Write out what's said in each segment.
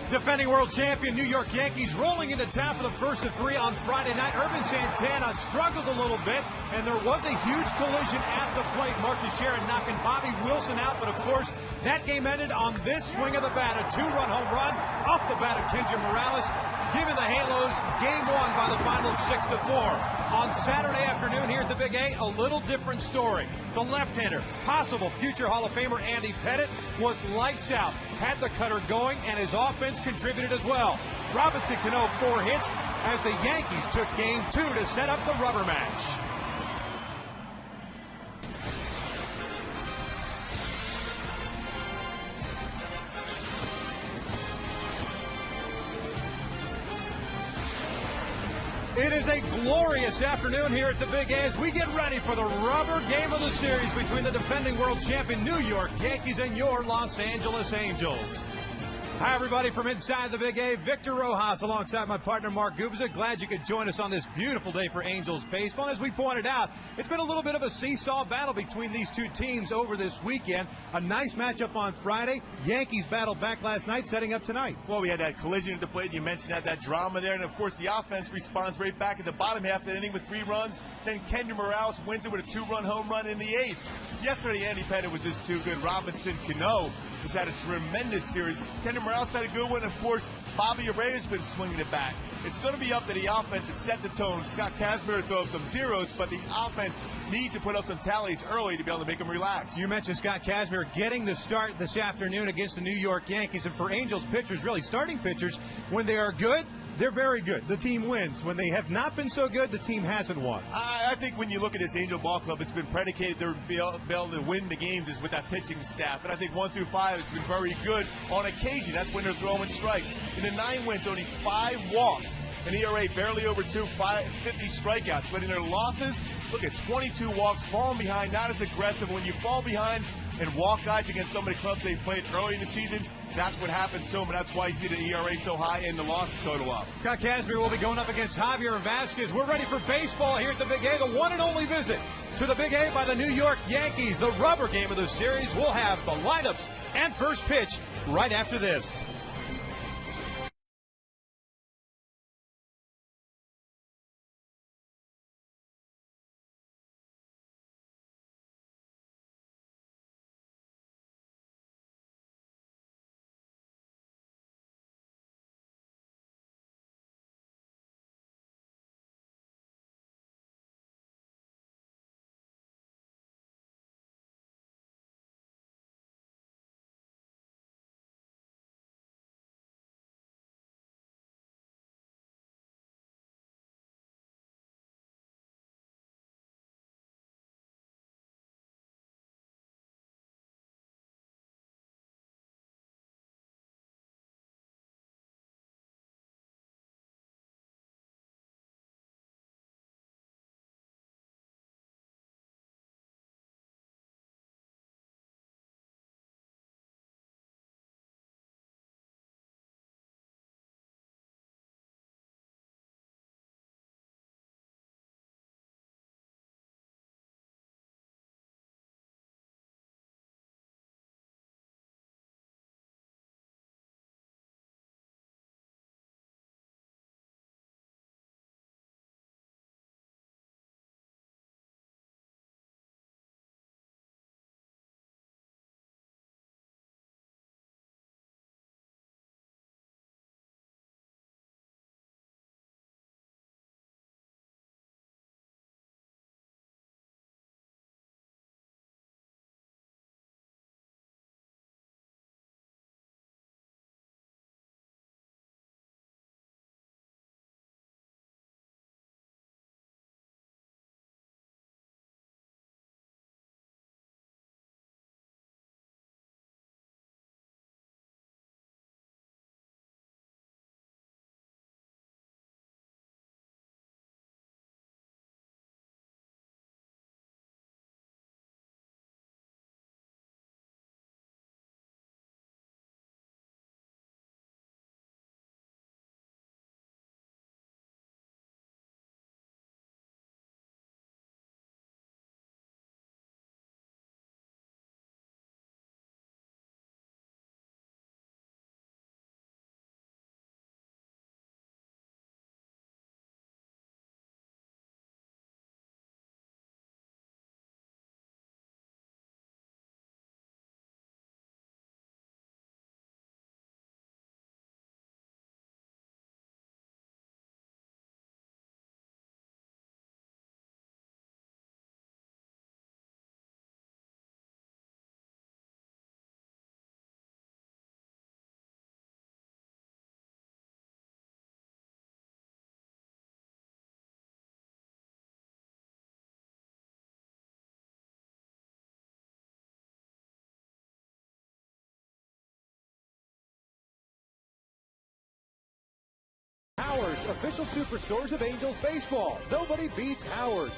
Defending world champion New York Yankees rolling into town for the first of three on Friday night. Urban Santana struggled a little bit, and there was a huge collision at the plate. Marcus Sharon knocking Bobby Wilson out, but of course, that game ended on this swing of the bat. A two-run home run off the bat of Kendra Morales, giving the Halos game one by the final of 6-4. On Saturday afternoon here at the Big A, a little different story. The left-hander, possible future Hall of Famer Andy Pettitte, was lights out, had the cutter going, and his offense contributed as well. Robinson Cano 4 hits as the Yankees took game two to set up the rubber match. It is a glorious afternoon here at the Big A as we get ready for the rubber game of the series between the defending world champion New York Yankees and your Los Angeles Angels. Hi, everybody, from inside the Big A. Victor Rojas alongside my partner Mark Gubza. Glad you could join us on this beautiful day for Angels baseball. As we pointed out, it's been a little bit of a seesaw battle between these two teams over this weekend. A nice matchup on Friday. Yankees battled back last night, setting up tonight. Well, we had that collision at the plate. You mentioned that drama there. And, of course, the offense responds right back in the bottom half of the inning with 3 runs. Then Kendra Morales wins it with a 2-run home run in the 8th. Yesterday, Andy Pettitte was just too good. Robinson Cano has had a tremendous series. Kendra Morales had a good one. Of course, Bobby Arrea's been swinging it back. It's going to be up to the offense to set the tone. Scott Kazmir throws some zeros, but the offense needs to put up some tallies early to be able to make them relax. You mentioned Scott Kazmir getting the start this afternoon against the New York Yankees. And for Angels pitchers, really starting pitchers, when they are good, they're very good. The team wins. When they have not been so good, the team hasn't won. I think when you look at this Angel ball club, it's been predicated to be able to win the games is with that pitching staff. And I think 1 through 5 has been very good on occasion. That's when they're throwing strikes. In the 9 wins, only 5 walks. An ERA barely over 2, 50 strikeouts. But in their losses, look at 22 walks, falling behind, not as aggressive. When you fall behind and walk guys against some of the clubs they played early in the season, that's what happens to him, and that's why you see the ERA so high and the losses total up. Scott Kazmir will be going up against Javier Vasquez. We're ready for baseball here at the Big A, the one and only visit to the Big A by the New York Yankees. The rubber game of the series. We'll have the lineups and first pitch right after this. official superstores of Angels baseball. Nobody beats Howard's.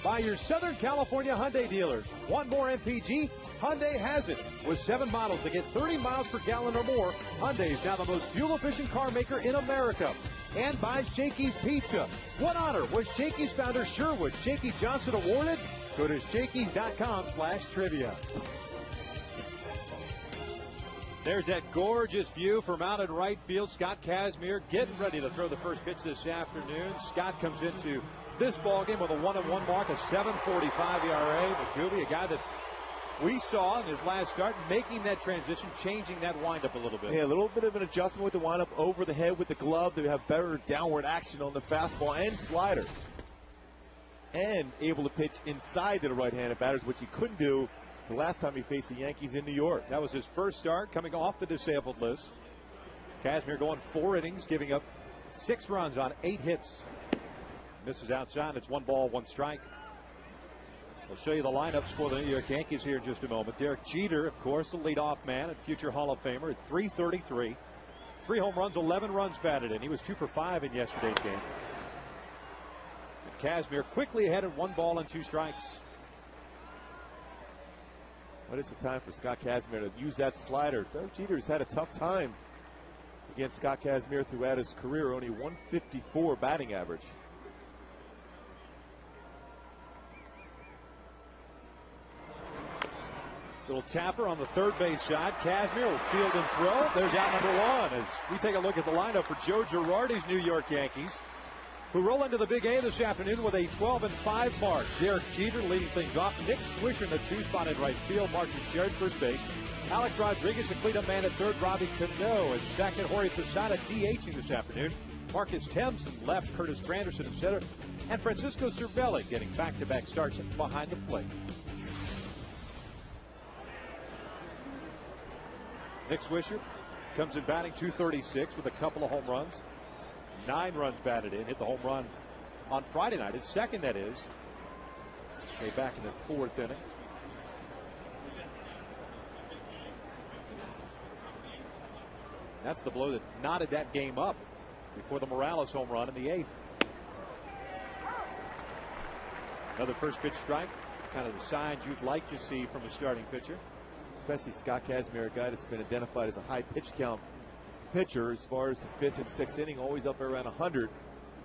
By your Southern California Hyundai dealers. Want more MPG? Hyundai has it. With 7 models that get 30 miles per gallon or more, Hyundai is now the most fuel-efficient car maker in America. And by Shakey's Pizza. What honor was Shakey's founder Sherwood Shakey Johnson awarded? Go to Shakey's.com/trivia. There's that gorgeous view from out in right field. Scott Kazmir getting ready to throw the first pitch this afternoon. Scott comes into this ballgame with a 1-1 mark, a 7.45 ERA. McCooley, a guy that we saw in his last start, making that transition, changing that windup a little bit. Yeah, a little bit of an adjustment with the windup over the head with the glove to have better downward action on the fastball and slider. And able to pitch inside to the right-handed batters, which he couldn't do the last time he faced the Yankees in New York. That was his first start coming off the disabled list. Kazmir going 4 innings, giving up 6 runs on 8 hits. Misses outside. It's 1 ball, 1 strike. We'll show you the lineups for the New York Yankees here in just a moment. Derek Jeter, of course, the leadoff man and future Hall of Famer at .333. 3 home runs, 11 runs batted in. He was 2 for 5 in yesterday's game. And Kazmir quickly ahead at 1 ball and 2 strikes. What is the time for Scott Kazmir to use that slider? Derek Jeter's had a tough time against Scott Kazmir throughout his career. Only 154 batting average. Little tapper on the third base side. Kazmir will field and throw. There's out number 1 as we take a look at the lineup for Joe Girardi's New York Yankees, who roll into the Big A this afternoon with a 12-5 mark. Derek Jeter leading things off. Nick Swisher in the 2 spot in right field. Martin Sherritt first base. Alex Rodriguez, the cleanup man at third. Robbie Cano at second. Jorge Posada DHing this afternoon. Marcus Thames left. Curtis Granderson at center. And Francisco Cervelli getting back-to-back starts behind the plate. Nick Swisher comes in batting .236 with a couple of home runs. 9 runs batted in. Hit the home run on Friday night. His second, that is. Stay back in the 4th inning. That's the blow that knotted that game up before the Morales home run in the 8th. Another first pitch strike. Kind of the signs you'd like to see from a starting pitcher. Especially Scott Kazmir, a guy that's been identified as a high pitch count pitcher as far as the 5th and 6th inning, always up around 100.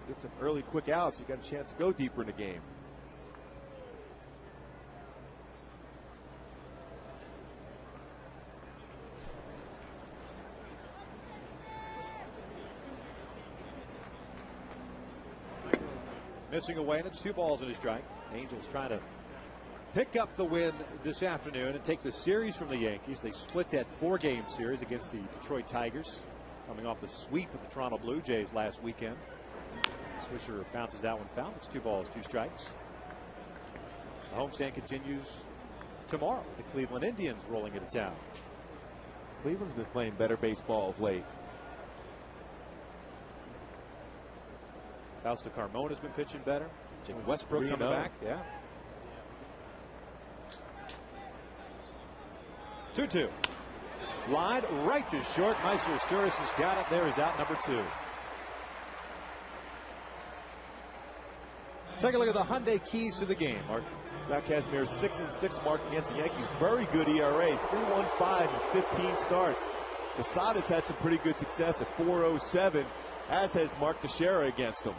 Get some early quick outs. You got a chance to go deeper in the game. Missing away, and it's 2 balls and a strike. Angels trying to pick up the win this afternoon and take the series from the Yankees. They split that 4-game series against the Detroit Tigers, coming off the sweep of the Toronto Blue Jays last weekend. Swisher bounces that one foul. It's 2 balls, 2 strikes. The homestand continues tomorrow. The Cleveland Indians rolling into town. Cleveland's been playing better baseball of late. Fausto Carmona's been pitching better. Jake Westbrook coming back. Yeah. 2-2. Line right to short. Meister Sturis has got it. There is out number 2. Take a look at the Hyundai keys to the game, Mark. Scott Kazmir's 6-6 mark against the Yankees. Very good ERA. 3.15 in 15 starts. Posada's had some pretty good success at 4.07, as has Mark Teixeira against him.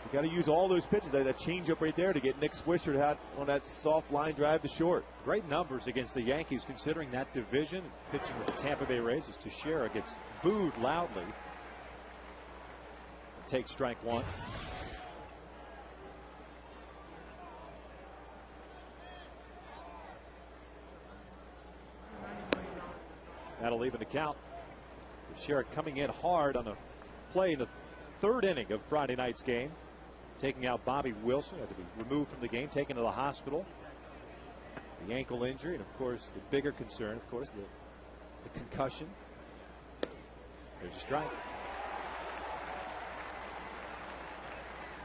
You got to use all those pitches, that changeup right there, to get Nick Swisher out on that soft line drive to short. Great numbers against the Yankees, considering that division. Pitching with the Tampa Bay Rays as Teixeira gets booed loudly. Takes strike 1. That'll even the count. Teixeira coming in hard on a play in the 3rd inning of Friday night's game. Taking out Bobby Wilson, had to be removed from the game, taken to the hospital. The ankle injury, and of course the bigger concern, of course, the concussion. There's a strike.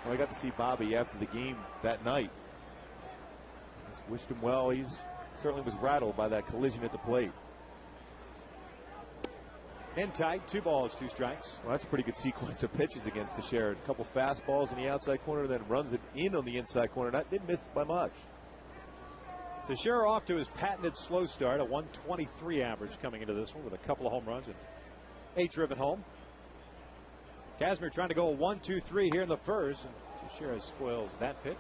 Well, I got to see Bobby after the game that night. Just wished him well. He's certainly was rattled by that collision at the plate. In tight, 2 balls, 2 strikes. Well, that's a pretty good sequence of pitches against Teixeira. A couple fastballs in the outside corner, then runs it in on the inside corner. Didn't miss by much. Teixeira off to his patented slow start, a 123 average coming into this one with a couple of home runs and 8 driven home. Kazmir trying to go a 1-2-3 here in the first, and Teixeira spoils that pitch.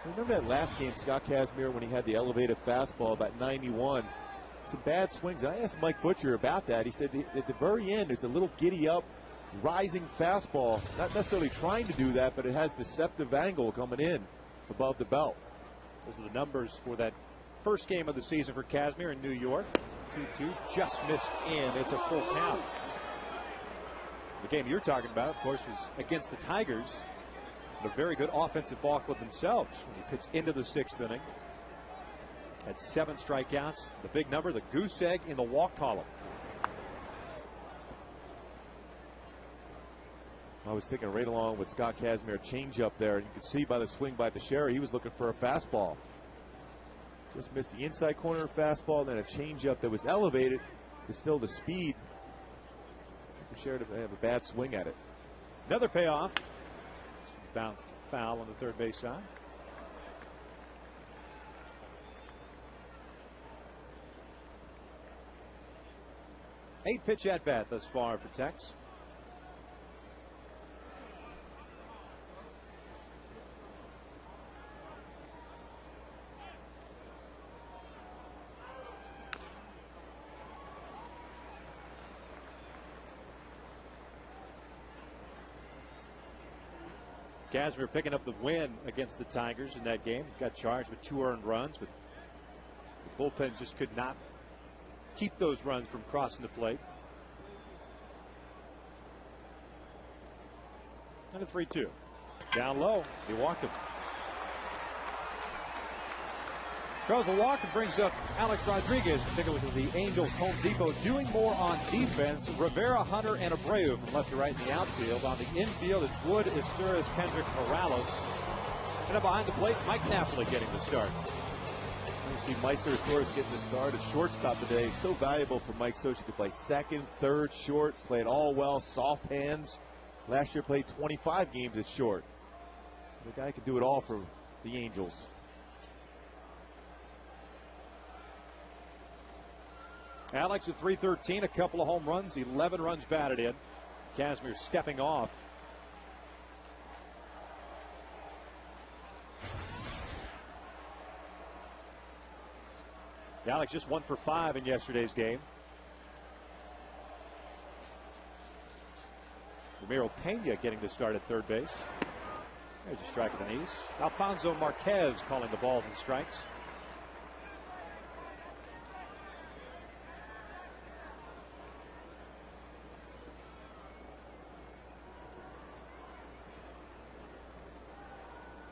Remember that last game, Scott Kazmir, when he had the elevated fastball about 91? Some bad swings. I asked Mike Butcher about that. He said at the very end, there's a little giddy up, rising fastball. Not necessarily trying to do that, but it has deceptive angle coming in above the belt. Those are the numbers for that first game of the season for Kazmir in New York. 2-2, just missed in. It's a full count. The game you're talking about, of course, was against the Tigers. A very good offensive ball club themselves when he pitched into the 6th inning. Had 7 strikeouts. The big number, the goose egg in the walk column. I was thinking right along with Scott Kazmir, change up there. You could see by the swing by Teixeira, he was looking for a fastball. Just missed the inside corner fastball, then a change up that was elevated, but still the speed. Teixeira to have a bad swing at it. Another payoff. Bounced foul on the third base side. Eight pitch at bat thus far for Tex. Kazmir picking up the win against the Tigers in that game. Got charged with 2 earned runs, but the bullpen just could not keep those runs from crossing the plate. And a 3-2. Down low. He walked him. Draws a walk and brings up Alex Rodriguez, particularly to the Angels Home Depot, doing more on defense. Rivera, Hunter, and Abreu from left to right in the outfield. On the infield, it's Wood, Esteuras, Kendrick, Morales. And up behind the plate, Mike Napoli getting the start. You see Meister Esteuras getting the start at shortstop today. So valuable for Mike Socha to play second, third, short, play it all well, soft hands. Last year played 25 games at short. The guy can do it all for the Angels. Alex at 313, a couple of home runs, 11 runs batted in. Kazmir stepping off. Alex just 1 for 5 in yesterday's game. Ramiro Pena getting the start at third base. There's a strike at the knees. Alfonso Marquez calling the balls and strikes.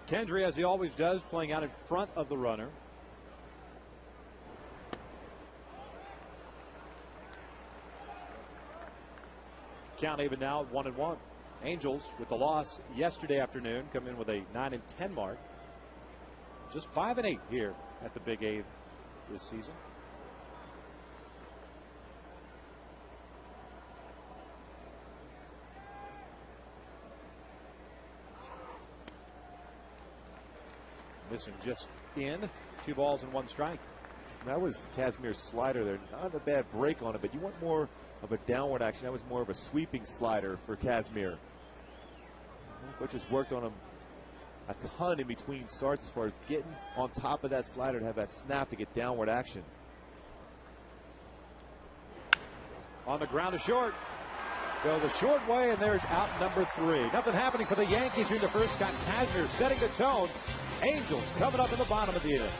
Kendry, as he always does, playing out in front of the runner. Count even now 1-1. Angels with the loss yesterday afternoon come in with a 9-10 mark. Just 5-8 here at the Big A this season. Missing just in. 2 balls and 1 strike. That was Kazmir's slider there. Not a bad break on it, but you want more of a downward action. That was more of a sweeping slider for Kazmir. Butcher's worked on him a ton in between starts as far as getting on top of that slider to have that snap to get downward action. On the ground to short. Go the short way, and there's out number 3. Nothing happening for the Yankees in the first. Scott Kazmir setting the tone. Angels coming up in the bottom of the inning.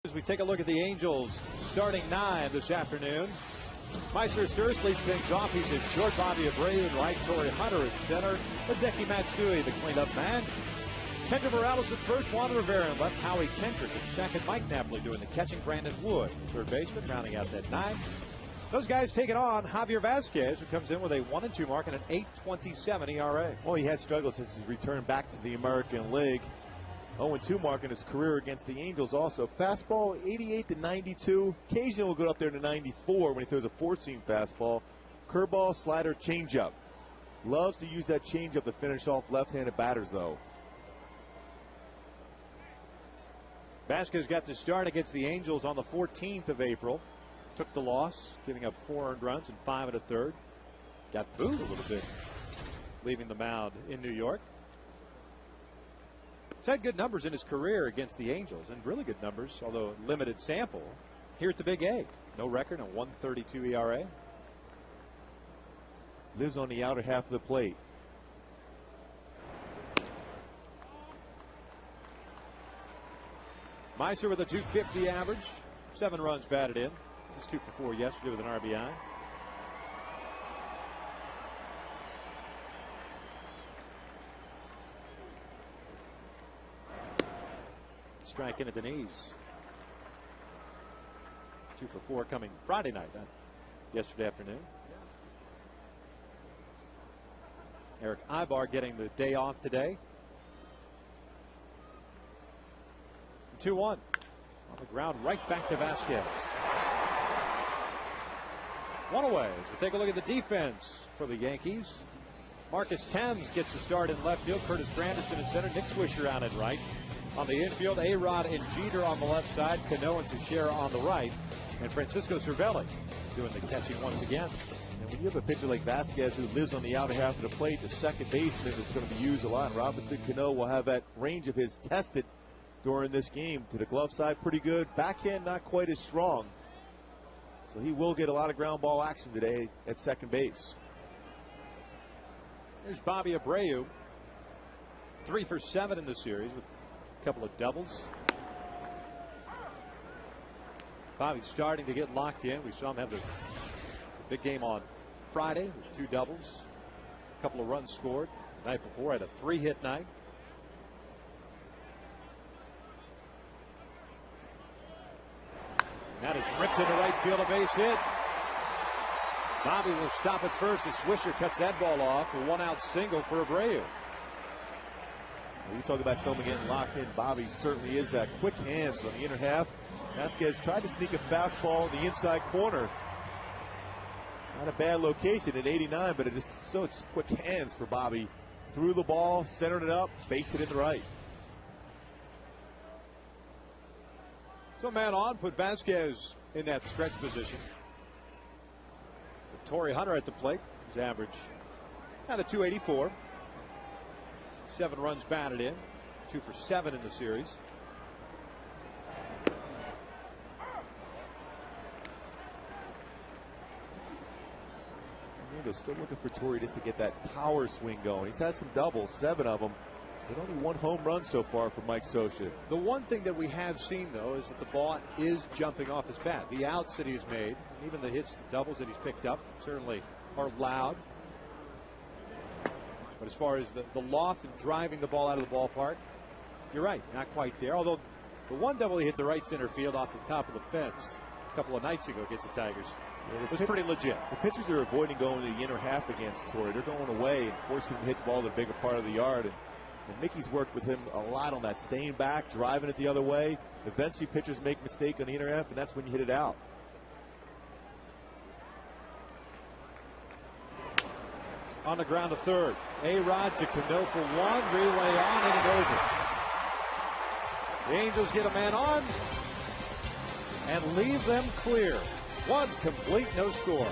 As we take a look at the Angels starting 9 this afternoon. Meister Sturz leads things off. He's in short. Bobby Abreu in right. Torrey Hunter at center. Hideki Matsui, the cleanup man. Kendra Morales at first. Juan Rivera in left. Howie Kendrick at second. Mike Napoli doing the catching. Brandon Wood, third baseman, rounding out that 9. Those guys taking on Javier Vasquez, who comes in with a 1-2 mark and an 8.27 ERA. Well, he has struggled since his return back to the American League. 0-2 mark in his career against the Angels also. Fastball 88 to 92. Occasionally will go up there to 94 when he throws a four-seam fastball. Curveball, slider, changeup. Loves to use that changeup to finish off left-handed batters, though. Vasquez got to start against the Angels on the 14th of April. Took the loss, giving up 4 earned runs and 5 1/3. Got booed a little bit, leaving the mound in New York. He's had good numbers in his career against the Angels, and really good numbers, although limited sample, here at the Big A. No record, a 1.32 ERA. Lives on the outer half of the plate. Meister with a 250 average, 7 runs batted in. He's 2 for 4 yesterday with an RBI. Strike in at the knees. 2 for 4 coming Friday night, not yesterday afternoon. Eric Ibar getting the day off today. 2-1 on the ground, right back to Vasquez. 1 away. As we take a look at the defense for the Yankees. Marcus Thames gets the start in left field. Curtis Granderson in center. Nick Swisher out in right. On the infield, A-Rod and Jeter on the left side. Cano and Teixeira on the right. And Francisco Cervelli doing the catching once again. And when you have a pitcher like Vasquez who lives on the outer half of the plate, the second baseman is going to be used a lot. Robinson Cano will have that range of his tested during this game. To the glove side, pretty good. Backhand, not quite as strong. So he will get a lot of ground ball action today at second base. Here's Bobby Abreu. 3 for 7 in the series with a couple of doubles. Bobby's starting to get locked in. We saw him have the big game on Friday with 2 doubles. A couple of runs scored. The night before had a 3-hit night. That is ripped into right field, a base hit. Bobby will stop it first as Swisher cuts that ball off. A 1-out single for Abreu. You talk about someone getting locked in. Bobby certainly is that. Quick hands on the inner half. Vasquez tried to sneak a fastball in the inside corner. Not a bad location at 89, but it's quick hands for Bobby. Threw the ball, centered it up, faced it in the right. So man on, put Vasquez in that stretch position. Torrey Hunter at the plate. His average at a 284. 7 runs batted in. 2 for 7 in the series. Still looking for Torrey just to get that power swing going. He's had some doubles, 7 of them, but only 1 home run so far for Mike Scioscia. The one thing that we have seen, though, is that the ball is jumping off his bat. The outs that he's made, even the hits, the doubles that he's picked up, certainly are loud. But as far as the loft and driving the ball out of the ballpark, you're right, not quite there. Although the one double he hit the right center field off the top of the fence a couple of nights ago against the Tigers, it was pretty legit. The pitchers are avoiding going to the inner half against Torrey. They're going away and forcing him to hit the ball to the bigger part of the yard. And Mickey's worked with him a lot on that, staying back, driving it the other way. Eventually, pitchers make a mistake on the inner half, and that's when you hit it out. On the ground to third. A-Rod to Cano for 1. Relay on and over. The Angels get a man on and leave them clear. 1 complete, no score.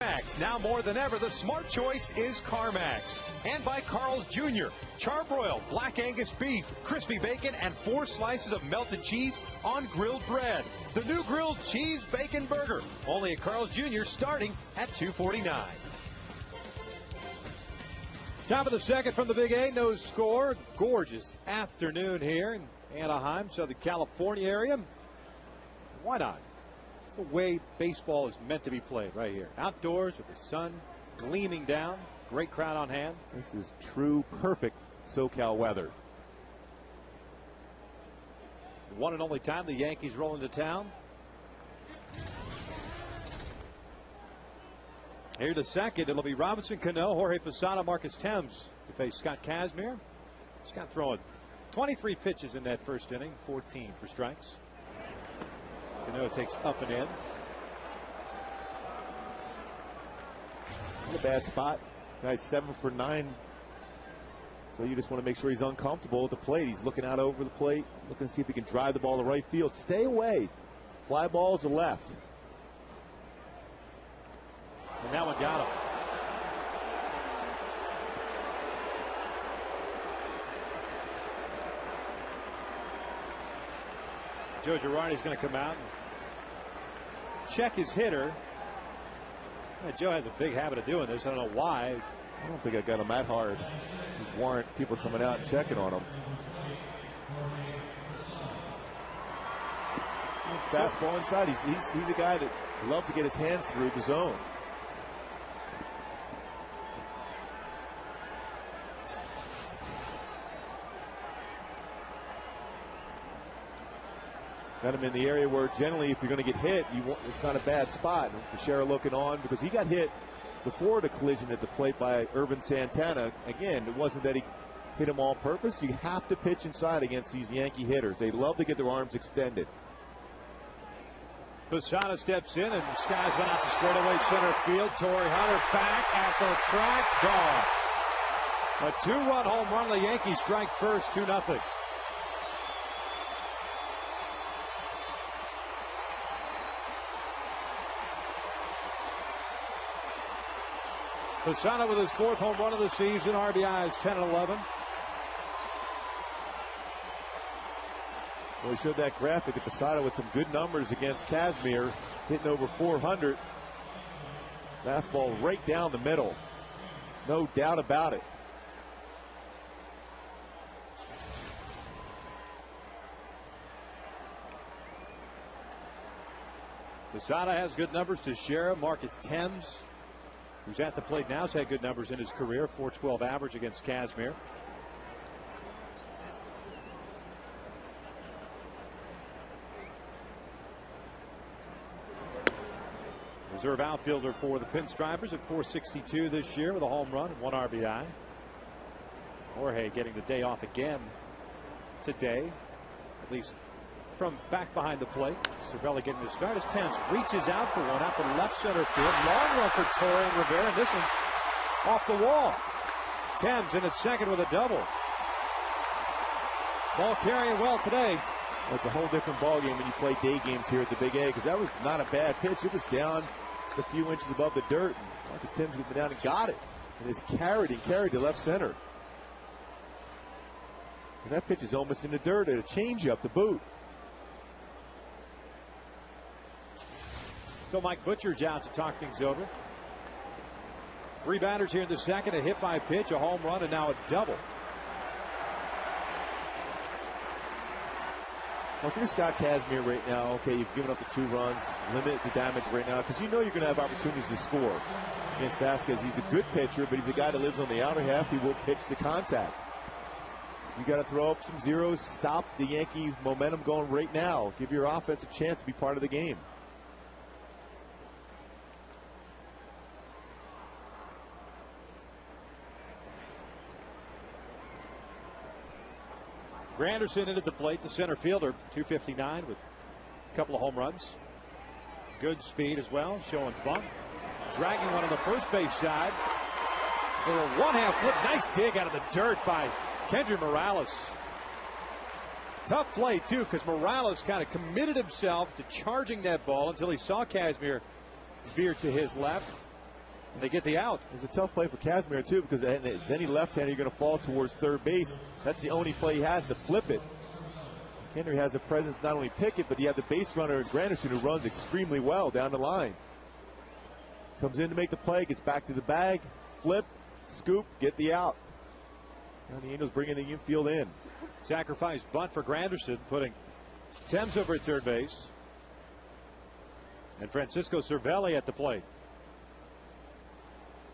CarMax. Now more than ever, the smart choice is CarMax. And by Carl's Jr. Charbroiled, Black Angus beef, crispy bacon, and 4 slices of melted cheese on grilled bread. The new grilled cheese bacon burger. Only at Carl's Jr. starting at $2.49. Top of the second from the Big A, no score. Gorgeous afternoon here in Anaheim, Southern California area. Why not? It's the way baseball is meant to be played right here. Outdoors with the sun gleaming down. Great crowd on hand. This is true, perfect SoCal weather. The one and only time the Yankees roll into town. Here the second. It'll be Robinson Cano, Jorge Posada, Marcus Thames to face Scott Kazmir. Scott throwing 23 pitches in that first inning, 14 for strikes. Cano takes up and in. In a bad spot. Guy's 7 for 9. So you just want to make sure he's uncomfortable at the plate. He's looking out over the plate, looking to see if he can drive the ball to right field. Stay away. Fly balls to left. And that one got him. Joe Girardi's going to come out and check his hitter. Joe has a big habit of doing this. I don't know why. I don't think I got him that hard. Warrant people coming out and checking on him. Fastball inside. He's a guy that loves to get his hands through the zone. Got him in the area where generally if you're going to get hit, it's not a bad spot. And Teixeira looking on because he got hit before the collision at the plate by Urban Santana. Again, it wasn't that he hit him on purpose. You have to pitch inside against these Yankee hitters. They love to get their arms extended. Posada steps in and skies one out to straightaway center field. Torrey Hunter back at the track, gone. A 2-run home run. The Yankees strike first, 2-0. Posada with his 4th home run of the season. RBIs 10 and 11. Well, we showed that graphic at Posada with some good numbers against Kazmir, hitting over 400. Fastball right down the middle. No doubt about it. Posada has good numbers. Teixeira, Marcus Thames, who's at the plate now, has had good numbers in his career. .412 average against Kazmir. Reserve outfielder for the Pinstripers at .462 this year with a home run and 1 RBI. Jorge getting the day off again today, at least from back behind the plate. Cervelli getting the start as Thames reaches out for one out the left center field. Long run for Torrey and Rivera, and this one off the wall. Thames in at second with a double. Ball carrying well today. Well, it's a whole different ball game when you play day games here at the Big A, because that was not a bad pitch. It was down just a few inches above the dirt. Marcus Thames went down and got it, and is carried to left center. And that pitch is almost in the dirt at a changeup to boot. So Mike Butcher's out to talk things over. 3 batters here in the second. A hit by pitch, a home run, and now a double. Well, if you're Scott Kazmir right now, okay, you've given up the 2 runs, limit the damage right now, because you know you're going to have opportunities to score against Vasquez. He's a good pitcher, but he's a guy that lives on the outer half. He will pitch to contact. You got to throw up some zeros, stop the Yankee momentum going right now. Give your offense a chance to be part of the game. Granderson in at the plate, the center fielder, .259 with a couple of home runs. Good speed as well, showing bunt. Dragging one on the first base side. For a one-hand flip, nice dig out of the dirt by Kendry Morales. Tough play, too, because Morales kind of committed himself to charging that ball until he saw Kazmir veer to his left. They get the out. It's a tough play for Casimir, too, because if any left-hander, you're going to fall towards third base. That's the only play he has to flip it. Henry has a presence, not only pick it, but you have the base runner, Granderson, who runs extremely well down the line. Comes in to make the play, gets back to the bag, flip, scoop, get the out. Now the Angels bringing the infield in. Sacrifice bunt for Granderson, putting Thames over at third base. And Francisco Cervelli at the plate.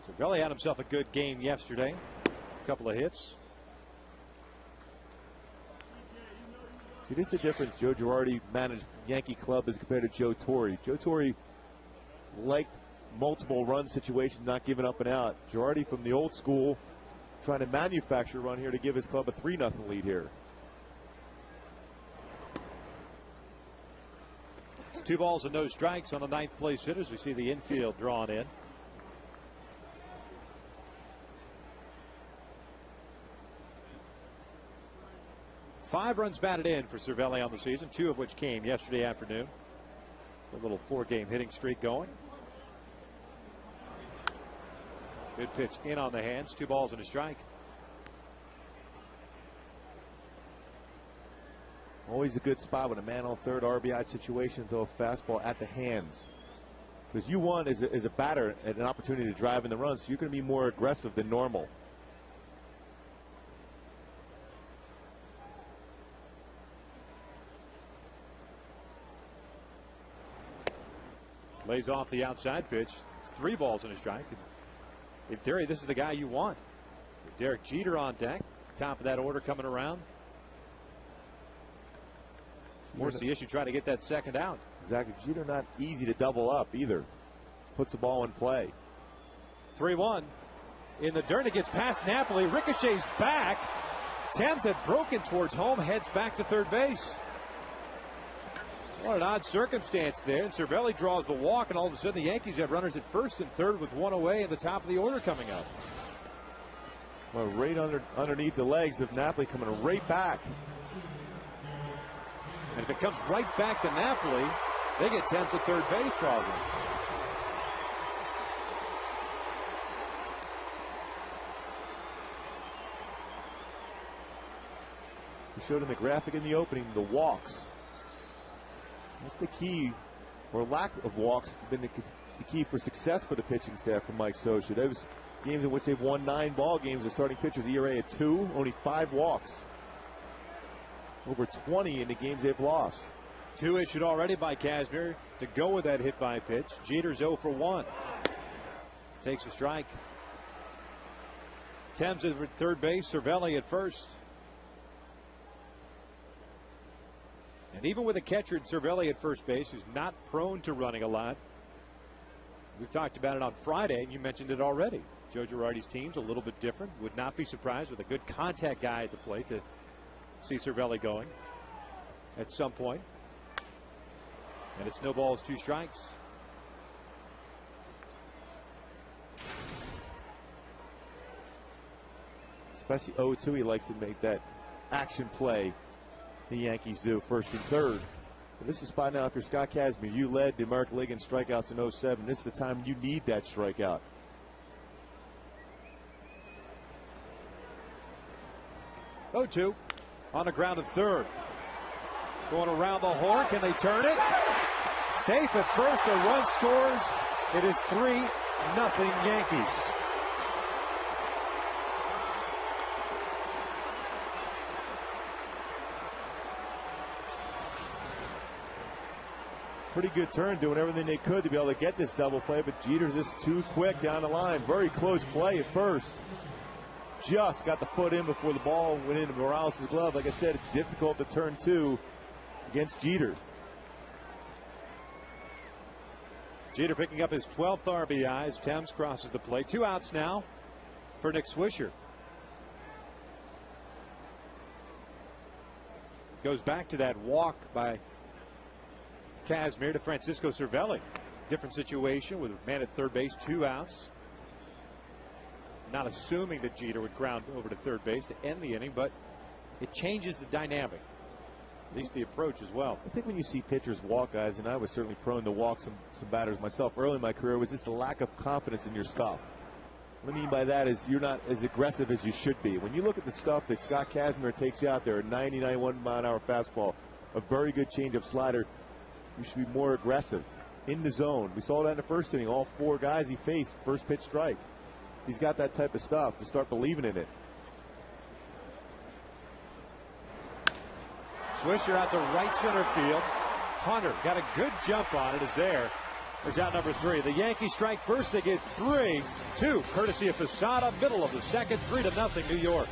Cervelli had himself a good game yesterday. A couple of hits. See, this is the difference Joe Girardi managed Yankee club as compared to Joe Torre. Joe Torre liked multiple run situations, not giving up and out. Girardi from the old school trying to manufacture a run here to give his club a 3-0 lead here. It's 2 balls and no strikes on the 9th place hitters. We see the infield drawn in. Five runs batted in for Cervelli on the season, 2 of which came yesterday afternoon. A little 4-game hitting streak going. Good pitch in on the hands. 2 balls and a strike. Always a good spot with a man on third, RBI situation, throw a fastball at the hands. Because you want, as a batter, an opportunity to drive in the run, so you're going to be more aggressive than normal. Lays off the outside pitch. It's 3 balls and a strike. In theory, this is the guy you want. Derek Jeter on deck. Top of that order coming around. What's the issue? Try to get that second out. Exactly. Jeter not easy to double up either. Puts the ball in play. 3-1. In the dirt, it gets past Napoli. Ricochets back. Thames had broken towards home. Heads back to third base. What an odd circumstance there. And Cervelli draws the walk, and all of a sudden the Yankees have runners at first and third with 1 away, and the top of the order coming up. Well, right underneath the legs of Napoli, coming right back. And if it comes right back to Napoli, they get Thames at third base probably. We showed in the graphic in the opening the walks. That's the key, or lack of walks, has been the key for success for the pitching staff from Mike Scioscia. Those games in which they've won 9 ball games, the starting pitchers ERA at 2, only 5 walks. Over 20 in the games they've lost. 2 issued already by Casimir to go with that hit by pitch. Jeter's 0 for 1. Takes a strike. Thames at third base, Cervelli at first. And even with a catcher at Cervelli at first base, who's not prone to running a lot, we've talked about it on Friday, and you mentioned it already. Joe Girardi's team's a little bit different. Would not be surprised with a good contact guy at the plate to see Cervelli going at some point. And it's no balls, 2 strikes. Especially 0-2, he likes to make that action play. The Yankees do, first and third. But this is a spot now, if you're Scott Casimir, you led the American League in strikeouts in 07. This is the time you need that strikeout. 0-2 on the ground of third. Going around the horn. Can they turn it? Safe at first. A run scores. It is 3-0 Yankees. Pretty good turn, doing everything they could to be able to get this double play, but Jeter's just too quick down the line. Very close play at first. Just got the foot in before the ball went into Morales' glove. Like I said, it's difficult to turn 2 against Jeter. Jeter picking up his 12th RBI as Thames crosses the plate. 2 outs now for Nick Swisher. Goes back to that walk by Casimir to Francisco Cervelli. Different situation with a man at third base, 2 outs. Not assuming that Jeter would ground over to third base to end the inning, but it changes the dynamic. At least the approach as well. I think when you see pitchers walk guys, and I was certainly prone to walk some batters myself early in my career, was just the lack of confidence in your stuff. What I mean by that is you're not as aggressive as you should be. When you look at the stuff that Scott Kazmir takes you out there, a 90-91 mile-an-hour fastball, a very good changeup slider, you should be more aggressive in the zone. We saw that in the first inning. All 4 guys he faced, first pitch strike. He's got that type of stuff to start believing in it. Swisher out to right center field. Hunter got a good jump on it. Is there. There's out number 3. The Yankees strike first. They get 3-2, courtesy of Posada. Middle of the second, 3-0 New York.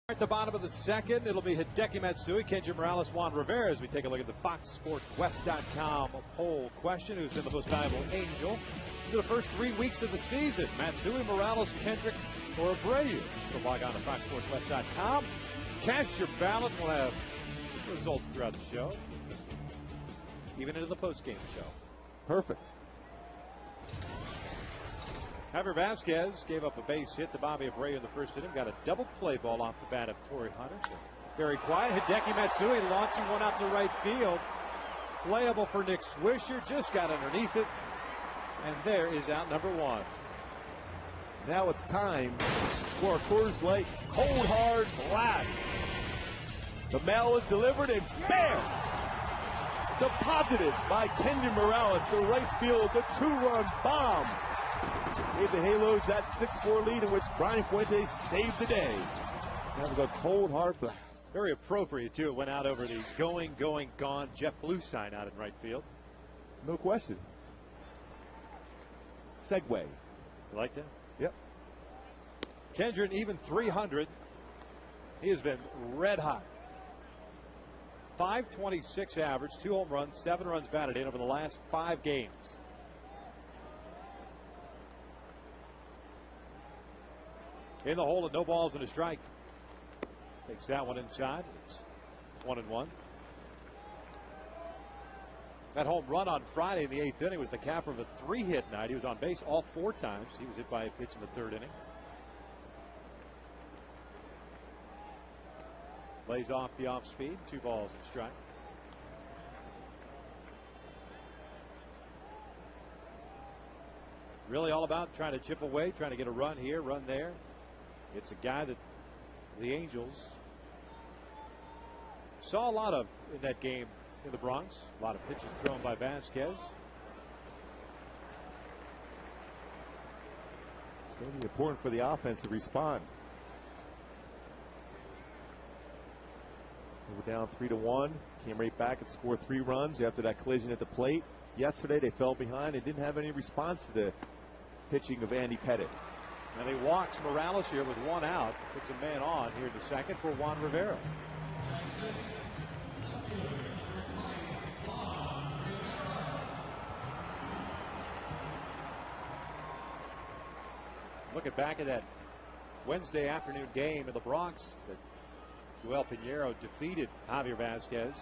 At the bottom of the second, it'll be Hideki Matsui, Kenji Morales, Juan Rivera. As we take a look at the FoxSportsWest.com poll question, who's been the most valuable Angel through the first 3 weeks of the season? Matsui, Morales, Kendrick, or Abreu? You should log on to FoxSportsWest.com. Cast your ballot. We'll have results throughout the show, even into the postgame show. Perfect. Javier Vasquez gave up a base hit to Bobby Abreu in the first inning. Got a double play ball off the bat of Torrey Hunter. So very quiet. Hideki Matsui launching one out to right field. Playable for Nick Swisher. Just got underneath it. And there is out number 1. Now it's time for a Coors Light Cold Hard Blast. The mail is delivered and bam! Deposited by Kenji Morales to right field. The 2-run bomb gave the Halos that 6-4 lead in which Brian Fuentes saved the day. That was a cold, hard blast. Very appropriate, too. It went out over the going, gone Jet Blue sign out in right field. No question. Segway. You like that? Yep. Kendrick even 300. He has been red hot. 526 average, 2 home runs, 7 runs batted in over the last 5 games. In the hole and no balls and a strike. Takes that one inside. It's 1-1. That home run on Friday in the 8th inning was the capper of a 3-hit night. He was on base all 4 times. He was hit by a pitch in the 3rd inning. Lays off the off speed. 2 balls and a strike. Really all about trying to chip away, trying to get a run here, run there. It's a guy that the Angels saw a lot of in that game in the Bronx. A lot of pitches thrown by Vasquez. It's going to be important for the offense to respond. They were down 3-1. Came right back and scored 3 runs after that collision at the plate. Yesterday they fell behind and didn't have any response to the pitching of Andy Pettit. And he walks Morales here with one out. Puts a man on here in the second for Juan Rivera. Looking back at that Wednesday afternoon game in the Bronx that Joel Pinheiro defeated Javier Vazquez.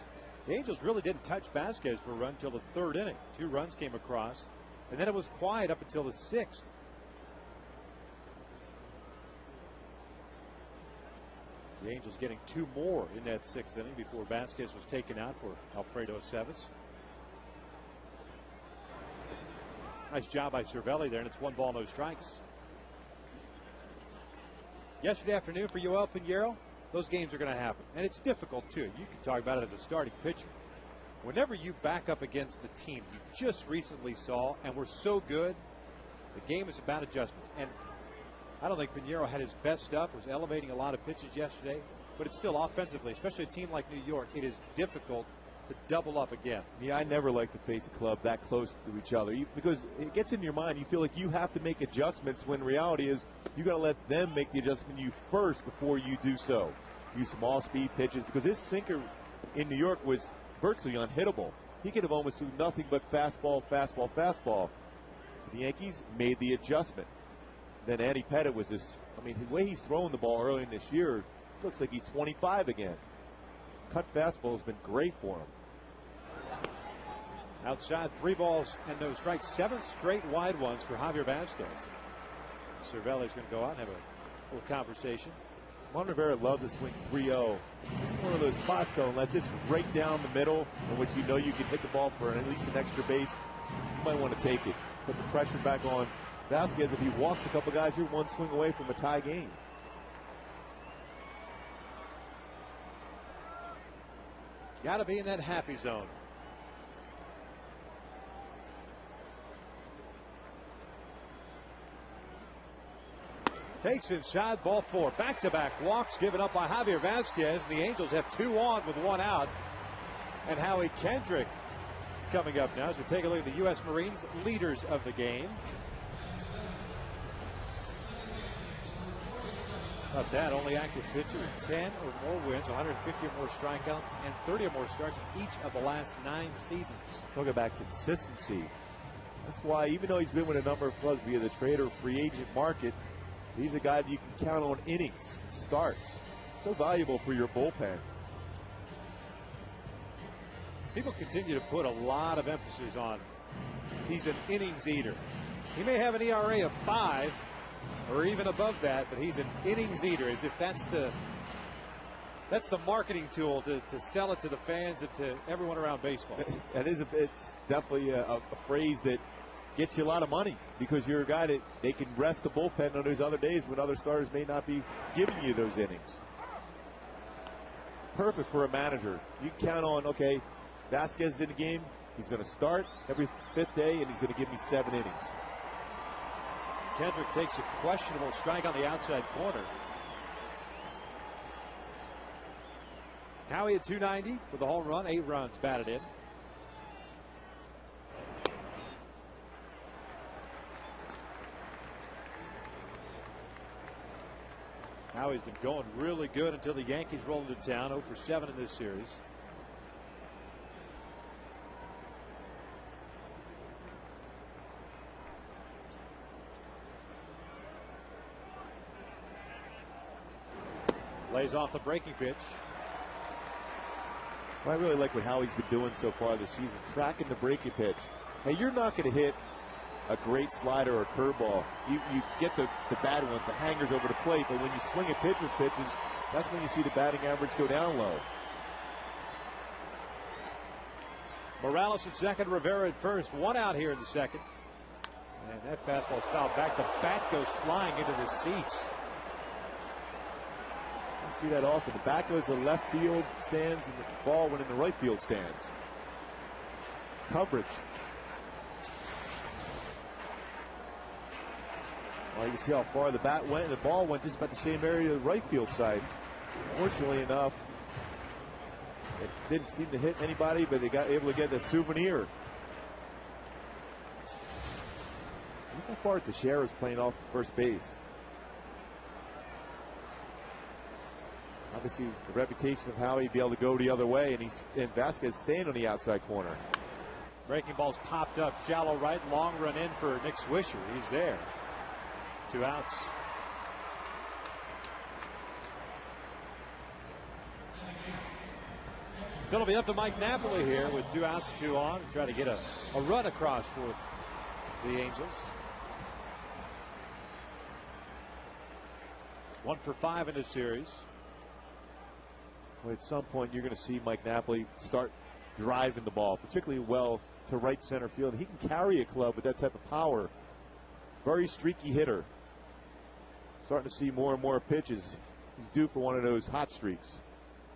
The Angels really didn't touch Vazquez for a run until the third inning. 2 runs came across, and then it was quiet up until the 6th. The Angels getting 2 more in that 6th inning before Vazquez was taken out for Alfredo Aceves. Nice job by Cervelli there, and it's 1 ball, no strikes. Yesterday afternoon for Joel Pinheiro, those games are going to happen, and it's difficult too. You can talk about it as a starting pitcher. Whenever you back up against a team you just recently saw and were so good, the game is about adjustments. And I don't think Pinheiro had his best stuff, was elevating a lot of pitches yesterday, but it's still offensively, especially a team like New York, it is difficult to double up again. Yeah, I never like to face a club that close to each other because it gets in your mind. You feel like you have to make adjustments when reality is you got to let them make the adjustment you first before you do so. Use some off-speed pitches because his sinker in New York was virtually unhittable. He could have almost done nothing but fastball, fastball, fastball. The Yankees made the adjustment. Then Andy Pettitte was this, I mean, the way he's throwing the ball early in this year, it looks like he's 25 again. Cut fastball has been great for him. Outside, 3 balls and no strikes. 7 straight wide ones for Javier Vazquez. Cervelli's going to go out and have a little conversation. Juan Rivera loves to swing 3-0. It's one of those spots, though, unless it's right down the middle, in which you know you can hit the ball for at least an extra base, you might want to take it. Put the pressure back on Vazquez. If he walks a couple guys, you're 1 swing away from a tie game. Got to be in that happy zone. Takes inside, ball 4. Back-to-back walks given up by Javier Vazquez. And the Angels have 2 on with 1 out. And Howie Kendrick coming up now as we take a look at the U.S. Marines leaders of the game. Of that, only active pitcher with 10 or more wins, 150 or more strikeouts, and 30 or more starts in each of the last 9 seasons. Talk about consistency. That's why, even though he's been with a number of clubs via the trade or free agent market, he's a guy that you can count on innings, starts. So valuable for your bullpen. People continue to put a lot of emphasis on he's an innings eater. He may have an ERA of 5 or even above that, but he's an innings eater, as if that's the marketing tool to sell it to the fans and to everyone around baseball. It's definitely a phrase that gets you a lot of money because you're a guy that they can rest the bullpen on those other days when other starters may not be giving you those innings. It's perfect for a manager. You can count on, okay, Vazquez is in the game. He's going to start every 5th day, and he's going to give me 7 innings. Kendrick takes a questionable strike on the outside corner. Howie at 290 with a home run, 8 runs batted in. Howie's been going really good until the Yankees rolled into town, 0 for 7 in this series. Lays off the breaking pitch. Well, I really like what Howie's been doing so far this season, tracking the breaking pitch. Hey, you're not going to hit a great slider or curveball. You get the bad ones, the hangers over the plate, but when you swing at pitches, that's when you see the batting average go down low. Morales at second, Rivera at first. 1 out here in the second. And that fastball's fouled back. The bat goes flying into the seats. See that often. The bat goes to the left field stands and the ball went in the right field stands. Coverage. Well, you can see how far the bat went and the ball went just about the same area to the right field side. Fortunately enough, it didn't seem to hit anybody, but they got able to get the souvenir. Look how far Teixeira's playing off first base. Obviously, the reputation of how he'd be able to go the other way, and Vasquez staying on the outside corner. Breaking ball's popped up, shallow right, long run in for Nick Swisher. He's there. 2 outs. So it'll be up to Mike Napoli here with 2 outs and 2 on, try to get a run across for the Angels. 1 for 5 in this series. Well, at some point, you're going to see Mike Napoli start driving the ball, particularly well to right center field. He can carry a club with that type of power. Very streaky hitter. Starting to see more and more pitches. He's due for one of those hot streaks.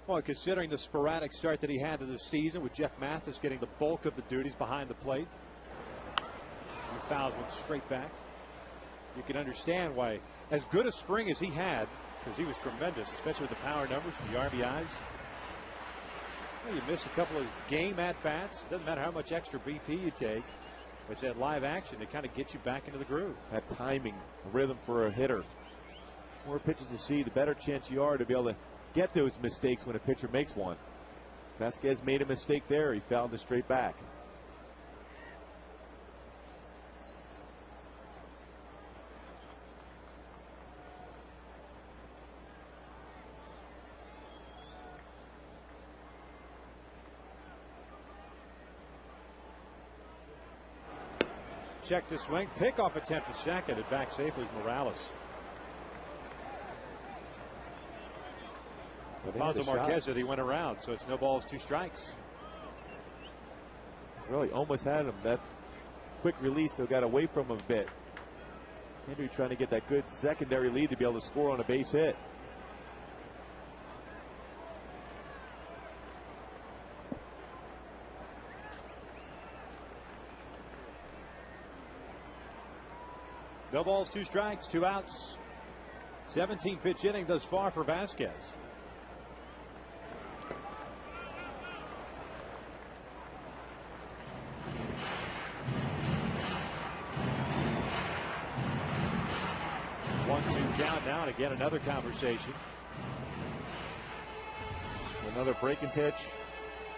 Well, considering the sporadic start that he had to the season with Jeff Mathis getting the bulk of the duties behind the plate. He fouls one straight back. You can understand why, as good a spring as he had, because he was tremendous, especially with the power numbers and the RBIs. Well, you miss a couple of game at-bats. Doesn't matter how much extra BP you take. But that live action to kind of get you back into the groove. That timing, a rhythm for a hitter. More pitches you see, the better chance you are to be able to get those mistakes when a pitcher makes one. Vasquez made a mistake there. He fouled it straight back. Check the swing. Pickoff attempt to second. It back safely is Morales. Alfonso Marquez said he went around, so it's no balls, 2 strikes. Really almost had him. That quick release, though, got away from him a bit. Henry trying to get that good secondary lead to be able to score on a base hit. No balls, 2 strikes, 2 outs. 17 pitch inning thus far for Vasquez. One-two count now, and again another conversation. Another breaking pitch.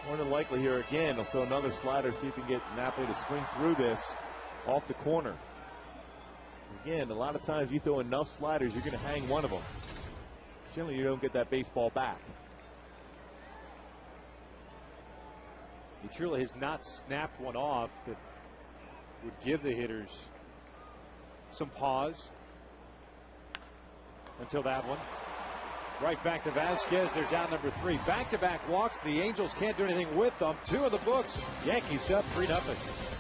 More than likely here again, they'll throw another slider, see if he can get Napoli to swing through this off the corner. Again, a lot of times you throw enough sliders, you're going to hang one of them. Generally, you don't get that baseball back. He truly has not snapped one off that would give the hitters some pause until that one. Right back to Vasquez. There's out number 3. Back-to-back walks. The Angels can't do anything with them. 2 of the books. Yankees up 3-0.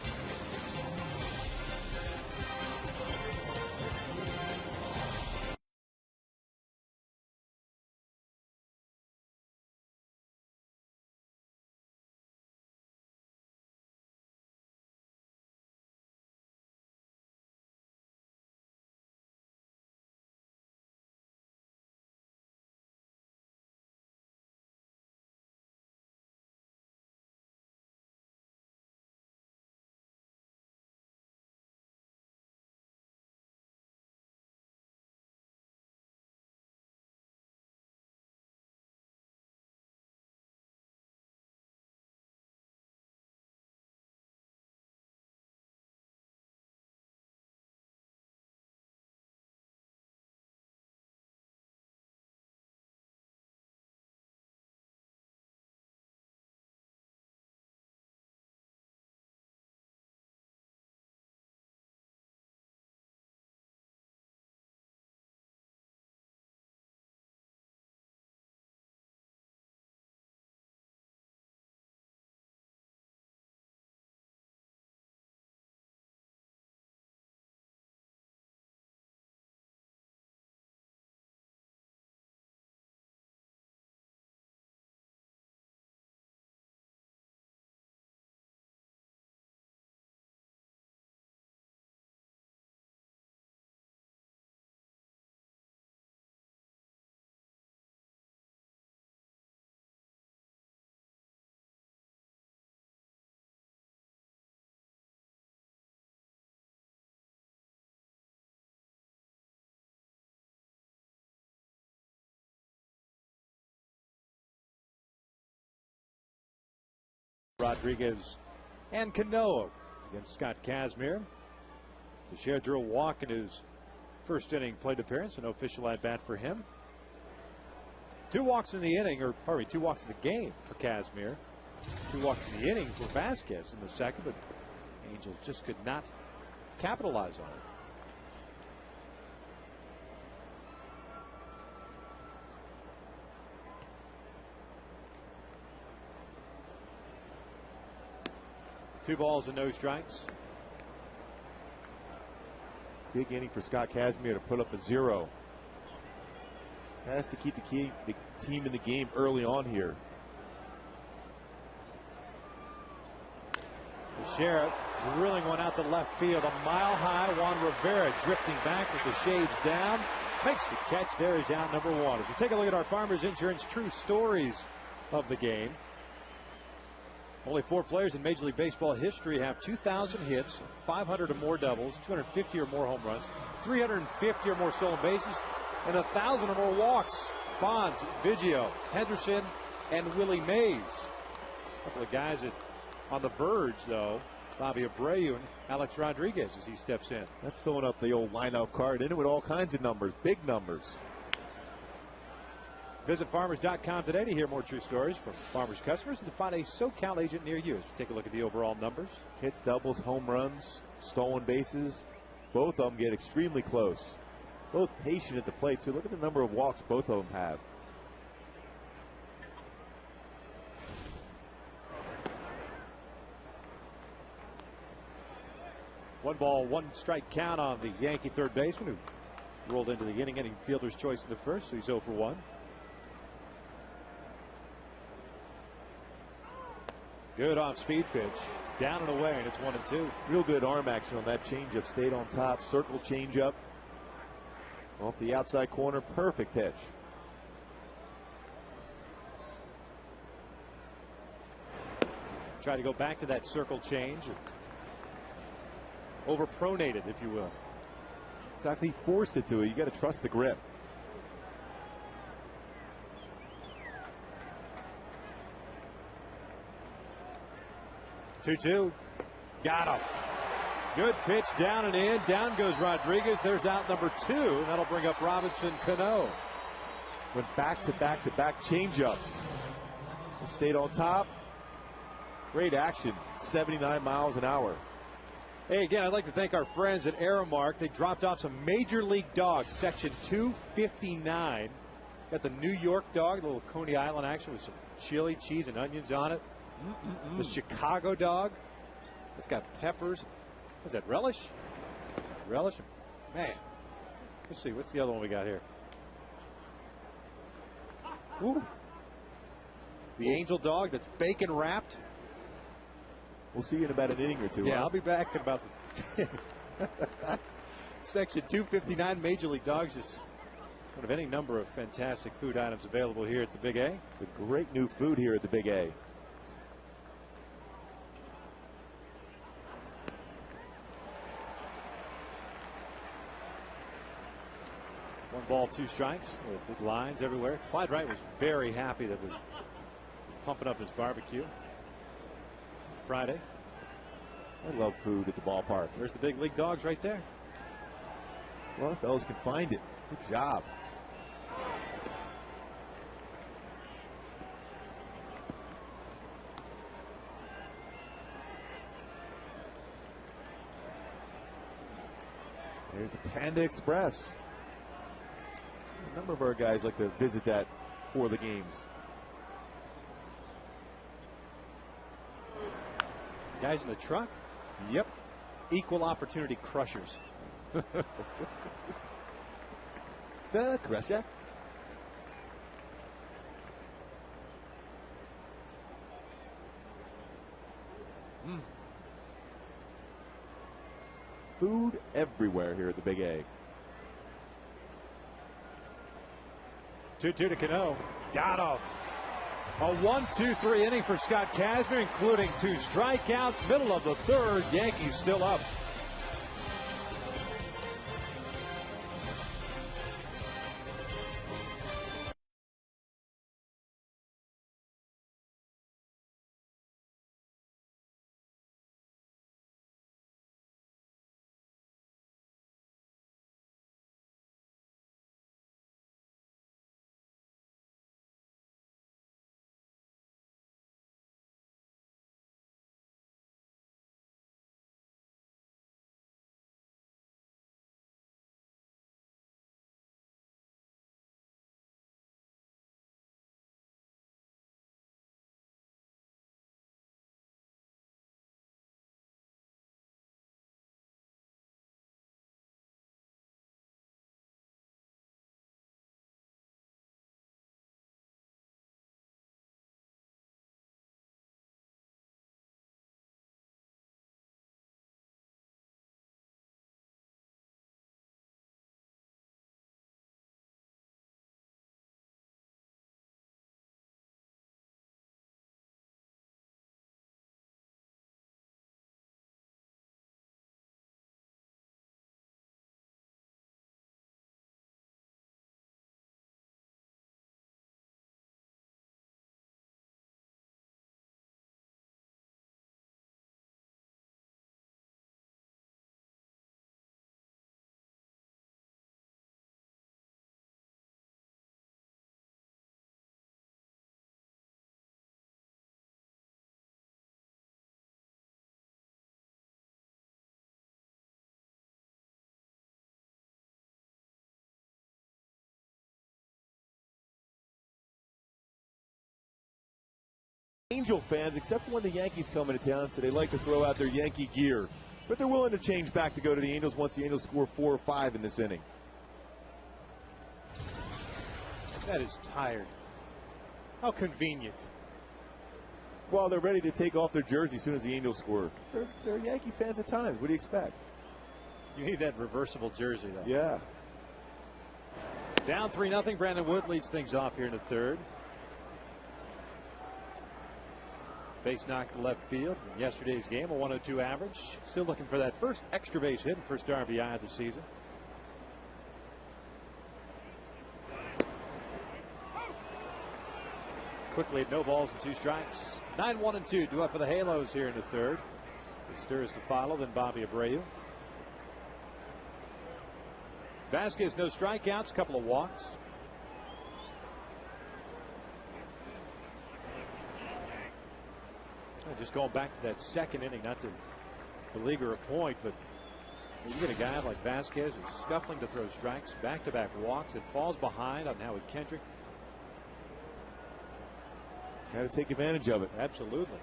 Rodriguez and Cano against Scott Kazmir. Teixeira drew a walk in his first inning plate appearance, an official at bat for him. 2 walks in the inning, or pardon me, 2 walks in the game for Kazmir. 2 walks in the inning for Vasquez in the second, but Angels just could not capitalize on it. Two balls and no strikes. Big inning for Scott Kazmir to put up a 0. Has to keep the team in the game early on here. Teixeira drilling one out to left field. A mile high. Juan Rivera drifting back with the shades down. Makes the catch. There is out number 1. As we take a look at our Farmers Insurance true stories of the game. Only 4 players in Major League Baseball history have 2,000 hits, 500 or more doubles, 250 or more home runs, 350 or more stolen bases, and 1,000 or more walks. Bonds, Biggio, Henderson, and Willie Mays. A couple of guys on the verge, though. Bobby Abreu and Alex Rodriguez as he steps in. That's filling up the old lineup card in it with all kinds of numbers, big numbers. Visit farmers.com today to hear more true stories from Farmers customers and to find a SoCal agent near you. As we take a look at the overall numbers. Hits, doubles, home runs, stolen bases. Both of them get extremely close. Both patient at the plate, too. Look at the number of walks both of them have. One ball, 1 strike count on the Yankee third baseman who rolled into the inning fielder's choice in the first, so he's 0 for 1. Good off-speed pitch. Down and away, and it's 1-2. Real good arm action on that changeup. Stayed on top. Circle changeup. Off the outside corner. Perfect pitch. Try to go back to that circle change. Overpronated, if you will. Exactly. Forced it to it. You got to trust the grip. 2-2. Got him. Good pitch down and in. Down goes Rodriguez. There's out number 2. That'll bring up Robinson Cano. Went back-to-back changeups. Stayed on top. Great action. 79 miles an hour. Hey, again, I'd like to thank our friends at Aramark. They dropped off some Major League dogs, section 259. Got the New York dog, a little Coney Island action with some chili, cheese, and onions on it. The Chicago dog. It's got peppers. What's that, relish? Relish? Man. Let's see. What's the other one we got here? Ooh. The Angel dog that's bacon wrapped. We'll see you in about an inning or 2. Yeah, I'll be back in about section 259. Major League Dogs is one of any number of fantastic food items available here at the Big A. The great new food here at the Big A. One ball, 2 strikes. Big lines everywhere. Clyde Wright was very happy that we're pumping up his barbecue Friday. I love food at the ballpark. There's the big league dogs right there. A lot of fellas can find it. Good job. There's the Panda Express. A number of our guys like to visit that for the games. Guys in the truck? Yep. Equal opportunity crushers. The Crusher. Food everywhere here at the Big A. 2-2 to Cano. Got him. A 1-2-3 inning for Scott Kazmir, including 2 strikeouts. Middle of the third. Yankees still up. Angel fans, except when the Yankees come into town, so they like to throw out their Yankee gear. But they're willing to change back to go to the Angels once the Angels score 4 or 5 in this inning. That is tired. How convenient. Well, they're ready to take off their jersey as soon as the Angels score. They're Yankee fans at times. What do you expect? You need that reversible jersey, though. Yeah. Down 3-0. Brandon Wood leads things off here in the third. Base knocked to left field in yesterday's game, a 102 average. Still looking for that first extra base hit and first RBI of the season. Quickly, no balls and 2 strikes. 9-1-2, due up for the Halos here in the third. Stirs to follow, then Bobby Abreu. Vasquez, no strikeouts, couple of walks. Just going back to that second inning, not to beleaguer a point, but you get a guy like Vasquez who's scuffling to throw strikes, back-to-back walks, and falls behind on Howard Kendrick. Got to take advantage of it. Absolutely.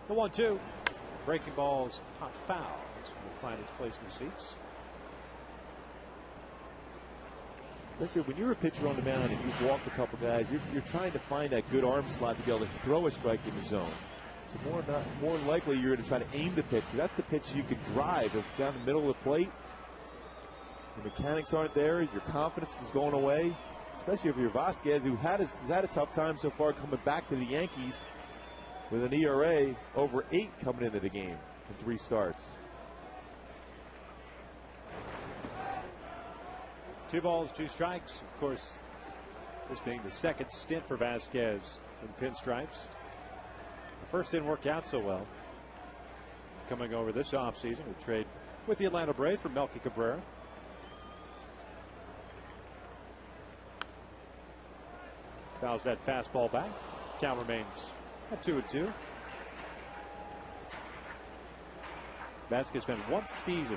The 1-2. Breaking balls, hot foul. This will find its place in the seats. Listen, when you're a pitcher on the mound and you've walked a couple guys, you're trying to find that good arm slot to be able to throw a strike in the zone. So more likely you're going to try to aim the pitch. So that's the pitch you can drive. If it's down the middle of the plate, the mechanics aren't there, your confidence is going away. Especially if you're Vasquez, who has had a tough time so far coming back to the Yankees with an ERA over 8 coming into the game in 3 starts. 2 balls, 2 strikes. Of course, this being the second stint for Vasquez in pinstripes. The first didn't work out so well. Coming over this offseason, a trade with the Atlanta Braves for Melky Cabrera. Fouls that fastball back. Count remains at 2-2. Vasquez spent 1 season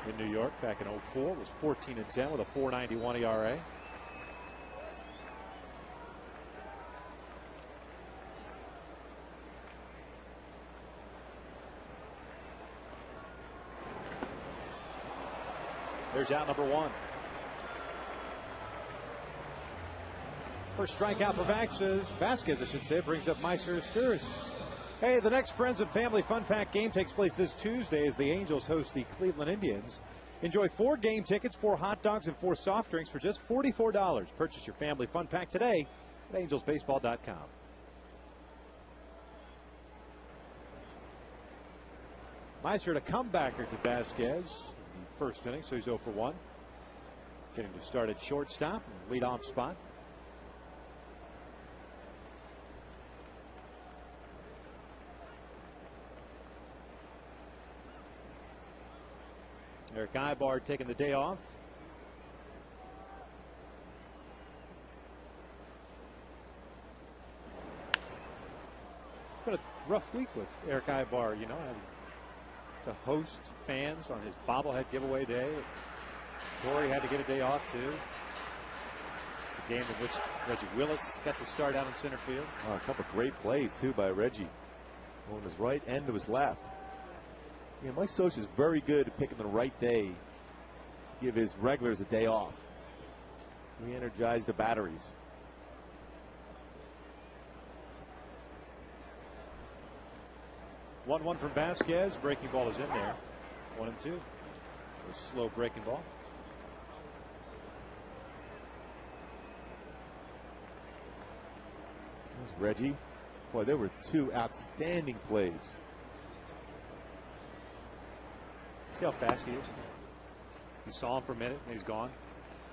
in New York back in 04. Was 14-10 with a 4.91 ERA. There's out number 1. First strikeout for Vasquez, I should say, brings up Meister Sturz. Hey, the next Friends and Family Fun Pack game takes place this Tuesday as the Angels host the Cleveland Indians. Enjoy 4 game tickets, 4 hot dogs, and 4 soft drinks for just $44. Purchase your family fun pack today at angelsbaseball.com. Meister to comebacker to Vasquez in the first inning, so he's 0 for 1. Getting to start at shortstop and lead-off spot. Eric Ibar taking the day off. Been a rough week with Eric Ibar, you know, having to host fans on his bobblehead giveaway day. Torrey had to get a day off too. It's a game in which Reggie Willis got to start out in center field. Oh, a couple of great plays too by Reggie on his right and to his left. Yeah, Mike Socha is very good at picking the right day to give his regulars a day off. Re-energize the batteries. One from Vasquez. Breaking ball is in there. 1-2. A slow breaking ball. There's Reggie. Boy, there were 2 outstanding plays. See how fast he is? You saw him for a minute and he's gone.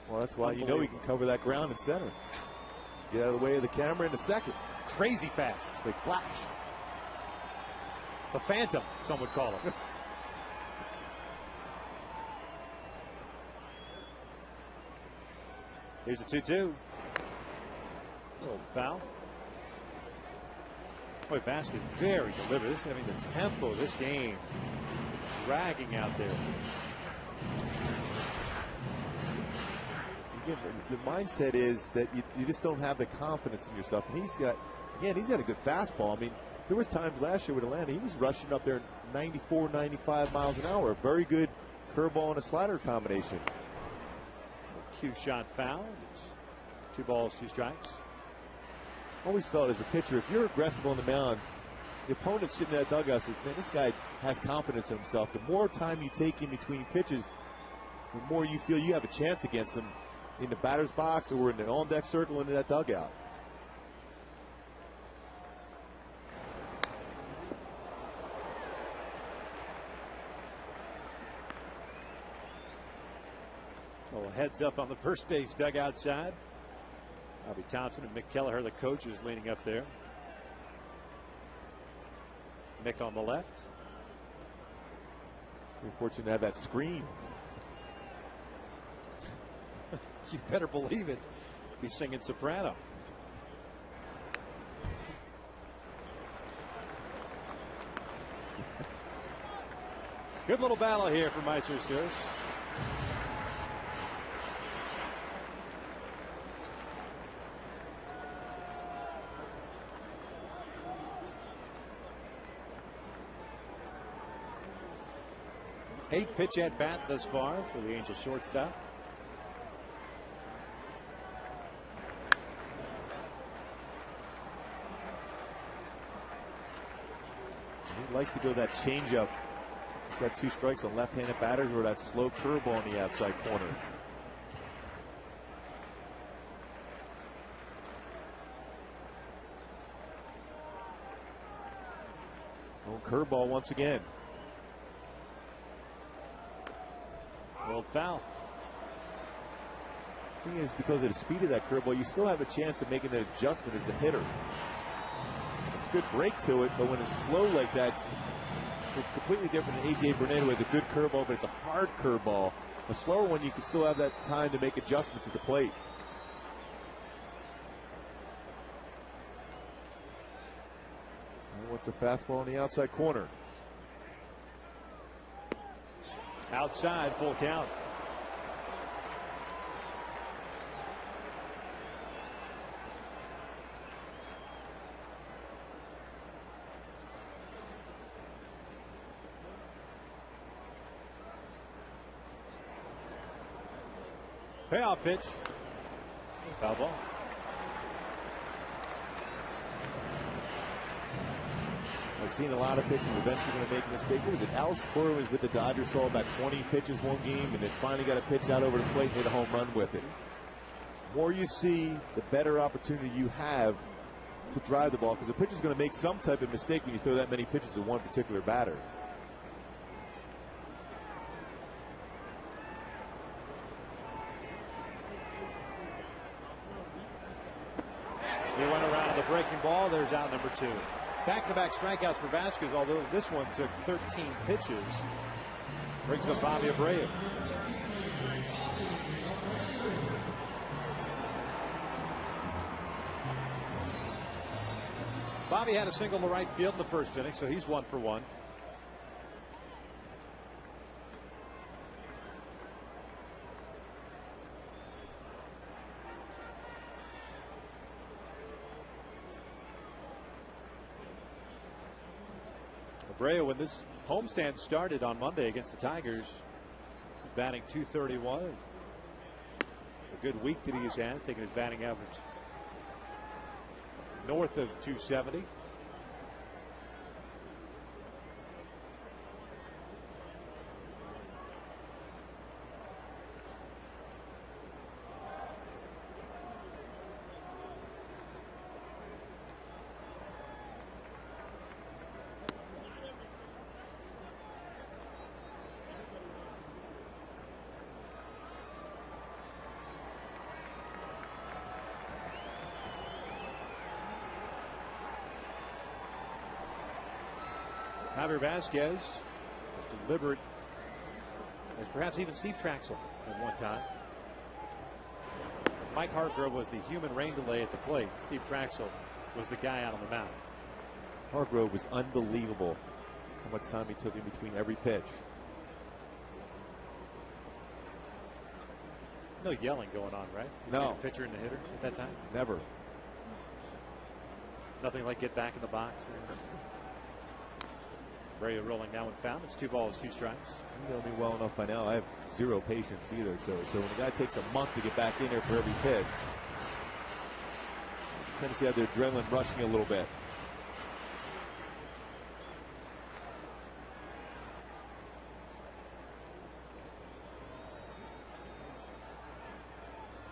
Well, that's why you know he can cover that ground in center. Get out of the way of the camera in a second. Crazy fast. It's like flash. The Phantom, some would call him. Here's a 2-2. Little foul. Boy, Vasquez very deliberate. I mean, the tempo of this game dragging out there. again, the mindset is that you just don't have the confidence in yourself. And he's got a good fastball. I mean, there was times last year with Atlanta, he was rushing up there 94, 95 miles an hour. A very good curveball and a slider combination. Cue shot foul. It's 2 balls, 2 strikes. Always felt as a pitcher, if you're aggressive on the mound, the opponent sitting in that dugout says, man, this guy has confidence in himself. The more time you take in between pitches, the more you feel you have a chance against him in the batter's box or in the on-deck circle into that dugout. Well, heads up on the first base dugout side. Bobby Thompson and Mick Kelleher, the coach, is leaning up there. Mick on the left. We're fortunate to have that screen. You better believe it. Be singing soprano. Good little battle here for Meister Stewart. Eight pitch at bat thus far for the Angels shortstop. He likes to go that changeup. He's got 2 strikes on left-handed batters or that slow curveball on the outside corner. Oh, curveball once again. Rolled foul. The thing is, because of the speed of that curveball, you still have a chance of making an adjustment as a hitter. It's a good break to it, but when it's slow like that, it's completely different than A.J. Burnett, who has a good curveball, but it's a hard curveball. A slower one, you can still have that time to make adjustments at the plate. And what's a fastball on the outside corner? Outside, full count. Payoff pitch. Foul ball. I've seen a lot of pitchers eventually going to make a mistake. What was it? Alex Cora was with the Dodgers, saw about 20 pitches one game, and then finally got a pitch out over the plate and hit a home run with it. The more you see, the better opportunity you have to drive the ball, because the pitcher's going to make some type of mistake when you throw that many pitches to one particular batter. He went around the breaking ball. There's out number 2. Back-to-back strikeouts for Vasquez, although this one took 13 pitches. Brings up Bobby Abreu. Bobby had a single to right field in the first inning, so he's 1 for 1. Abreu, when this homestand started on Monday against the Tigers, batting .231. A good week that he has had, taking his batting average north of .270. Javier Vasquez, as deliberate as perhaps even Steve Traxel at one time. Mike Hargrove was the human rain delay at the plate. Steve Traxel was the guy out on the mound. Hargrove was unbelievable how much time he took in between every pitch. No yelling going on, right? No. The pitcher and the hitter at that time? Never. Nothing like get back in the box. Abreu rolling now and found. It's 2 balls, 2 strikes. You know me well enough by now. I have zero patience either. So when a guy takes a month to get back in there for every pitch, you tend to see how their adrenaline rushing a little bit.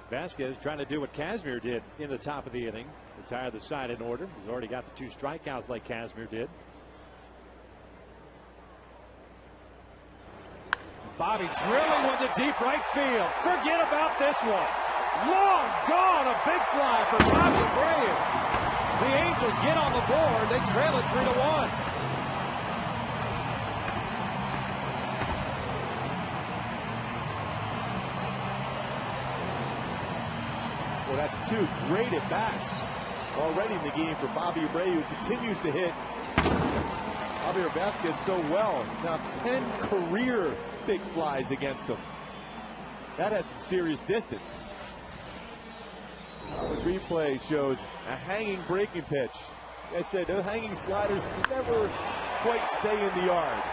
Vasquez trying to do what Kazmir did in the top of the inning. Retire the side in order. He's already got the 2 strikeouts like Kazmir did. Bobby drilling one to deep right field. Forget about this one. Long gone. A big fly for Bobby Abreu. The Angels get on the board. They trail it 3-1. Well, that's 2 great at-bats already in the game for Bobby Abreu, who continues to hit Javier Vasquez so well. Now 10 career big flies against him. That had some serious distance. The replay shows a hanging breaking pitch. Like I said, those hanging sliders never quite stay in the yard.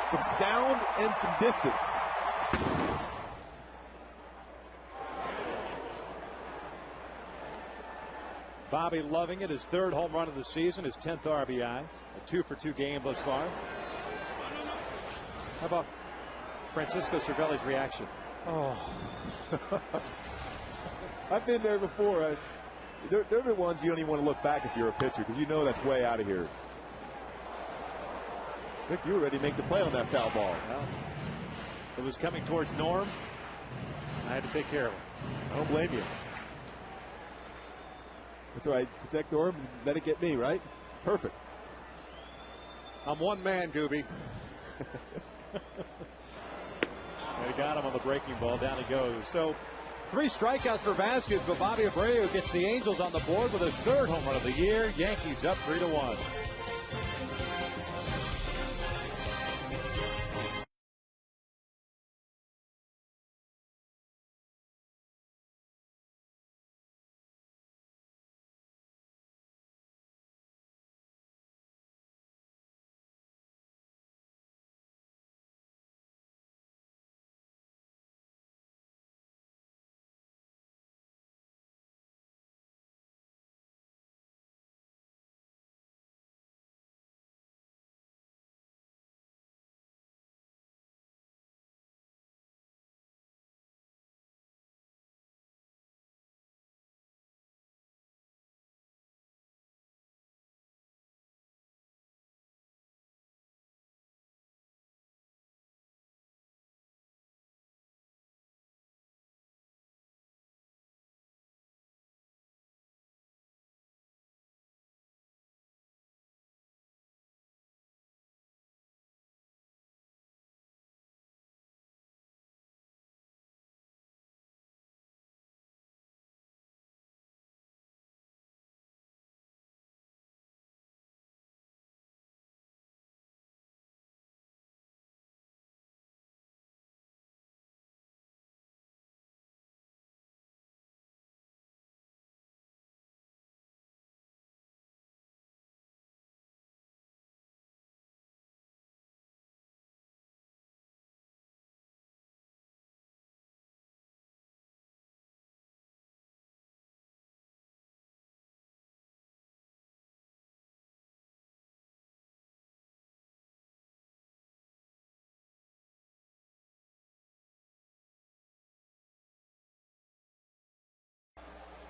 Some sound and some distance. Bobby loving it. His 3rd home run of the season, his 10th RBI. A 2-for-2 game thus far. How about Francisco Cervelli's reaction? Oh. I've been there before. They're the ones you don't even want to look back if you're a pitcher, because you know that's way out of here. Rick, you were ready to make the play on that foul ball. Well, it was coming towards Norm. I had to take care of him. I don't blame you. That's all right. Protect Norm, let it get me, right? Perfect. I'm one man, Gooby. They got him on the breaking ball. Down he goes. So 3 strikeouts for Vasquez, but Bobby Abreu gets the Angels on the board with his 3rd home run of the year. Yankees up 3-1.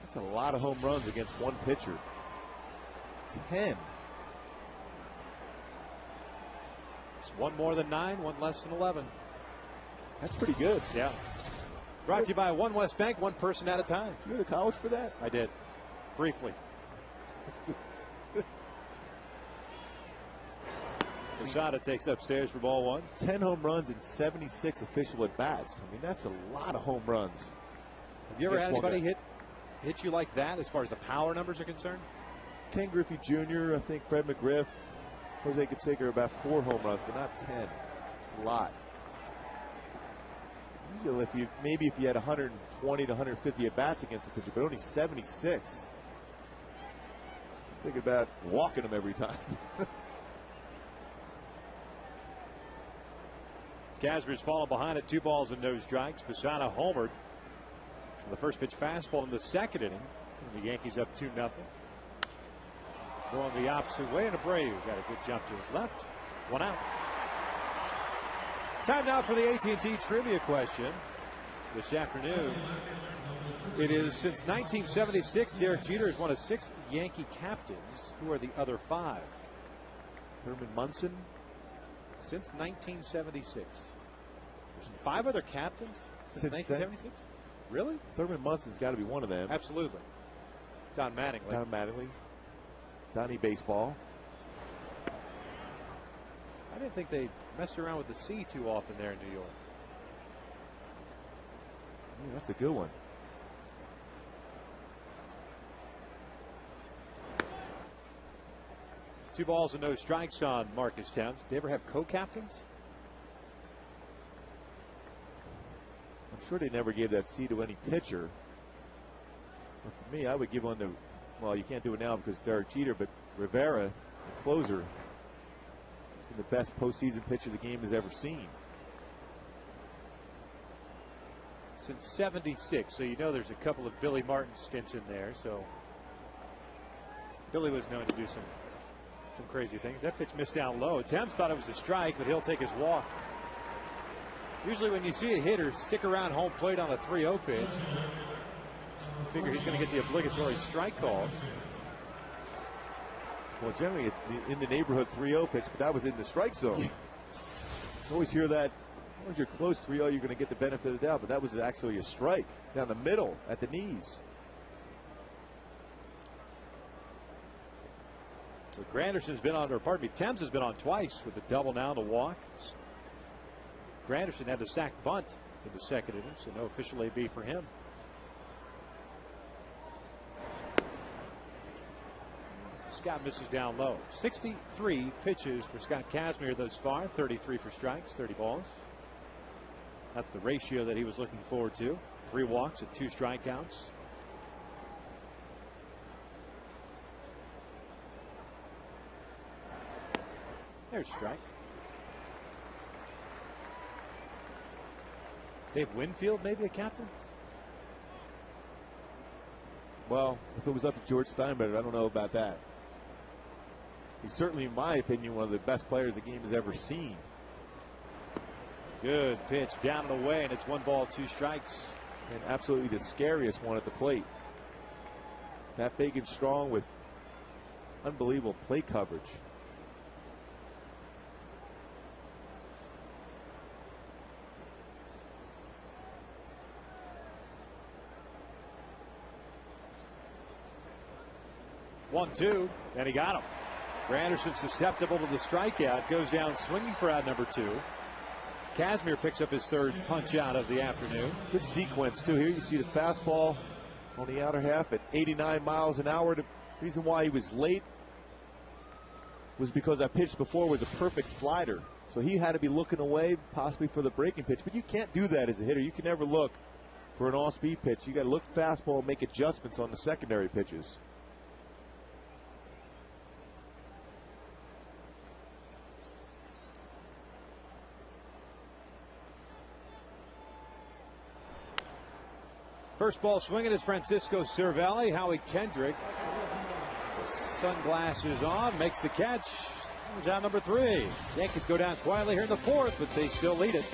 That's a lot of home runs against one pitcher. 10. It's 1 more than 9, 1 less than 11. That's pretty good. Yeah. Brought to you by One West Bank, 1 person at a time. You go to college for that? I did. Briefly. Posada takes upstairs for ball 1. 10 home runs and 76 official at bats. I mean, that's a lot of home runs. Have you ever had anybody hit you like that as far as the power numbers are concerned? Ken Griffey Jr., I think Fred McGriff, Jose Canseco are about 4 home runs, but not 10. It's a lot. feel if you had 120 to 150 at bats against the pitcher, but only 76. Think about walking him every time. Kazmier's fallen behind at 2 balls and no strikes. Posada homered. The first pitch fastball in the second inning. And the Yankees up 2-0. Going the opposite way, and Abreu got a good jump to his left. 1 out. Time now for the AT&T trivia question this afternoon. It is since 1976, Derek Jeter is one of 6 Yankee captains. Who are the other 5? Thurman Munson. Since 1976. 5 other captains since 1976? Really? Thurman Munson's got to be one of them. Absolutely. Don Mattingly. Don Mattingly. Donnie Baseball. I didn't think they messed around with the C too often there in New York. Yeah, that's a good one. Two balls and no strikes on Marcus Thames. Did they ever have co-captains? I'm sure they never gave that C to any pitcher. But for me, I would give one to, well, you can't do it now because Derek Jeter, but Rivera, the closer, has been the best postseason pitcher the game has ever seen. Since 76, so you know there's a couple of Billy Martin stints in there. So Billy was known to do some crazy things. That pitch missed down low. Thames thought it was a strike, but he'll take his walk. Usually when you see a hitter stick around home plate on a 3-0 pitch, you figure he's going to get the obligatory strike call. Well, generally in the neighborhood 3-0 pitch, but that was in the strike zone. You always hear that. Once you're close 3-0, you're going to get the benefit of the doubt, but that was actually a strike down the middle at the knees. So Granderson's been on, or pardon me, Thames has been on twice with a double now to walk. Granderson had a sac bunt in the second inning, so no official AB for him. Scott misses down low. 63 pitches for Scott Kazmir thus far, 33 for strikes, 30 balls. That's the ratio that he was looking forward to. 3 walks and 2 strikeouts. There's a strike. Dave Winfield, maybe a captain? Well, if it was up to George Steinbrenner, I don't know about that. He's certainly, in my opinion, one of the best players the game has ever seen. Good pitch down and away, and it's 1 ball, 2 strikes. And absolutely the scariest one at the plate. That big and strong with unbelievable plate coverage. One, 2, and he got him. Granderson susceptible to the strikeout, goes down swinging for out number 2. Kazmir picks up his 3rd punch out of the afternoon. Good sequence, too. Here you see the fastball on the outer half at 89 miles an hour. The reason why he was late was because that pitch before was a perfect slider. So he had to be looking away, possibly for the breaking pitch. But you can't do that as a hitter. You can never look for an off-speed pitch. You got to look fastball and make adjustments on the secondary pitches. First ball swinging is Francisco Cervelli. Howie Kendrick, sunglasses on, makes the catch. Here's out number 3. Yankees go down quietly here in the 4th, but they still lead it.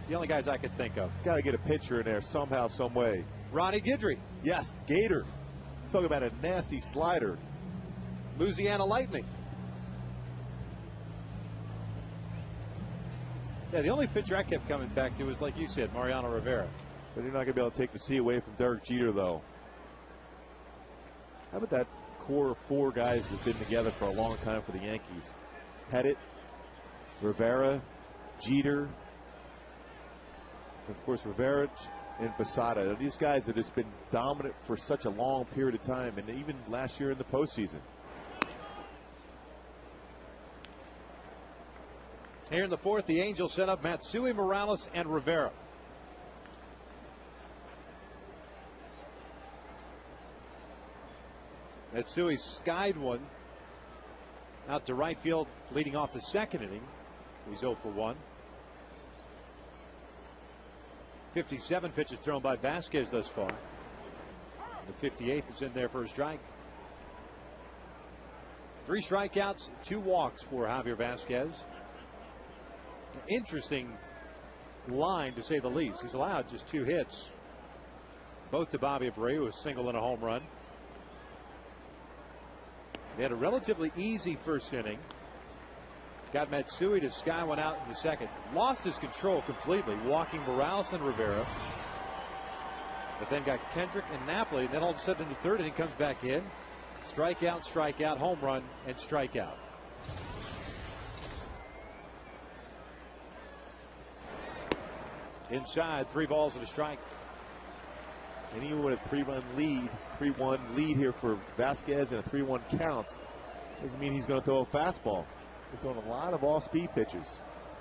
The only guys I could think of. Got to get a pitcher in there somehow, some way. Ronnie Guidry. Yes, Gator. Talk about a nasty slider. Louisiana Lightning. Yeah, the only pitcher I kept coming back to was, like you said, Mariano Rivera. But you're not going to be able to take the C away from Derek Jeter, though. How about that core of 4 guys that have been together for a long time for the Yankees? Pettit, Rivera, Jeter, and of course Rivera and Posada. These guys have just been dominant for such a long period of time, and even last year in the postseason. Here in the 4th, the Angels set up Matsui, Morales, and Rivera. Matsui skied one out to right field, leading off the 2nd inning. He's 0 for 1. 57 pitches thrown by Vasquez thus far. The 58th is in there for a strike. 3 strikeouts, 2 walks for Javier Vasquez. Interesting line, to say the least. He's allowed just 2 hits, both to Bobby Abreu, a single and a home run. They had a relatively easy first inning. Got Matsui to sky one out in the 2nd. Lost his control completely, walking Morales and Rivera. But then got Kendrick and Napoli. And then all of a sudden in the 3rd inning comes back in. Strikeout, home run, and strikeout. Inside, 3 balls and a strike. And even with a 3-1 lead here for Vasquez and a 3-1 count, doesn't mean he's going to throw a fastball. He's throwing a lot of off-speed pitches.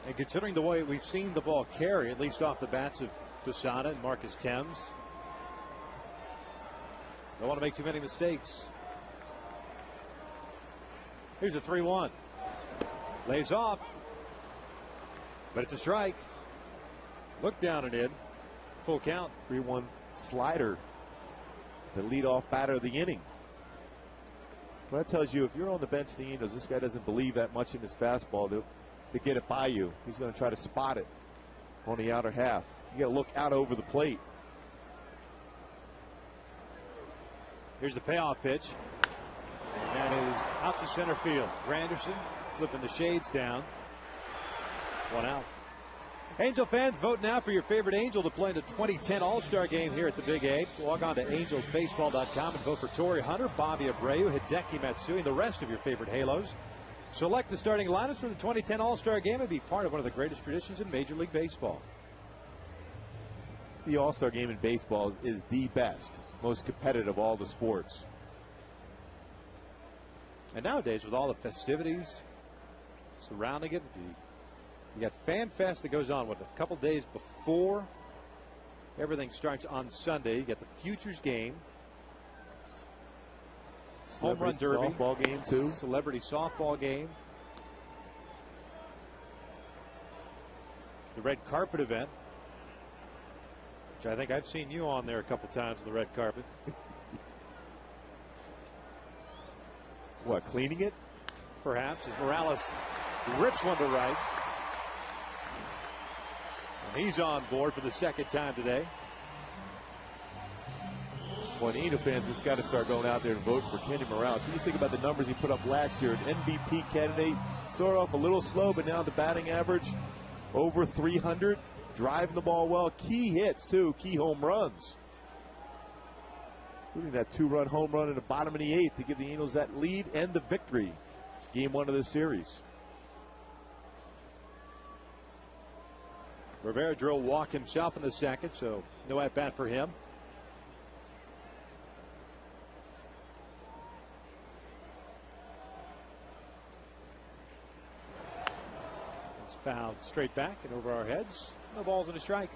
And considering the way we've seen the ball carry, at least off the bats of Posada and Marcus Thames, don't want to make too many mistakes. Here's a 3-1. Lays off, but it's a strike. Look down and in. Full count. 3-1 slider. The leadoff batter of the inning. Well, that tells you if you're on the bench of the Angels, this guy doesn't believe that much in his fastball to get it by you. He's going to try to spot it on the outer half. You got to look out over the plate. Here's the payoff pitch. And that is out to center field. Granderson flipping the shades down. 1 out. Angel fans, vote now for your favorite Angel to play in the 2010 All-Star Game here at the Big A. Log on to angelsbaseball.com and vote for Torrey Hunter, Bobby Abreu, Hideki Matsui, and the rest of your favorite Halos. Select the starting lineups for the 2010 All-Star Game and be part of one of the greatest traditions in Major League Baseball. The All-Star Game in baseball is the best, most competitive of all the sports. And nowadays, with all the festivities surrounding it, you got Fan Fest that goes on with a couple days before everything starts on Sunday. You got the Futures game, Home Run Derby, softball game too, Celebrity Softball game, the Red Carpet event, which I think I've seen you on there a couple times on the red carpet. What, cleaning it? Perhaps, as Morales rips one to right. He's on board for the 2nd time today. Well, Angel fans just got to start going out there and vote for Kenny Morales. When you think about the numbers he put up last year, an MVP candidate, started off a little slow, but now the batting average over 300, driving the ball well, key hits too, key home runs. Including that 2-run home run in the bottom of the 8th to give the Angels that lead and the victory. Game 1 of this series. Rivera drove walk himself in the 2nd, so no at bat for him. It's fouled straight back and over our heads. No balls and a strike.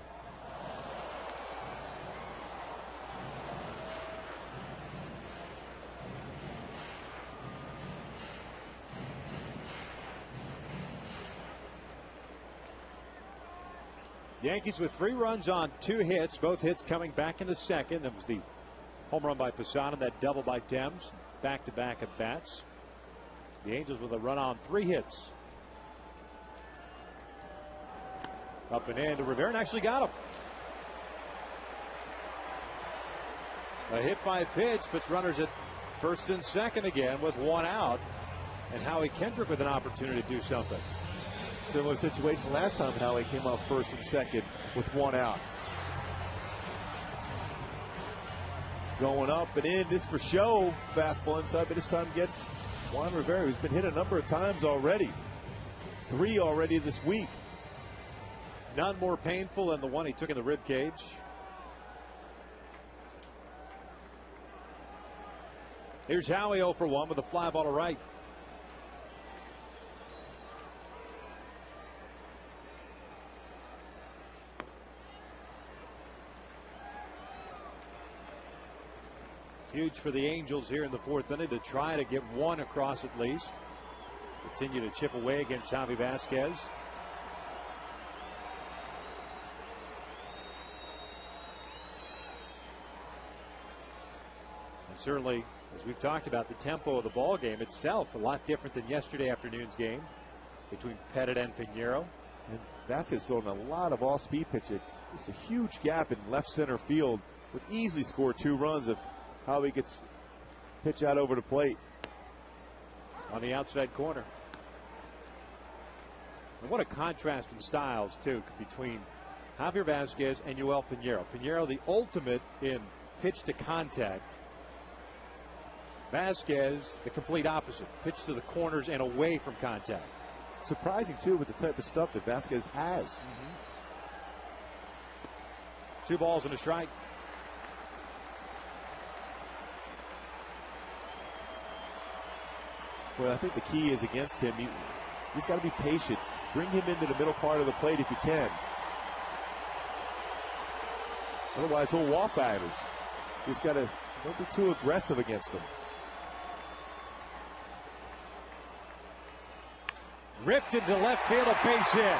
Yankees with 3 runs on 2 hits, both hits coming back in the 2nd. That was the home run by Posada, that double by Thames, back-to-back at bats. The Angels with a run on 3 hits. Up and in to Rivera, and actually got him. A hit by pitch puts runners at first and second again with one out. And Howie Kendrick with an opportunity to do something. Similar situation last time. Howie came out first and second with one out. Going up and in. This for show. Fastball inside, but this time gets Juan Rivera, who's been hit a number of times already. 3 already this week. None more painful than the one he took in the rib cage. Here's Howie 0 for 1 with a fly ball to right. Huge for the Angels here in the 4th inning to try to get one across at least. Continue to chip away against Javi Vasquez. And certainly, as we've talked about, the tempo of the ball game itself a lot different than yesterday afternoon's game between Pettit and Pinheiro. And Vasquez throwing a lot of off-speed pitching. There's a huge gap in left center field. Would easily score 2 runs if Howie gets pitch out over the plate. On the outside corner. And what a contrast in styles, too, between Javier Vasquez and Yoel Pinheiro. Pinheiro, the ultimate in pitch to contact. Vasquez, the complete opposite. Pitch to the corners and away from contact. Surprising, too, with the type of stuff that Vasquez has. 2 balls and a strike. Well, I think the key is against him. He's got to be patient. Bring him into the middle part of the plate if you can. Otherwise, he'll walk batters. He's got to don't be too aggressive against him. Ripped into left field, a base hit.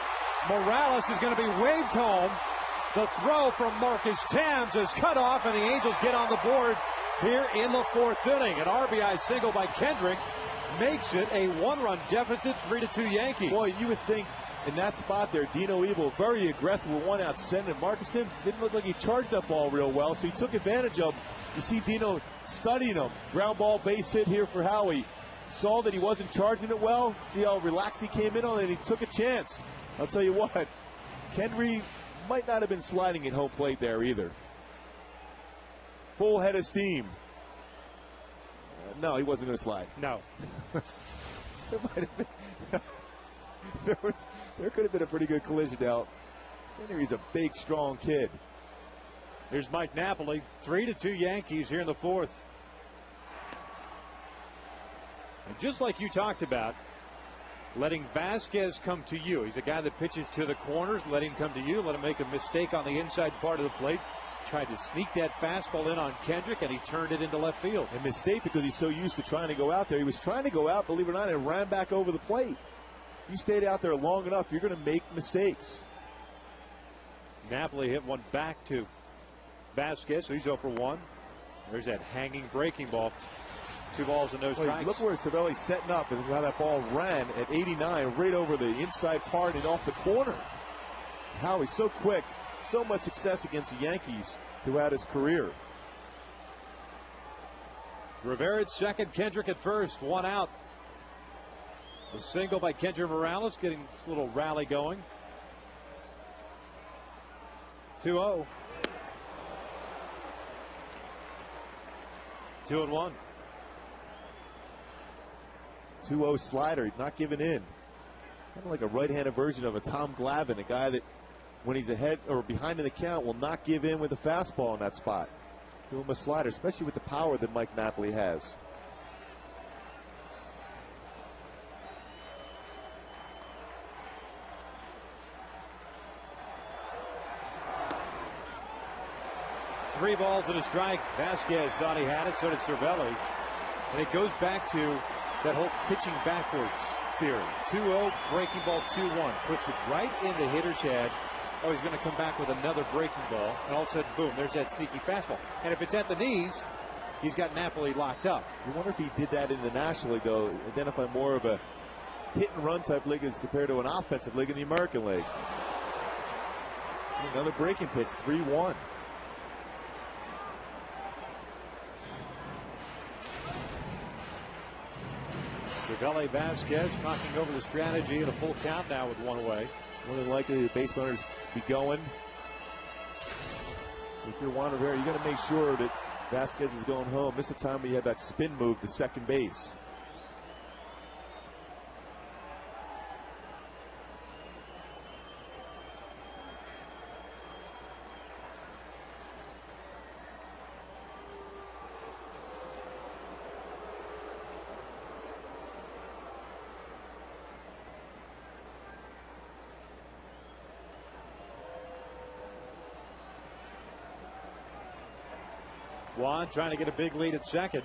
Morales is going to be waved home. The throw from Marcus Thames is cut off, and the Angels get on the board here in the 4th inning. An RBI single by Kendrick makes it a 1-run deficit, 3-2 Yankees. Boy, you would think in that spot there, Dino Evil very aggressive with 1 out sending. Marcus Thames didn't look like he charged that ball real well, so he took advantage of. You see Dino studying him. Ground ball base hit here for Howie. Saw that he wasn't charging it well. See how relaxed he came in on it, and he took a chance. I'll tell you what, Kendry might not have been sliding at home plate there either. Full head of steam. No, he wasn't going to slide. No. There might have been. There could have been a pretty good collision now. Henry's a big, strong kid. Here's Mike Napoli. 3-2 Yankees here in the 4th. And just like you talked about, letting Vasquez come to you. He's a guy that pitches to the corners. Let him come to you. Let him make a mistake on the inside part of the plate. Tried to sneak that fastball in on Kendrick, and he turned it into left field. A mistake because he's so used to trying to go out there. He was trying to go out, believe it or not, and ran back over the plate. If you stayed out there long enough, you're going to make mistakes. Napoli hit one back to Vasquez, so he's 0 for 1. There's that hanging breaking ball. 2 balls and no strikes. Look where Cervelli's setting up and how that ball ran at 89 right over the inside part and off the corner. Howie's so quick. So much success against the Yankees throughout his career. Rivera at second, Kendrick at first, 1 out. The single by Kendrick Morales getting this little rally going. 2-0. 2-1. 2-0 slider, not giving in. Kind of like a right-handed version of a Tom Glavine, a guy that when he's ahead or behind in the count will not give in with a fastball in that spot. Give him a slider, especially with the power that Mike Napoli has. Three balls and a strike. Vasquez thought he had it, so did Cervelli. And it goes back to that whole pitching backwards theory. 2-0, breaking ball 2-1. Puts it right in the hitter's head. Oh, he's going to come back with another breaking ball. And all of a sudden, boom, there's that sneaky fastball. And if it's at the knees, he's got Napoli locked up. You wonder if he did that in the National League, though, identify more of a hit-and-run type league as compared to an offensive league in the American League. Another breaking pitch, 3-1. Cervelli Vasquez talking over the strategy at a full count now with one away. More than likely, the base runners be going. If you're Juan Rivera, you got to make sure that Vasquez is going home. This is the time where you have that spin move to second base. Juan trying to get a big lead at second.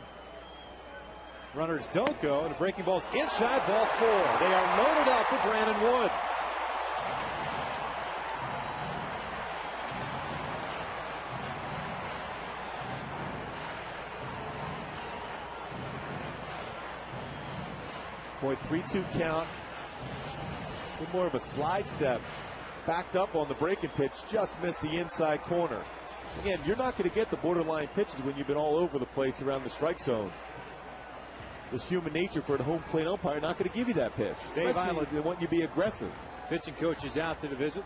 Runners don't go, and the breaking ball's inside, ball 4. They are loaded up for Brandon Wood. Boy, 3-2 count. A little more of a slide step. Backed up on the breaking pitch, just missed the inside corner. Again, you're not going to get the borderline pitches when you've been all over the place around the strike zone. Just human nature for a home plate umpire, not going to give you that pitch. Dave Island, they want you to be aggressive. Pitching coach is out to the visit.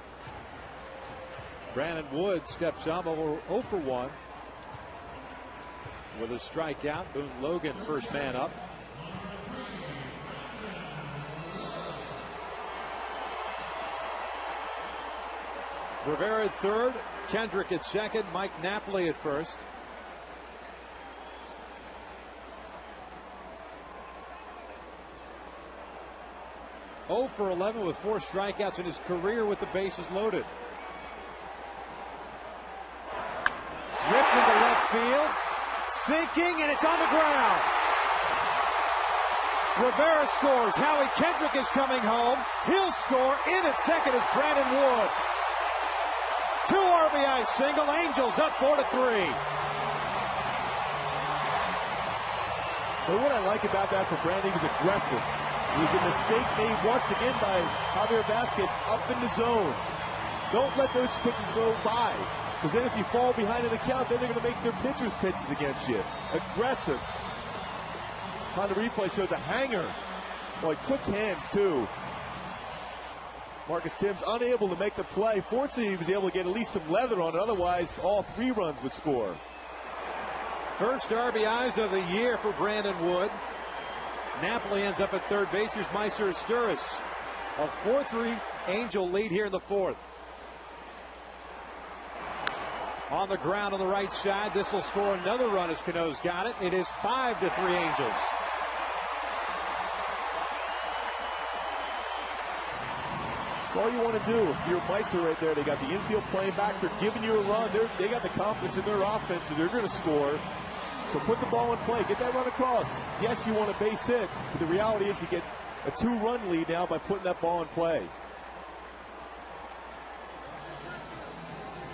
Brandon Wood steps up over 0 for 1 with a strikeout. Boone Logan, first man up. Rivera at third, Kendrick at second, Mike Napoli at first. Oh for 11 with 4 strikeouts in his career with the bases loaded. Ripped into left field, sinking, and it's on the ground. Rivera scores. Howie Kendrick is coming home. He'll score. In at second is Brandon Wood. 2 RBI single. Angels up 4-3. But what I like about that for Brandon, he was aggressive. It was a mistake made once again by Javier Vasquez up in the zone. Don't let those pitches go by, because then if you fall behind in the count, then they're going to make their pitchers' pitches against you. Aggressive. On the replay shows a hanger. Boy, quick hands too. Marcus Timms unable to make the play. Fortunately, he was able to get at least some leather on it. Otherwise, all 3 runs would score. First RBIs of the year for Brandon Wood. Napoli ends up at third base. Here's Meiser Asturis. A 4-3 Angel lead here in the 4th. On the ground on the right side. This will score another run as Cano's got it. It is 5-3 Angels. That's all you want to do. If you're Meiser right there, they got the infield playing back. They're giving you a run. They got the confidence in their offense, and they're going to score. So put the ball in play. Get that run across. Yes, you want a base hit, but the reality is you get a 2-run lead now by putting that ball in play.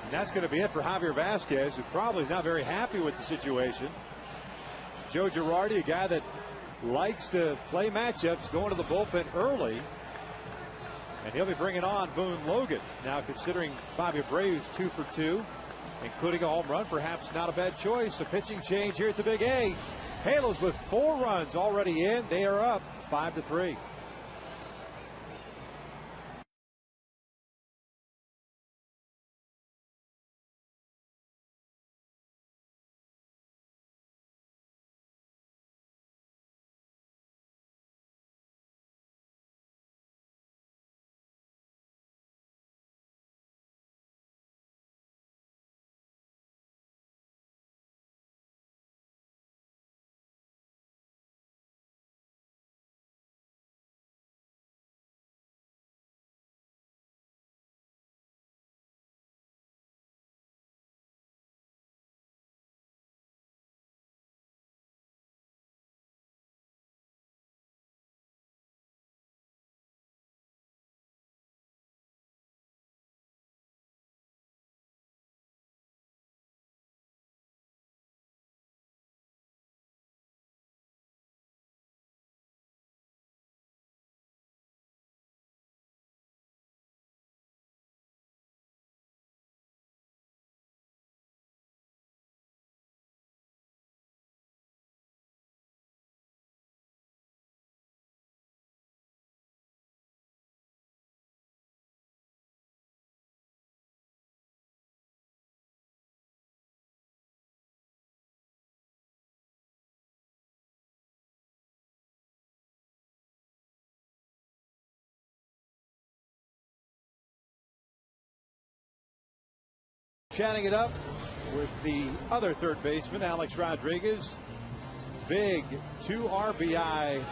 And that's going to be it for Javier Vasquez, who probably is not very happy with the situation. Joe Girardi, a guy that likes to play matchups, going to the bullpen early. And he'll be bringing on Boone Logan. Now, considering Bobby Abreu's 2 for 2, including a home run, perhaps not a bad choice. A pitching change here at the Big A. Halos with 4 runs already in. They are up 5-3. chatting it up with the other third baseman, Alex Rodriguez. Big 2 RBI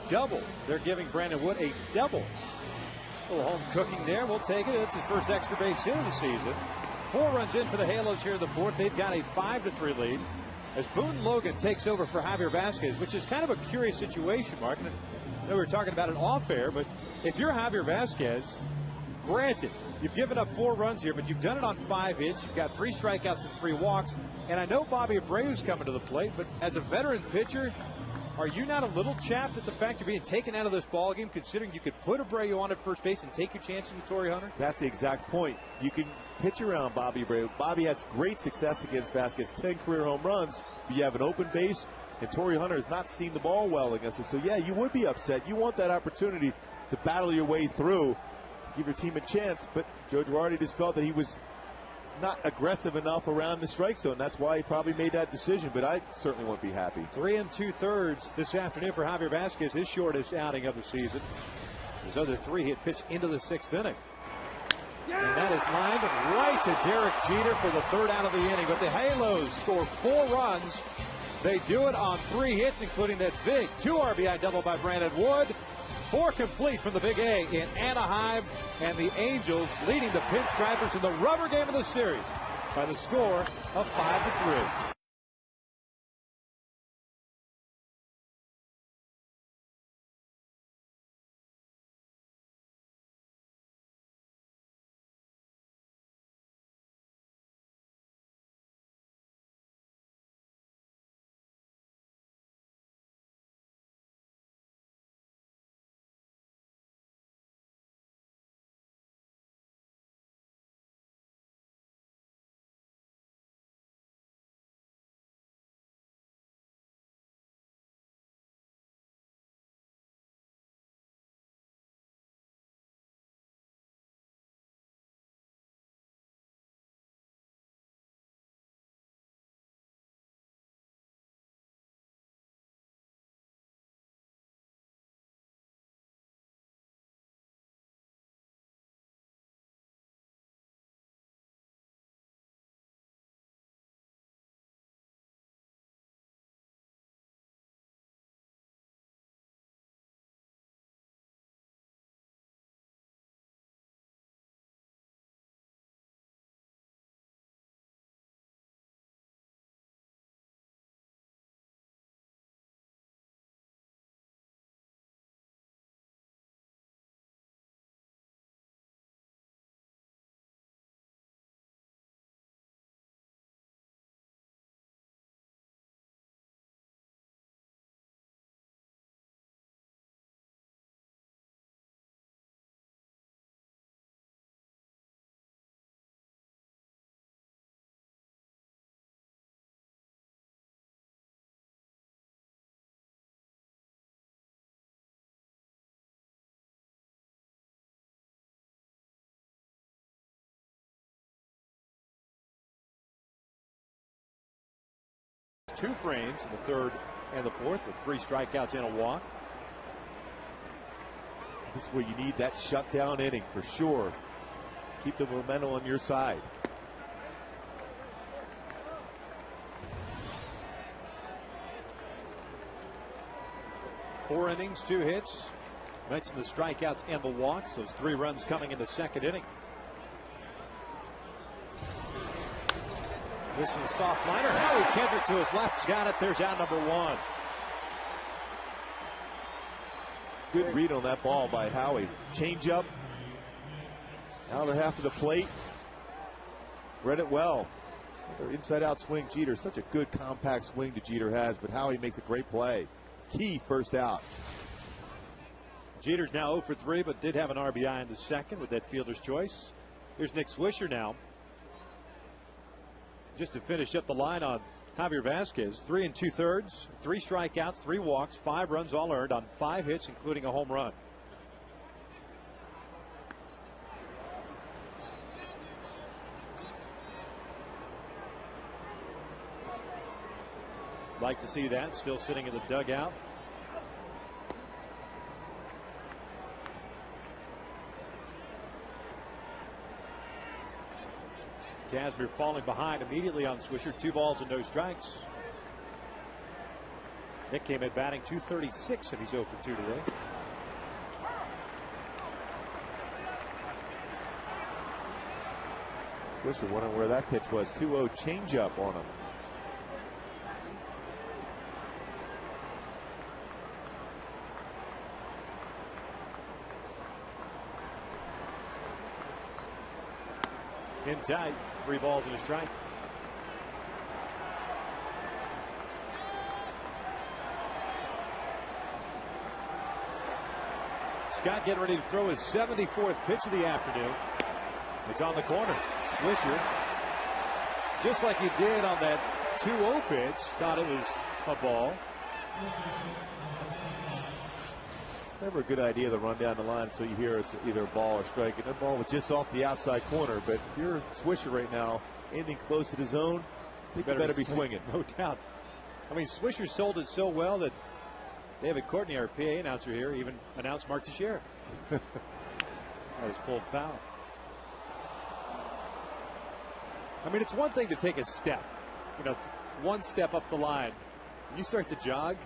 double. They're giving Brandon Wood a double. A little home cooking there. We'll take it. It's his first extra base hit of the season. 4 runs in for the Halos here in the fourth. They've got a 5-3 lead as Boone Logan takes over for Javier Vasquez, which is kind of a curious situation, Mark. And I know we were talking about it off air, but if you're Javier Vasquez, granted, you've given up 4 runs here, but you've done it on 5 hits. You've got 3 strikeouts and 3 walks. And I know Bobby Abreu's coming to the plate, but as a veteran pitcher, are you not a little chapped at the fact you're being taken out of this ballgame, considering you could put Abreu on at first base and take your chances with Torrey Hunter? That's the exact point. You can pitch around Bobby Abreu. Bobby has great success against Vasquez, 10 career home runs. But you have an open base, and Torrey Hunter has not seen the ball well against it. So, yeah, you would be upset. You want that opportunity to battle your way through, give your team a chance. But Joe Girardi just felt that he was not aggressive enough around the strike zone. That's why he probably made that decision, but I certainly won't be happy. 3 2/3 this afternoon for Javier Vasquez, his shortest outing of the season. His other 3 hit pitched into the 6th inning. And that is lined right to Derek Jeter for the 3rd out of the inning. But the Halos score 4 runs. They do it on 3 hits, including that big 2 RBI double by Brandon Wood. 4 complete from the Big A in Anaheim, and the Angels leading the Pinstripers in the rubber game of the series by the score of 5-3. Two frames in the 3rd and the 4th with 3 strikeouts and a walk. This is where you need that shutdown inning for sure. Keep the momentum on your side. Four innings, 2 hits. Mentioned the strikeouts and the walks. Those 3 runs coming in the 2nd inning. This is a soft liner. Howie Kendrick to his left. He's got it. There's out number 1. Good read on that ball by Howie. Change up. Outer half of the plate. Read it well. Another inside out swing. Jeter. Such a good compact swing that Jeter has, but Howie makes a great play. Key first out. Jeter's now 0 for 3, but did have an RBI in the 2nd with that fielder's choice. Here's Nick Swisher now. Just to finish up the line on Javier Vasquez. 3 2/3, 3 strikeouts, 3 walks, 5 runs all earned on 5 hits, including a home run. Like to see that. Still sitting in the dugout. Kazmir falling behind immediately on Swisher. 2 balls and no strikes. Nick came in batting .236, and he's 0 for 2 today. Swisher wondering where that pitch was. 2-0 changeup on him. In tight, 3 balls and a strike. Scott getting ready to throw his 74th pitch of the afternoon. It's on the corner. Swisher, just like he did on that 2-0 pitch, thought it was a ball. Never a good idea to run down the line until you hear it's either a ball or strike. And that ball was just off the outside corner. But if you're Swisher right now, anything close to the zone, you better be swinging. No doubt. I mean, Swisher sold it so well that David Courtney, our PA announcer here, even announced Mark Teixeira. That was pulled foul. I mean, it's one thing to take a step, you know, 1 step up the line. When you start to jog.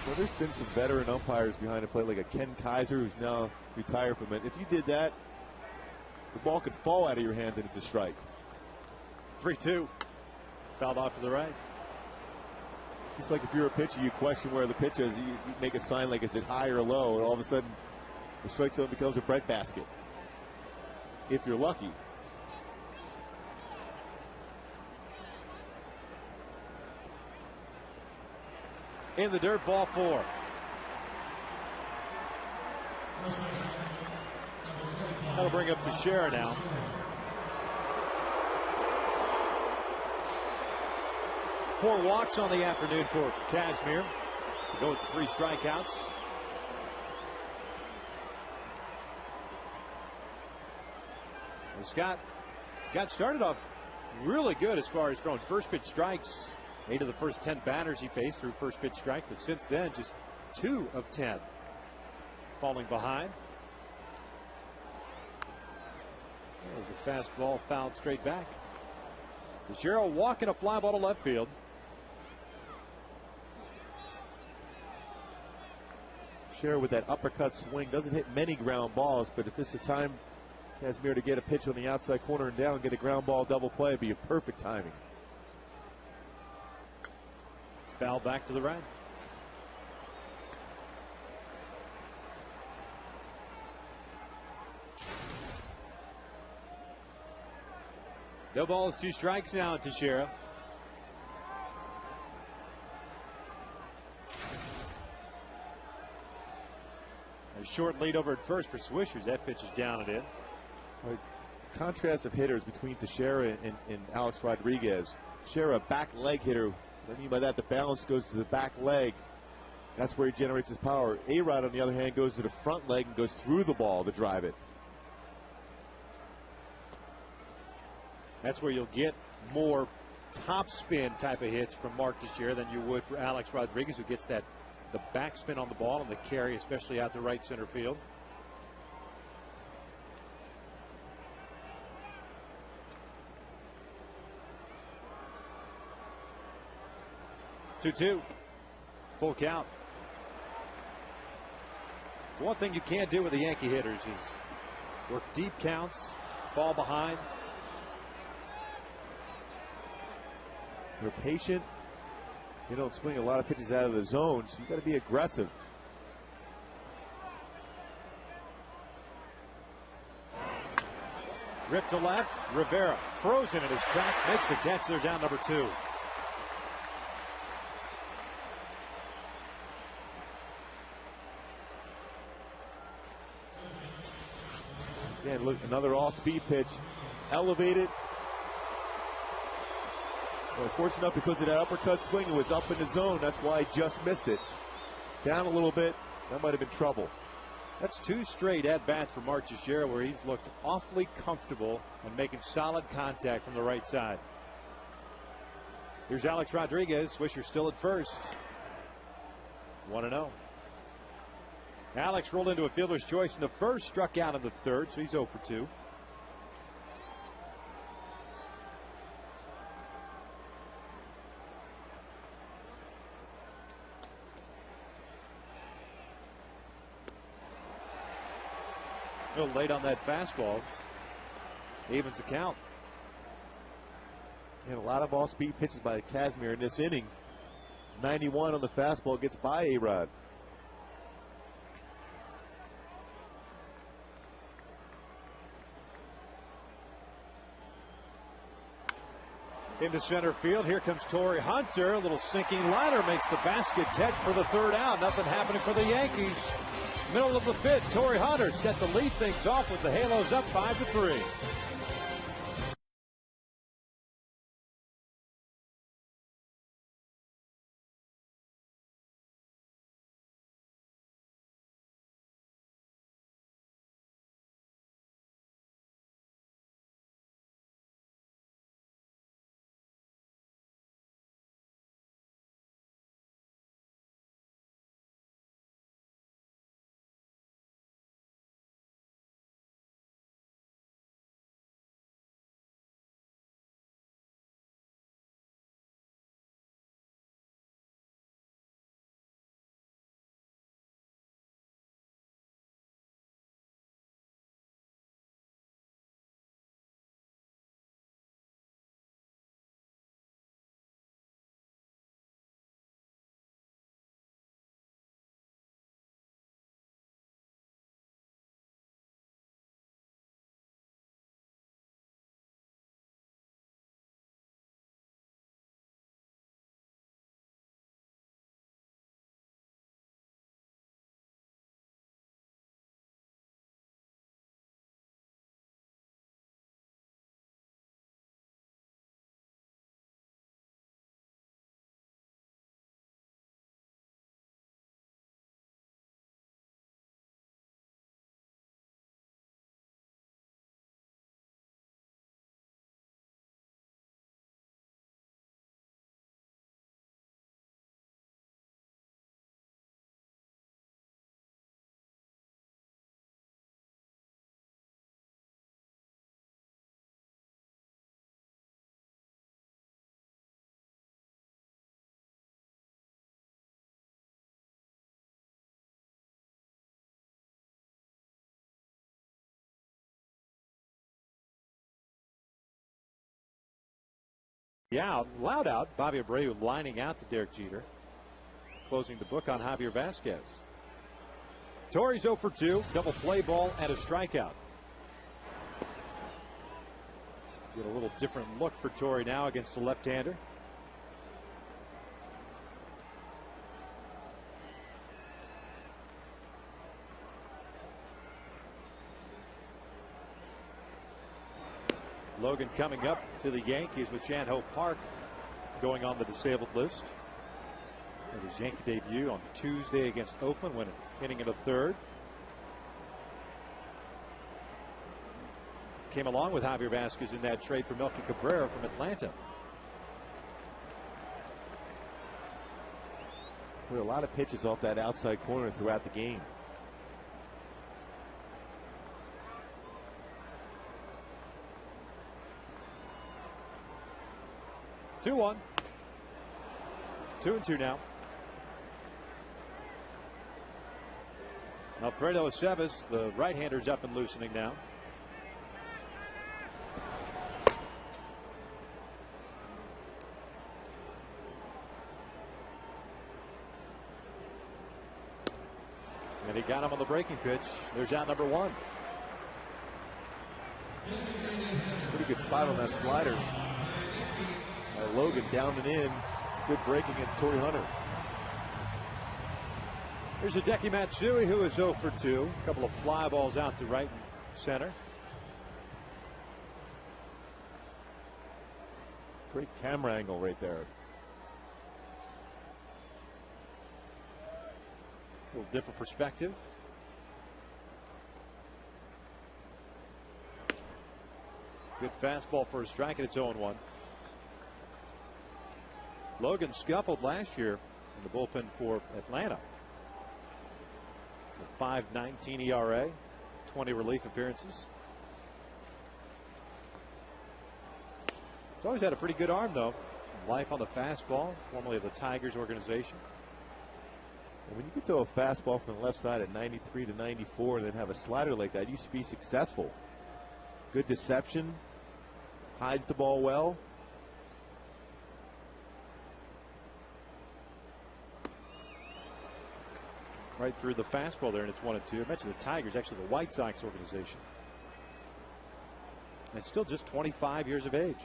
Well, there's been some veteran umpires behind the plate, like a Ken Kaiser, who's now retired from it. If you did that, the ball could fall out of your hands and it's a strike. 3-2. Fouled off to the right. Just like if you're a pitcher, you question where the pitch is. You make a sign like, is it high or low? And all of a sudden, the strike zone becomes a breadbasket. If you're lucky. In the dirt, ball 4. That'll bring up Teixeira now. Four walks on the afternoon for Kazmir. To go with the 3 strikeouts. And Scott started off really good as far as throwing first pitch strikes. 8 of the first 10 batters he faced through first pitch strike, but since then just 2 of 10 falling behind. There's a fastball fouled straight back. Teixeira walking a fly ball to left field. Teixeira with that uppercut swing doesn't hit many ground balls, but if it's the time Kazmir to get a pitch on the outside corner and down, get a ground ball double play, it'd be a perfect timing. Foul back to the right. No balls, 2 strikes now to Teixeira. A short lead over at first for Swishers. That pitch is down and in. Contrast of hitters between Teixeira and Alex Rodriguez. Teixeira, a back leg hitter. What I mean by that, the balance goes to the back leg. That's where he generates his power. A-Rod, on the other hand, goes to the front leg and goes through the ball to drive it. That's where you'll get more top spin type of hits from Mark Teixeira than you would for Alex Rodriguez, who gets the backspin on the ball and the carry, especially out to right center field. Two, full count. So one thing you can't do with the Yankee hitters is work deep counts, fall behind. They're patient. They don't swing a lot of pitches out of the zone, so you got to be aggressive. Rip to left. Rivera frozen in his tracks, makes the catch. There's out number 2. Again, look, another off-speed pitch, elevated. Well, fortunate enough because of that uppercut swing, it was up in the zone. That's why I just missed it. Down a little bit, that might have been trouble. That's 2 straight at-bats for Mark Teixeira where he's looked awfully comfortable and making solid contact from the right side. Here's Alex Rodriguez. Swisher still at first. 1-0. Alex rolled into a fielder's choice in the first, struck out in the third, so he's 0 for 2. A little late on that fastball. Evens the count. And a lot of off-speed pitches by Kazmir in this inning. 91 on the fastball gets by A-Rod. Into center field. Here comes Torrey Hunter. A little sinking liner makes the basket catch for the third out. Nothing happening for the Yankees. Middle of the fifth, Torrey Hunter set the lead things off with the Halos up 5-3. Yeah, loud out. Bobby Abreu lining out to Derek Jeter. Closing the book on Javier Vasquez. Torrey's 0 for 2. Double play ball and a strikeout. Get a little different look for Torrey now against the left-hander. Logan coming up to the Yankees with Chan Ho Park going on the disabled list. It was Yankee debut on Tuesday against Oakland, winning inning in a third. Came along with Javier Vasquez in that trade for Melky Cabrera from Atlanta. With a lot of pitches off that outside corner throughout the game. Two one. 2-2 now. Alfredo Aceves, the right-hander's up and loosening now. And he got him on the breaking pitch. There's out number one. Pretty good spot on that slider. Logan down and in. Good break against Torrey Hunter. Here's Hideki Matsui, who is 0 for 2. A couple of fly balls out to right and center. Great camera angle right there. A little different perspective. Good fastball for a strike, and it's 0-1. Logan scuffled last year in the bullpen for Atlanta. A 5.19 ERA, 20 relief appearances. He's always had a pretty good arm, though. Life on the fastball, formerly of the Tigers organization. And when you can throw a fastball from the left side at 93 to 94 and then have a slider like that, you should be successful. Good deception, hides the ball well. Right through the fastball there, and it's 1-2. I mentioned the Tigers, actually the White Sox organization. And still just 25 years of age.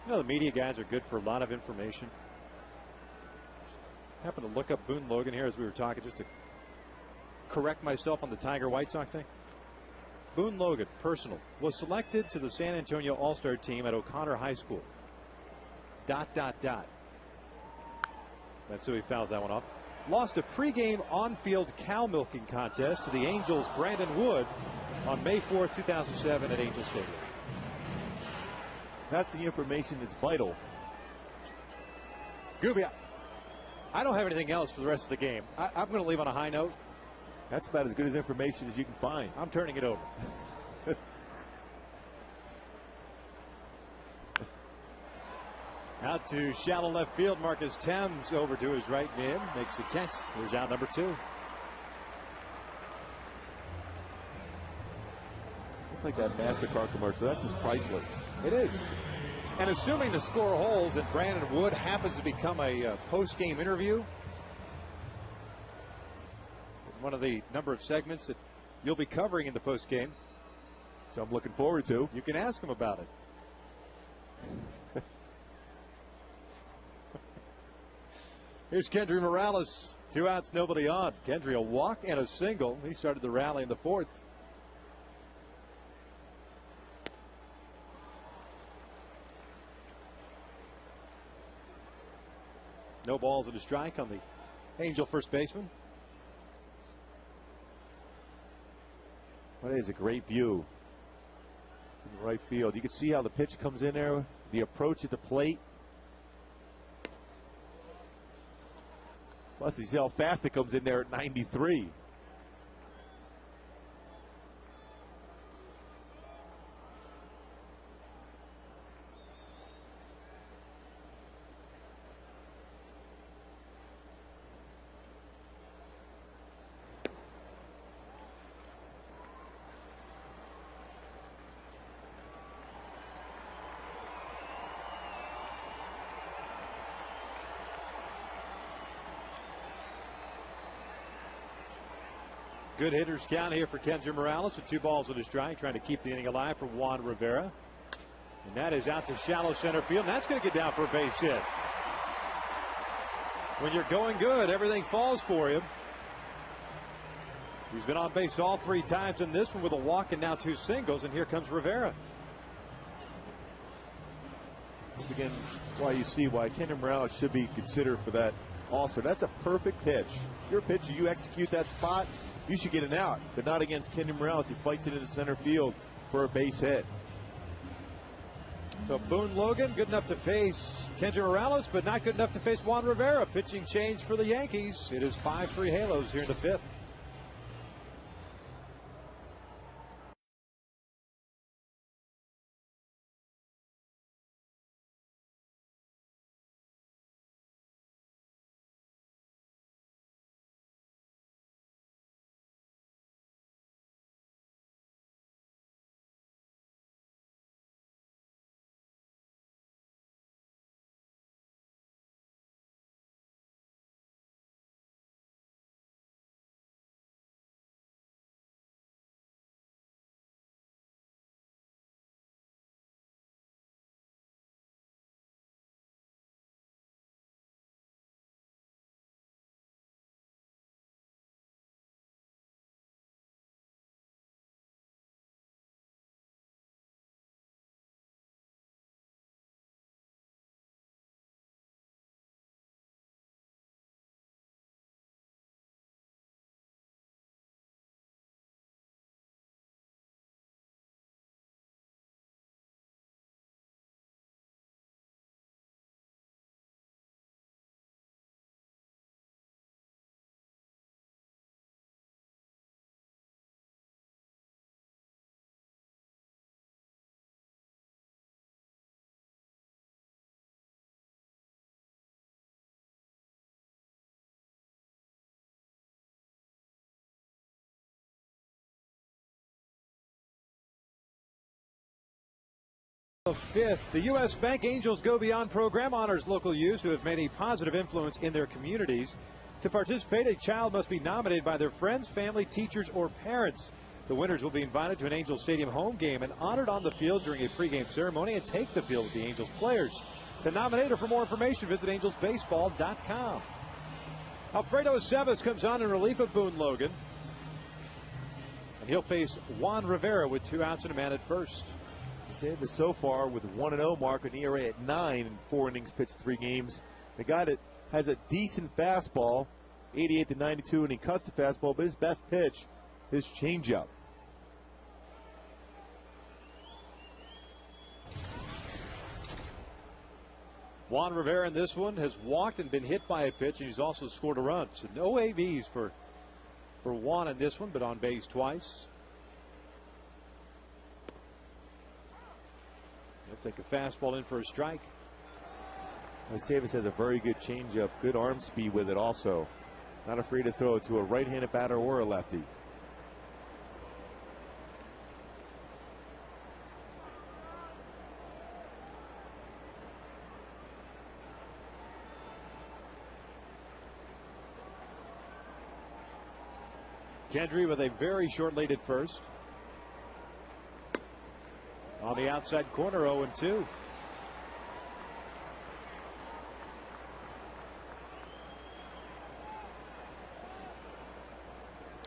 You know, the media guys are good for a lot of information. Happened to look up Boone Logan here as we were talking, just to correct myself on the Tiger White Sox thing. Boone Logan, personal, was selected to the San Antonio All-Star team at O'Connor High School. ... That's who he fouls that one off. Lost a pregame on-field cow milking contest to the Angels' Brandon Wood on May 4th, 2007 at Angel Stadium. That's the information that's vital. Gooby, I don't have anything else for the rest of the game. I'm going to leave on a high note. That's about as good as information as you can find. I'm turning it over. Out to shallow left field. Marcus Thames over to his right mid. Makes the catch. There's out number 2. It's like that MasterCard commercial. That's just priceless. It is. And assuming the score holds and Brandon Wood happens to become a post-game interview, one of the number of segments that you'll be covering in the post-game, so I'm looking forward to. You can ask him about it. Here's Kendry Morales. 2 outs, nobody on. Kendry, a walk and a single. He started the rally in the 4th. No balls and a strike on the Angel first baseman. Well, that is a great view from right field. You can see how the pitch comes in there, the approach at the plate. Plus, you see how fast it comes in there at 93. Good hitters count here for Kendry Morales with 2 balls and a strike, trying to keep the inning alive for Juan Rivera. And that is out to shallow center field. And that's going to get down for a base hit. When you're going good, everything falls for you. He's been on base all 3 times in this one with a walk and now 2 singles. And here comes Rivera. Once again, why you see why Kendry Morales should be considered for that also. That's a perfect pitch. If you're a pitcher, you execute that spot, you should get an out, but not against Kendry Morales. He fights it into center field for a base hit. So Boone Logan good enough to face Kendry Morales, but not good enough to face Juan Rivera. Pitching change for the Yankees. It is 5-3 Halos here in the 5th. The fifth, the U.S. Bank Angels Go Beyond program honors local youths who have made a positive influence in their communities. To participate, a child must be nominated by their friends, family, teachers, or parents. The winners will be invited to an Angels Stadium home game and honored on the field during a pregame ceremony and take the field with the Angels players. To nominate or for more information, visit angelsbaseball.com. Alfredo Aceves comes on in relief of Boone Logan. And he'll face Juan Rivera with 2 outs and a man at first. Aceves so far with 1-0 mark, an ERA at 9 in 4 innings pitched 3 games. The guy that has a decent fastball, 88 to 92, and he cuts the fastball, but his best pitch, his changeup. Juan Rivera in this one has walked and been hit by a pitch, and he's also scored a run. So no AVs for Juan in this one, but on base twice. He'll take a fastball in for a strike. Aceves has a very good changeup, good arm speed with it also. Not afraid to throw it to a right-handed batter or a lefty. Gendry with a very short lead at first. On the outside corner, 0-2.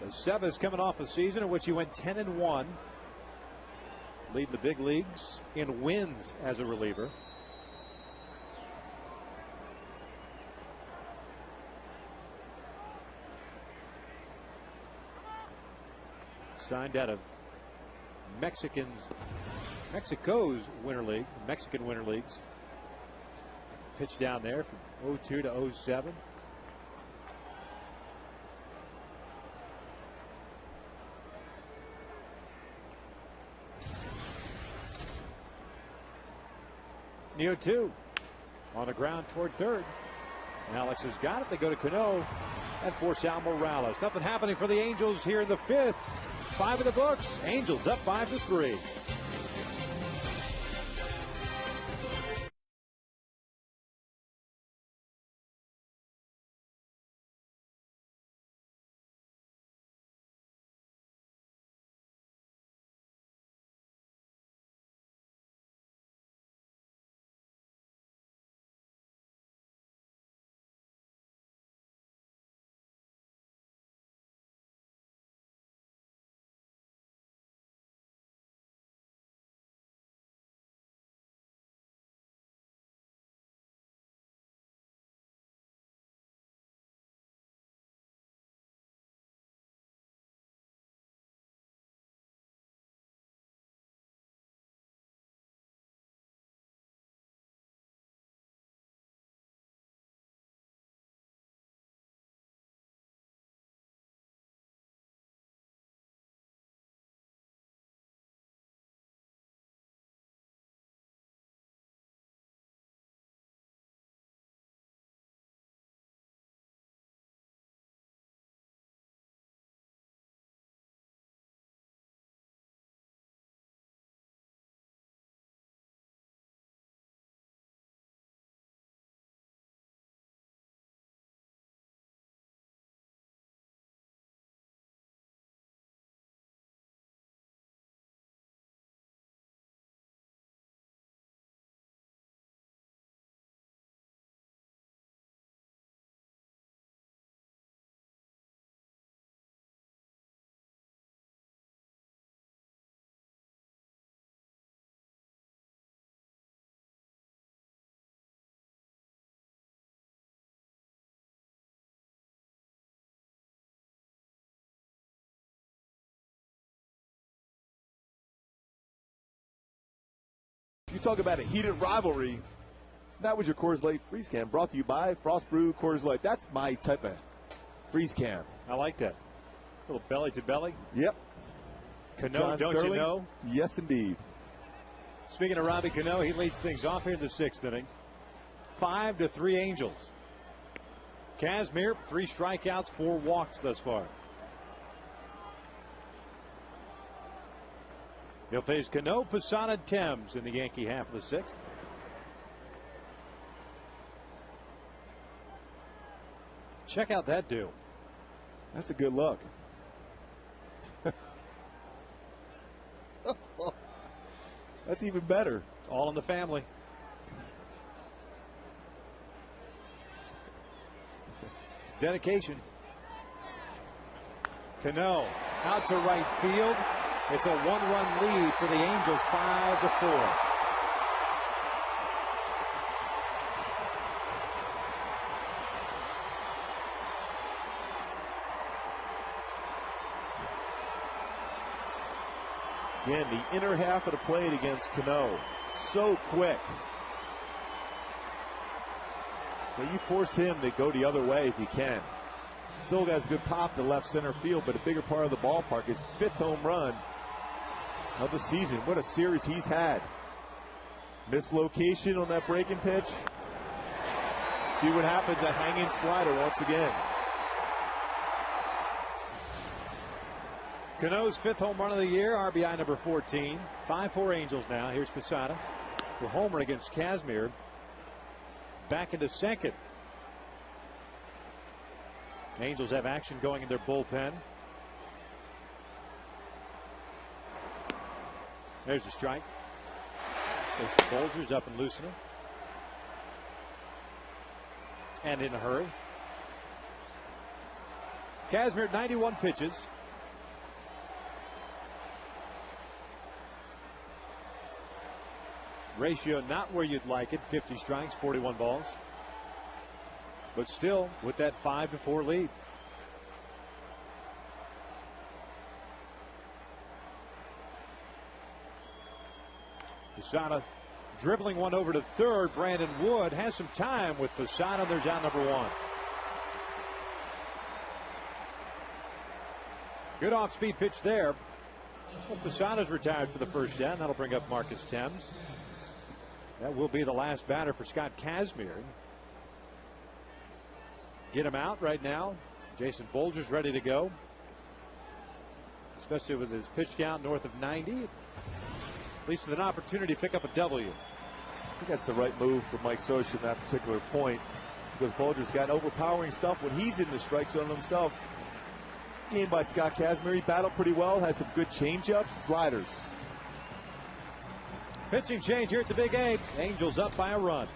Aceves coming off a season in which he went 10-1, leading the big leagues in wins as a reliever. Signed out of Mexico's Winter League, Mexican Winter Leagues. Pitch down there from 0-2 to 0-7. Neo 2 on the ground toward third. Alex has got it. They go to Cano and force out Morales. Nothing happening for the Angels here in the fifth. 5 in the books. Angels up 5-3. You talk about a heated rivalry. That was your Coors Light Freeze Cam, brought to you by Frost Brew Coors Light. That's my type of freeze cam. I like that. A little belly to belly. Yep. Cano, don't you know? Yes, indeed. Speaking of Robbie Cano, he leads things off here in the 6th inning. 5-3 Angels. Kazmir, 3 strikeouts, 4 walks thus far. He'll face Cano, Posada, Thames in the Yankee half of the sixth. Check out that do. That's a good look. That's even better. All in the family. Dedication. Cano out to right field. It's a one-run lead for the Angels, 5-4. Again, the inner half of the plate against Cano. So quick. But you force him to go the other way if you can. Still has good pop to left center field, but a bigger part of the ballpark. His 5th home run of the season. What a series he's had. Mislocation on that breaking pitch. See what happens. A hanging slider once again. Cano's 5th home run of the year, RBI number 14. 5-4 Angels now. Here's Posada. The homer against Kazmir. Back into second. Angels have action going in their bullpen. There's a strike. Jason Bolger's up and loosening. And in a hurry. Kazmir, 91 pitches. Ratio not where you'd like it. 50 strikes, 41 balls. But still with that 5-4 lead. Posada dribbling one over to third. Brandon Wood has some time with Posada. There's out number 1. Good off-speed pitch there. Well, Posada's retired for the first down. That'll bring up Marcus Thames. That will be the last batter for Scott Kazmir. Get him out right now. Jason Bolger's ready to go. Especially with his pitch count north of 90. At least with an opportunity to pick up a W. I think that's the right move for Mike Scioscia at that particular point, because Bolger's got overpowering stuff when he's in the strike zone himself. Game by Scott Kazmir. He battled pretty well, has some good changeups, sliders. Pitching change here at the Big A. Angels up by a run.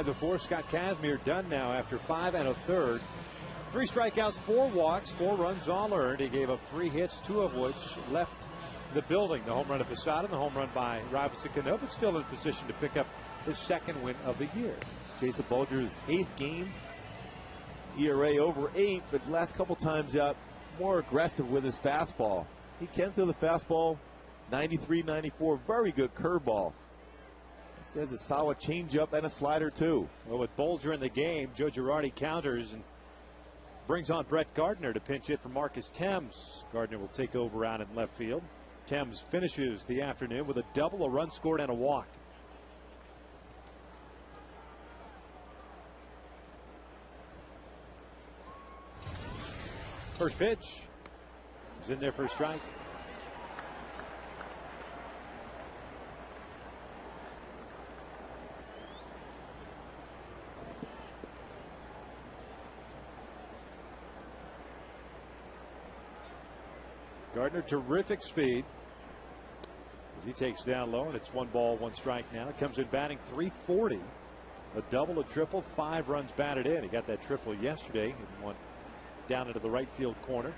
Before Scott Kazmir done now after 5 1/3. 3 strikeouts, 4 walks, 4 runs all earned. He gave up 3 hits, 2 of which left the building. The home run of Posada, the home run by Robinson Cano, but still in position to pick up his 2nd win of the year. Jason Bolger's 8th game. ERA over 8, but last couple times out more aggressive with his fastball. He can throw the fastball 93, 94, very good curveball. He has a solid changeup and a slider, too. Well, with Bolger in the game, Joe Girardi counters and brings on Brett Gardner to pinch hit for Marcus Thames. Gardner will take over out in left field. Thames finishes the afternoon with a double, a run scored, and a walk. First pitch is in there for a strike. Gardner, terrific speed as he takes down low, and it's 1 ball, 1 strike now. Comes in batting .340, a double, a triple, 5 runs batted in. He got that triple yesterday and went down into the right field corner.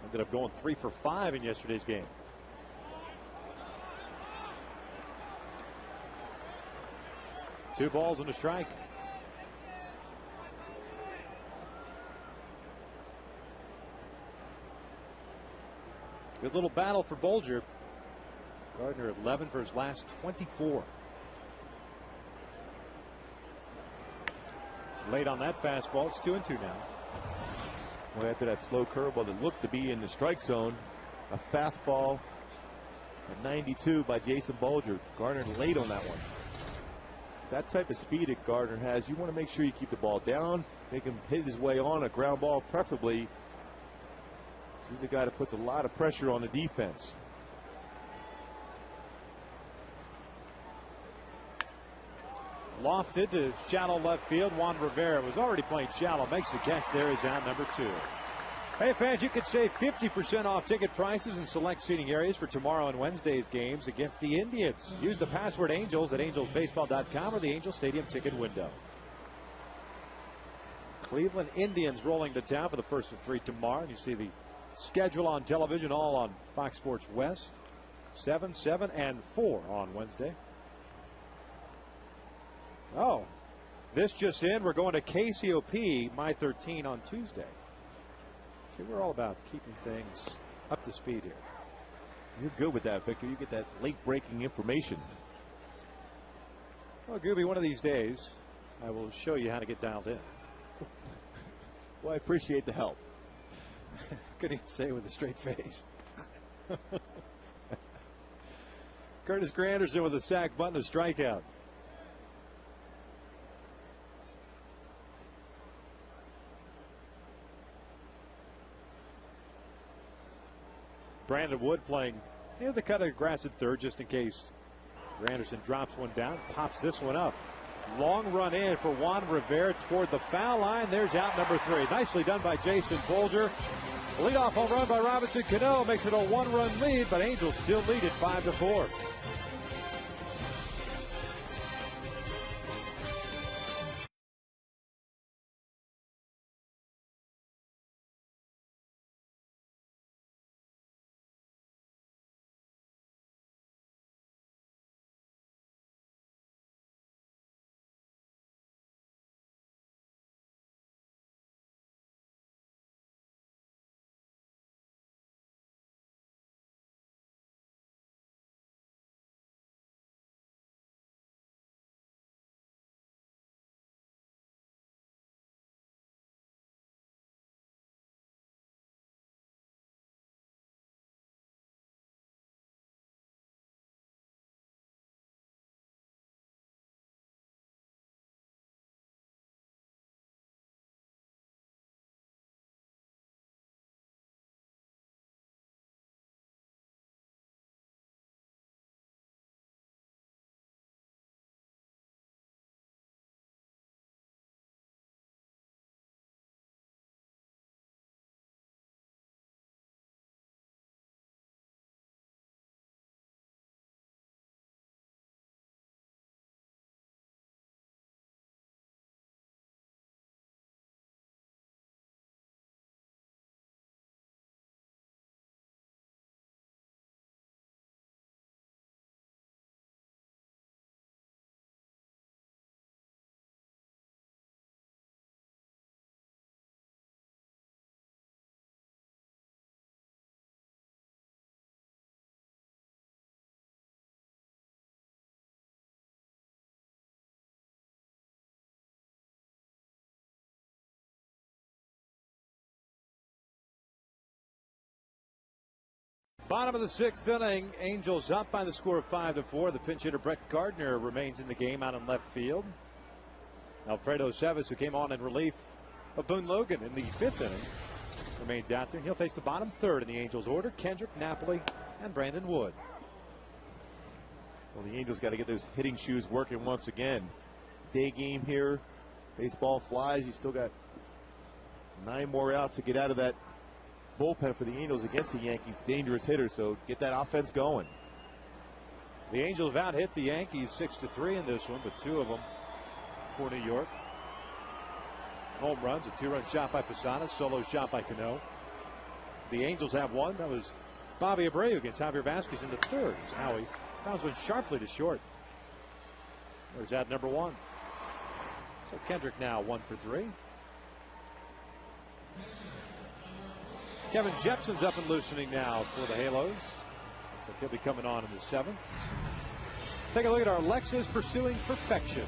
Ended up going 3 for 5 in yesterday's game. Two balls and a strike. Good little battle for Bolger. Gardner 11 for his last 24. Late on that fastball. It's 2-2 now. Well, after that slow curveball that looked to be in the strike zone, a fastball at 92 by Jason Bolger. Gardner late on that one. That type of speed that Gardner has, you want to make sure you keep the ball down, make him hit his way on a ground ball, preferably. He's a guy that puts a lot of pressure on the defense. Lofted to shallow left field. Juan Rivera was already playing shallow. Makes the catch there. Is out number 2. Hey fans, you could save 50% off ticket prices in select seating areas for tomorrow and Wednesday's games against the Indians. Use the password ANGELS at angelsbaseball.com or the Angel Stadium ticket window. Cleveland Indians rolling to town for the first of 3 tomorrow. You see the schedule on television, all on Fox Sports West. 7, 7, and 4 on Wednesday. Oh, this just in. We're going to KCOP My 13 on Tuesday. See, we're all about keeping things up to speed here. You're good with that, Victor. You get that late-breaking information. Well, Gooby, one of these days, I will show you how to get dialed in. Well, I appreciate the help. Couldn't even say it with a straight face. Curtis Granderson with a sack bunt, a strikeout. Brandon Wood playing near the cut of grass at third just in case Granderson drops one down. Pops this one up. Long run in for Juan Rivera toward the foul line. There's out number 3. Nicely done by Jason Bolger. Leadoff home run by Robinson Cano makes it a 1-run lead, but Angels still lead it 5-4. Bottom of the 6th inning, Angels up by the score of 5-4. The pinch hitter Brett Gardner remains in the game out in left field. Alfredo Cevis, who came on in relief of Boone Logan in the 5th inning, remains out there. He'll face the bottom third in the Angels order: Kendrick, Napoli, and Brandon Wood. Well, the Angels got to get those hitting shoes working once again. Day game here. Baseball flies. You still got 9 more outs to get out of that bullpen for the Angels against the Yankees. Dangerous hitters, so get that offense going. The Angels have out-hit the Yankees 6-3 in this one, but 2 of them for New York. Home runs, a 2-run shot by Posada, solo shot by Cano. The Angels have one. That was Bobby Abreu against Javier Vasquez in the 3rd. Howie pounds one sharply to short. There's that number 1. So Kendrick now 1 for 3. Kevin Jepson's up and loosening now for the Halos. So he'll be coming on in the 7th. Take a look at our Lexus pursuing perfection.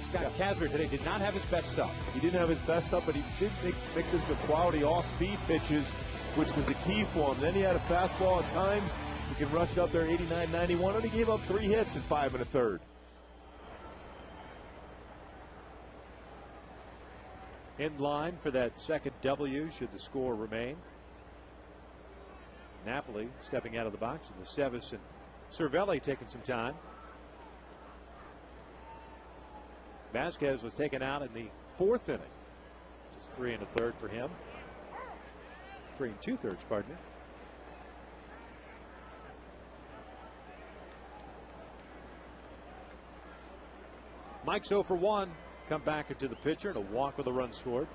Scott Kazmir today did not have his best stuff. He didn't have his best stuff, but he did mix in some quality off-speed pitches, which was the key for him. Then he had a fastball at times. He can rush it up there 89, 91, and he gave up 3 hits in 5 1/3. In line for that second W should the score remain. Napoli stepping out of the box with the Cevis and Cervelli taking some time. Vasquez was taken out in the 4th inning. Just 3 1/3 for him. 3 2/3, pardon me. Mike's 0 for 1. Come back into the pitcher and a walk with a run scored.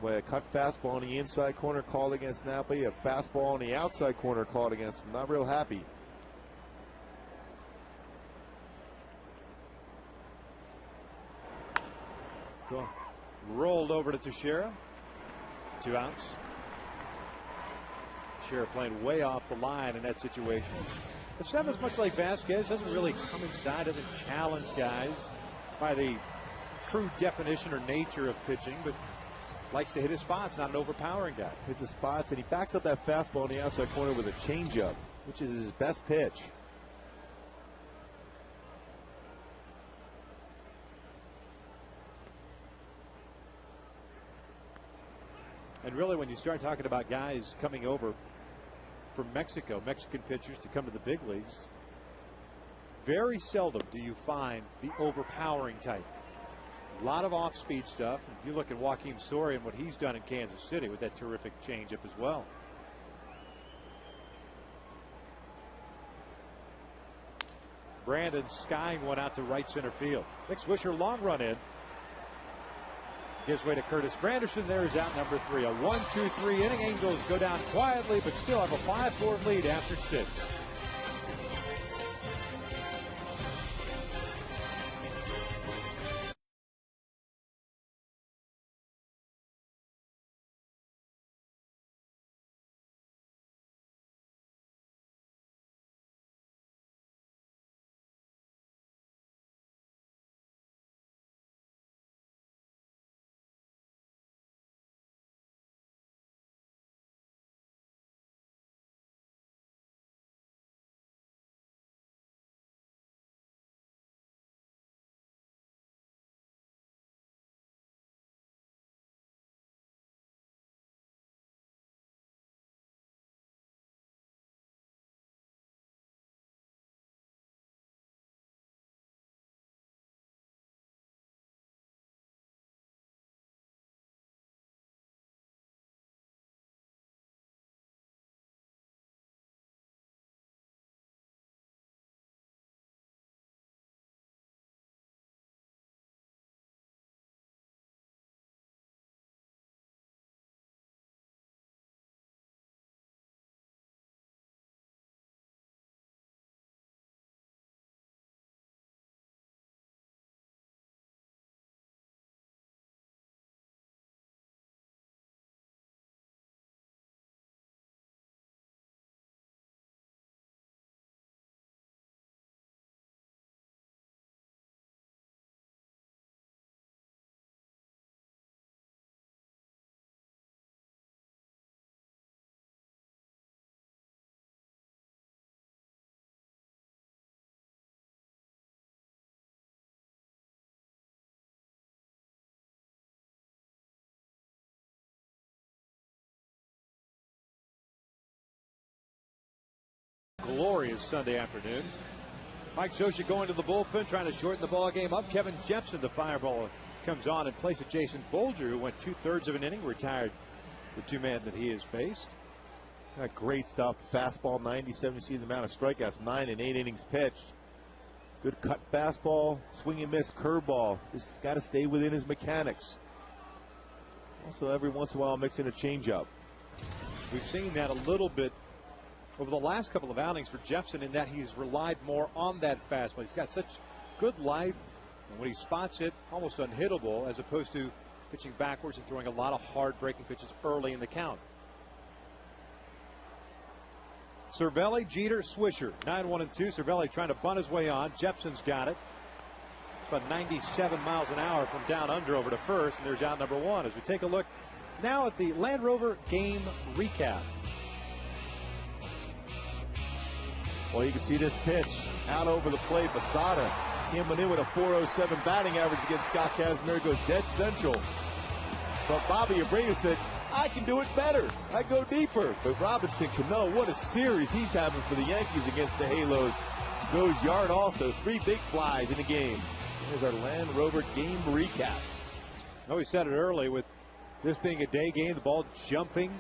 A cut fastball on the inside corner called against Napoli. A fastball on the outside corner called against him. Not real happy. Cool. Rolled over to Teixeira. 2 outs. Teixeira playing way off the line in that situation. But Cevis, much like Vasquez, doesn't really come inside, doesn't challenge guys by the true definition or nature of pitching, but likes to hit his spots, not an overpowering guy. Hits his spots, and he backs up that fastball on the outside corner with a changeup, which is his best pitch. And really, when you start talking about guys coming over from Mexico, Mexican pitchers to come to the big leagues, very seldom do you find the overpowering type. A lot of off-speed stuff. If you look at Joakim Soria and what he's done in Kansas City with that terrific changeup as well. Brandon skying one out to right center field. Nick Swisher long run in. Gives way to Curtis Granderson. There is out number 3. A 1-2-3 inning. Angels go down quietly, but still have a 5-4 lead after 6. glorious Sunday afternoon. Mike Scioscia going to the bullpen, trying to shorten the ball game up. Kevin Jepson, the fireball, comes on in place of Jason Bolger, who went 2/3 of an inning, retired the two-man that he has faced. Got great stuff. Fastball 97. You see the amount of strikeouts, 9 and 8 innings pitched. Good cut fastball, swing and miss curveball. Just got to stay within his mechanics. Also, every once in a while, mixing a changeup. We've seen that a little bit over the last couple of outings for Jepson, in that he's relied more on that fastball. He's got such good life, and when he spots it, almost unhittable, as opposed to pitching backwards and throwing a lot of hard breaking pitches early in the count. Cervelli, Jeter, Swisher, 9-1-2. Cervelli trying to bunt his way on. Jepson's got it. About 97 miles an hour from down under over to first, and there's out number one. As we take a look now at the Land Rover game recap. Well, you can see this pitch out over the plate. Posada came in with a 407 batting average against Scott Kazmir. Goes dead central. But Bobby Abreu said, I can do it better. I go deeper. But Robinson Cano, what a series he's having for the Yankees against the Halos. Goes yard also. 3 big flies in the game. Here's our Land Rover game recap. Oh, we said it early, with this being a day game, the ball jumping,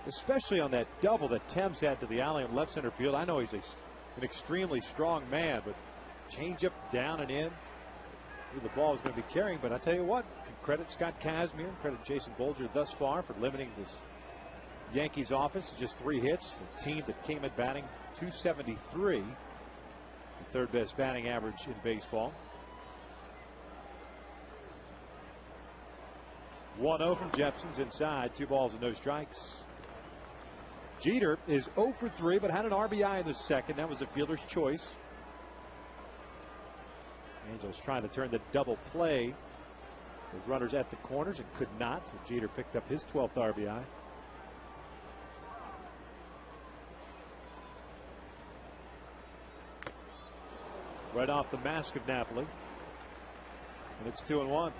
especially on that double that Thames had to the alley in left center field. I know he's an extremely strong man, but changeup down and in. Who the ball is going to be carrying, but I tell you what, credit Scott Kazmir, credit Jason Bolger thus far for limiting this Yankees offense to just 3 hits. A team that came in batting .273, the third best batting average in baseball. 1-0 from Jepson's inside, 2 balls and no strikes. Jeter is 0 for 3, but had an RBI in the second. That was the fielder's choice. Angels trying to turn the double play with runners at the corners and could not, so Jeter picked up his 12th RBI. Right off the mask of Napoli. And it's 2-1.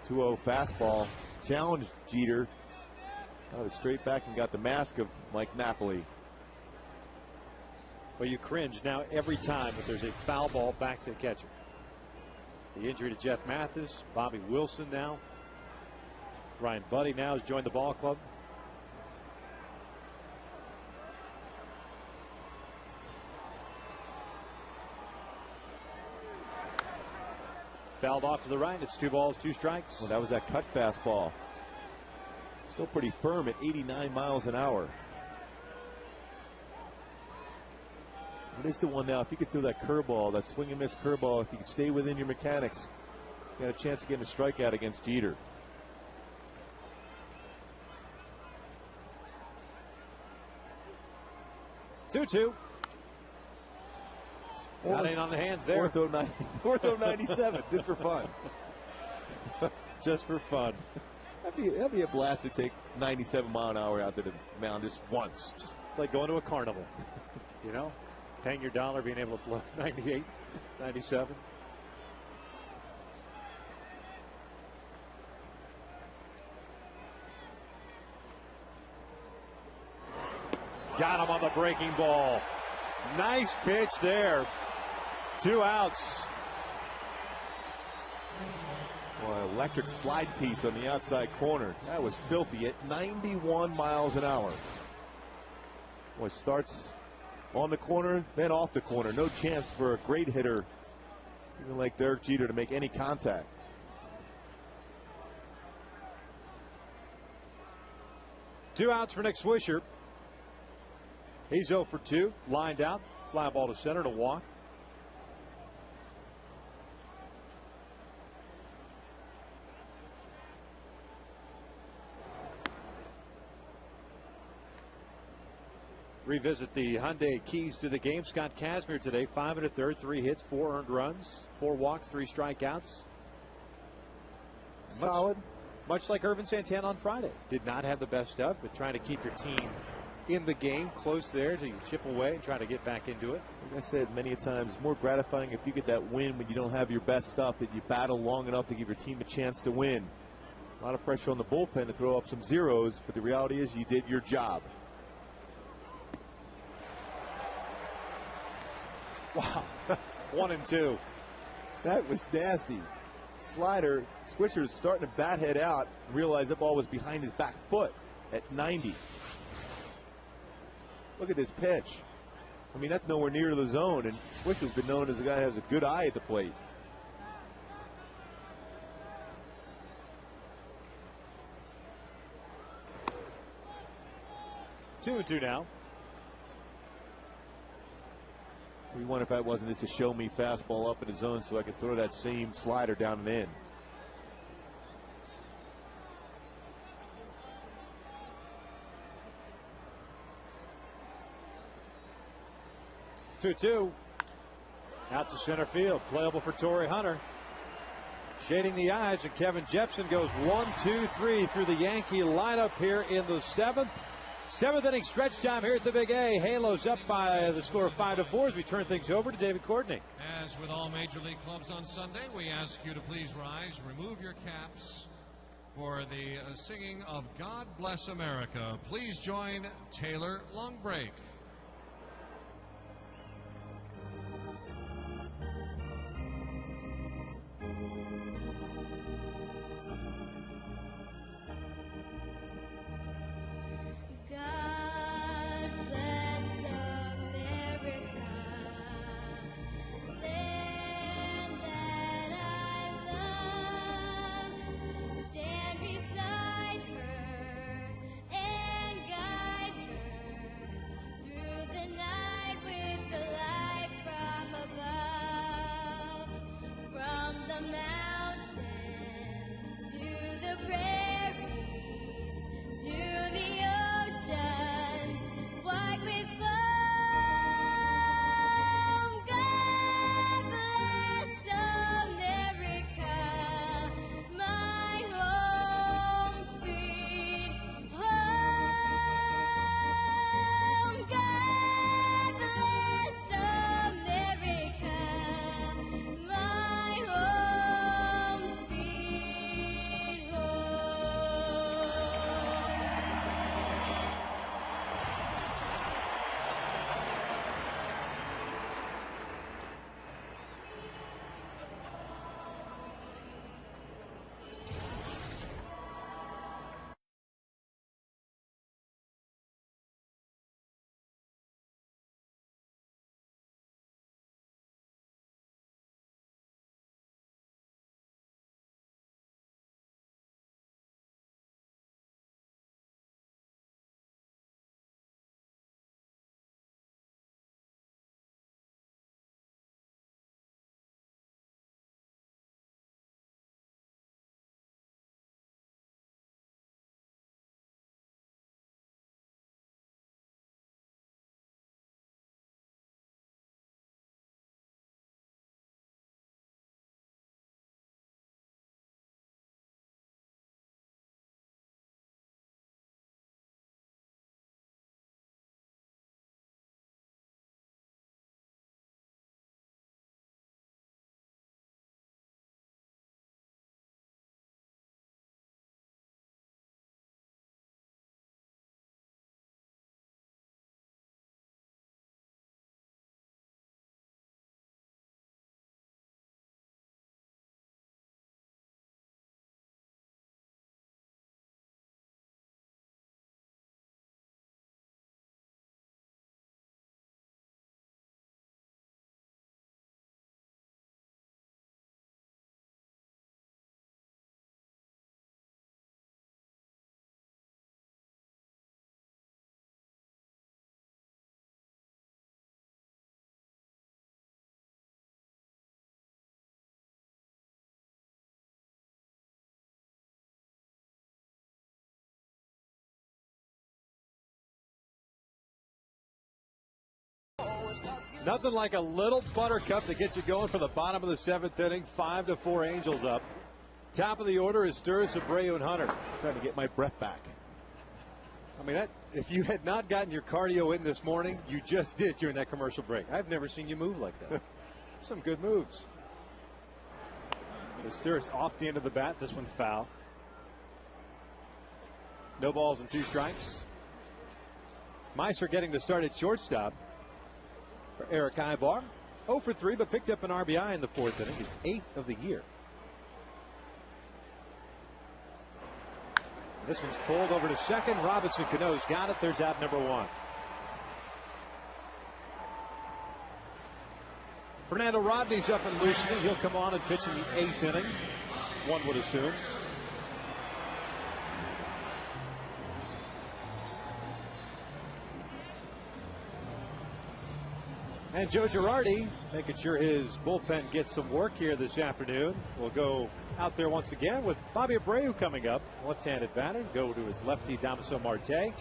2-0 fastball. Challenged Jeter. Got it straight back and got the mask of Mike Napoli. Well, you cringe now every time that there's a foul ball back to the catcher. The injury to Jeff Mathis, Bobby Wilson now. Brian Buddy now has joined the ball club. Fouled off to the right. It's 2 balls, 2 strikes. Well, that was that cut fastball. Still pretty firm at 89 miles an hour. It is the one now. If you could throw that curveball, that swing and miss curveball, if you could stay within your mechanics, you got a chance of getting a strikeout against Jeter. Two. Got in on the hands there. Ortho 97. Just for fun. Just for fun. That'd be a blast to take 97 mile an hour out to the mound just once. Just like going to a carnival. You know? Paying your dollar, being able to blow 98, 97. Got him on the breaking ball. Nice pitch there. 2 outs. Well, electric slide piece on the outside corner. That was filthy at 91 miles an hour. Boy, starts on the corner, then off the corner. No chance for a great hitter, even like Derek Jeter, to make any contact. Two outs for Nick Swisher. He's 0 for 2. Lined out. Fly ball to center to walk. Revisit the Hyundai keys to the game. Scott Kazmir today, 5 1/3, 3 hits, 4 earned runs, 4 walks, 3 strikeouts. Solid. Much like Irvin Santana on Friday. Did not have the best stuff, but trying to keep your team in the game, close there to chip away and try to get back into it. Like I said many a times, it's more gratifying if you get that win when you don't have your best stuff, that you battle long enough to give your team a chance to win. A lot of pressure on the bullpen to throw up some zeros, but the reality is you did your job. Wow. 1-2. That was nasty. Slider. Swisher's starting to bat head out. Realized that ball was behind his back foot at 90. Look at this pitch. I mean, that's nowhere near the zone, and Swisher's been known as a guy who has a good eye at the plate. Two and two now. We wonder if that wasn't just a show me fastball up in the zone so I could throw that same slider down and in. Two. Out to center field. Playable for Torrey Hunter. Shading the eyes, and Kevin Jepson goes 1-2-3 through the Yankee lineup here in the seventh. Seventh inning stretch time here at the Big A. Halos up by the score of 5-4 as we turn things over to David Courtney. As with all Major League clubs on Sunday, we ask you to please rise, remove your caps for the singing of God Bless America. Please join Taylor Longbreak. Nothing like a little buttercup to get you going for the bottom of the seventh inning. 5-4 Angels up. Top of the order is Sturz, Abreu, and Hunter. Trying to get my breath back. I mean, if you had not gotten your cardio in this morning, you just did during that commercial break. I've never seen you move like that. Some good moves. Sturz off the end of the bat. This one foul. No balls and 2 strikes. Meiser getting to start at shortstop for Eric Ibar. 0 for 3, but picked up an RBI in the 4th inning. His 8th of the year. And this one's pulled over to second. Robinson Cano's got it. There's out number 1. Fernando Rodney's up and loosening. He'll come on and pitch in the 8th inning, one would assume. And Joe Girardi making sure his bullpen gets some work here this afternoon. We'll go out there once again with Bobby Abreu coming up. Left-handed batter. Go to his lefty, Damaso Marte.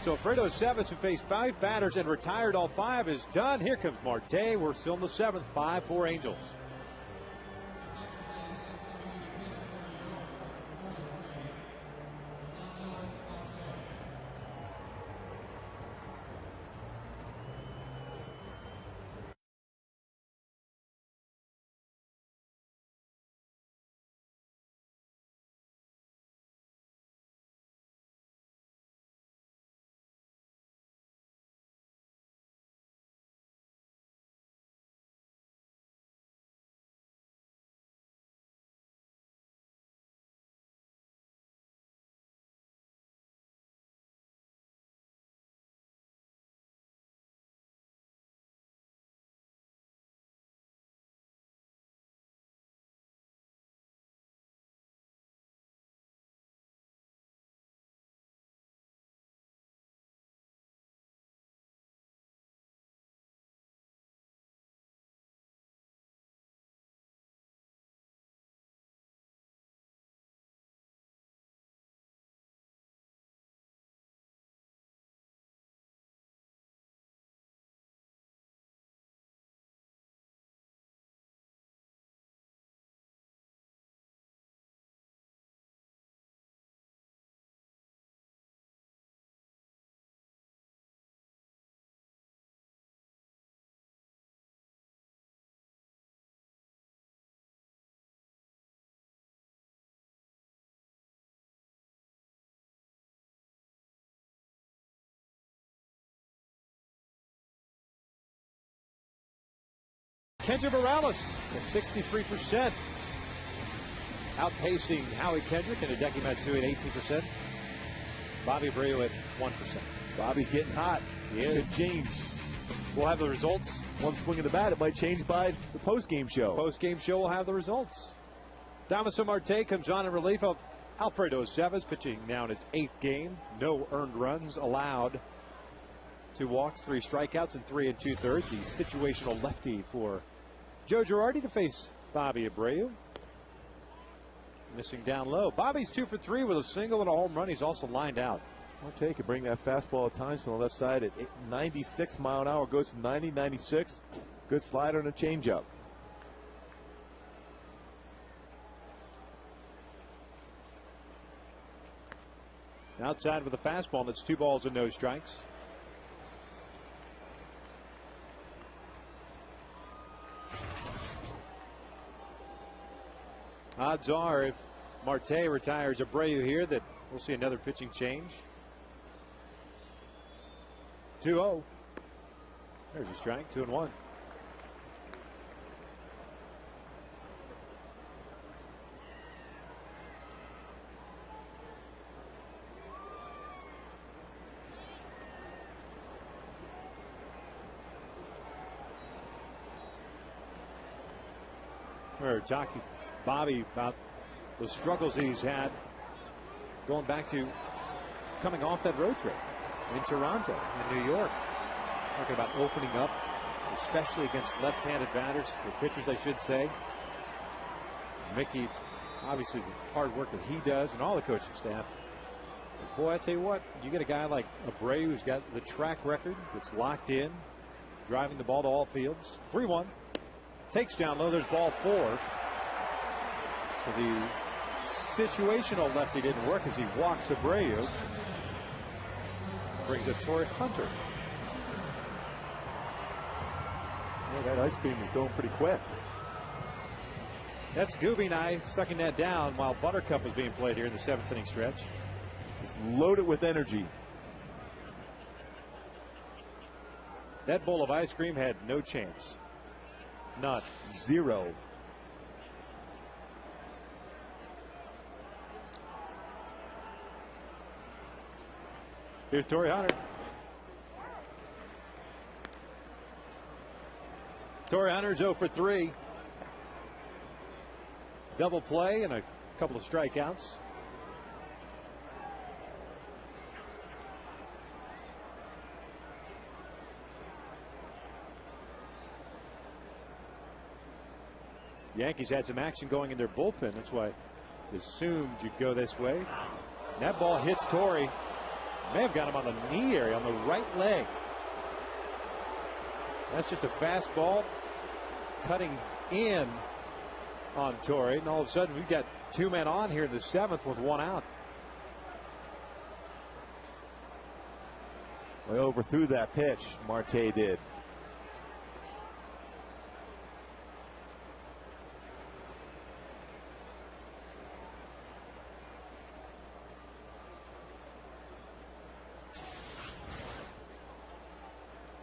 So Alfredo Cevis, who faced 5 batters and retired all 5, is done. Here comes Marte. We're still in the 7th. 5-4 Angels. Kendrick Morales at 63%. Outpacing Howie Kendrick and Hideki Matsui at 18%. Bobby Abreu at 1%. Bobby's getting hot. He is. Could change. We'll have the results. One swing of the bat, it might change by the post-game show. Post-game show will have the results. Damaso Marte comes on in relief of Alfredo Cevis, pitching now in his 8th game. No earned runs allowed. 2 walks, 3 strikeouts, and 3 2/3. The situational lefty for Joe Girardi to face Bobby Abreu. Missing down low. Bobby's 2 for 3 with a single and a home run. He's also lined out. Marte can bring that fastball at times from the left side at 96 mile an hour. Goes from 90, 96. Good slider and a changeup. Outside with a fastball, and it's 2 balls and no strikes. Odds are if Marte retires Abreu here that we'll see another pitching change. 2-0. There's a strike, 2-1. We're talking Bobby about the struggles he's had going back to coming off that road trip in Toronto and New York. Talking about opening up, especially against left-handed batters, or pitchers, I should say. Mickey, obviously, the hard work that he does and all the coaching staff. But boy, I tell you what, you get a guy like Abreu who's got the track record that's locked in, driving the ball to all fields. 3-1. Takes down low. There's ball 4. So the situational lefty didn't work as he walks Abreu. Brings up Torrey Hunter. Yeah, that ice beam is going pretty quick. That's Gooby and I sucking that down while Buttercup was being played here in the 7th inning stretch. It's loaded with energy. That bowl of ice cream had no chance. None. 0. Here's Torrey Hunter. Torrey Hunter's 0 for 3. Double play and a couple of strikeouts. Yankees had some action going in their bullpen. That's why I assumed you'd go this way. And that ball hits Torrey. May have got him on the knee area, on the right leg. That's just a fastball cutting in on Torrey. And all of a sudden, we've got 2 men on here in the 7th with 1 out. Well, overthrew that pitch, Marte did.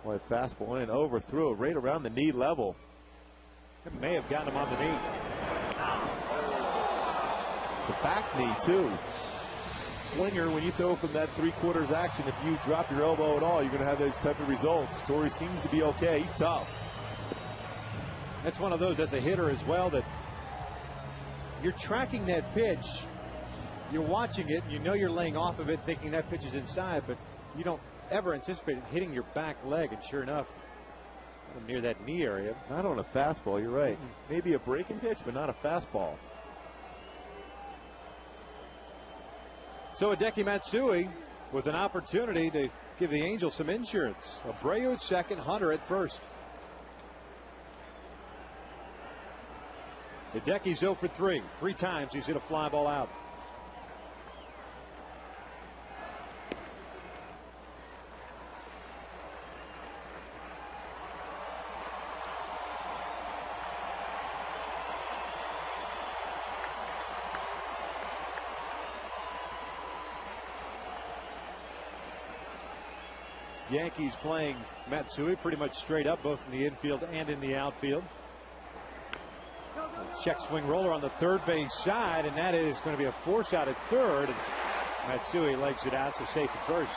Boy, fastball in, overthrew it right around the knee level. It may have gotten him on the knee. The back knee, too. Slinger, when you throw from that 3/4 action, if you drop your elbow at all, you're going to have those type of results. Torrey seems to be okay. He's tough. That's one of those as a hitter as well that you're tracking that pitch. You're watching it. You know you're laying off of it thinking that pitch is inside, but you don't ever anticipate it hitting your back leg, and sure enough, near that knee area. Not on a fastball, you're right. Maybe a breaking pitch, but not a fastball. So Hideki Matsui with an opportunity to give the Angels some insurance. Abreu at second, Hunter at first. Hideki's 0 for 3. 3 times he's hit a fly ball out. Yankees playing Matsui pretty much straight up, both in the infield and in the outfield. Check swing roller on the third base side, and that is going to be a force out at third. And Matsui legs it out, so safe at first.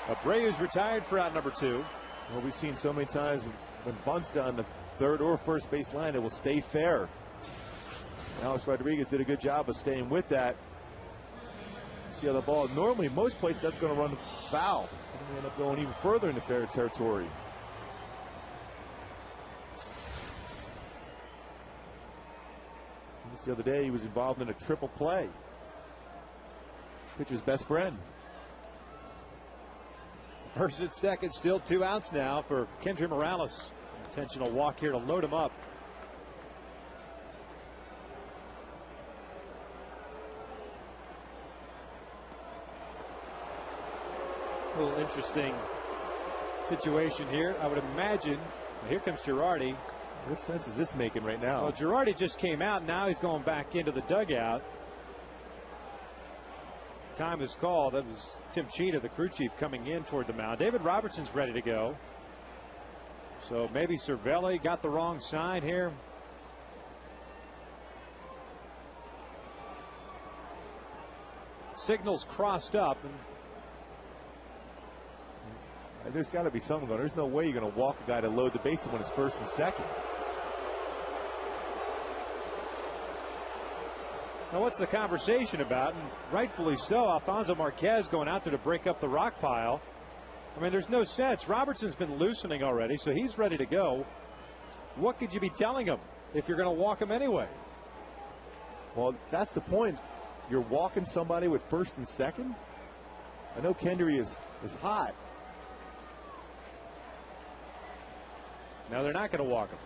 Abreu's retired for out number 2. Well, we've seen so many times when bunts down the third or first base line, it will stay fair. Alex Rodriguez did a good job of staying with that. See how the ball, normally most places that's going to run foul. And end up going even further into fair territory. Just the other day, he was involved in a triple play. Pitcher's best friend. First at second, still 2 outs now for Kendry Morales. Intentional walk here to load him up. A little interesting situation here. I would imagine. Here comes Girardi. What sense is this making right now? Well, Girardi just came out. Now he's going back into the dugout. Time is called. That was Tim Cheetah, the crew chief, coming in toward the mound. David Robertson's ready to go. So maybe Cervelli got the wrong sign here. Signals crossed up. And there's got to be something going. There's no way you're going to walk a guy to load the bases when it's first and second. Now, what's the conversation about? And rightfully so, Alfonso Marquez going out there to break up the rock pile. I mean, there's no sense. Robertson's been loosening already, so he's ready to go. What could you be telling him if you're going to walk him anyway? Well, that's the point. You're walking somebody with first and second. I know Kendry is hot. Now they're not going to walk him.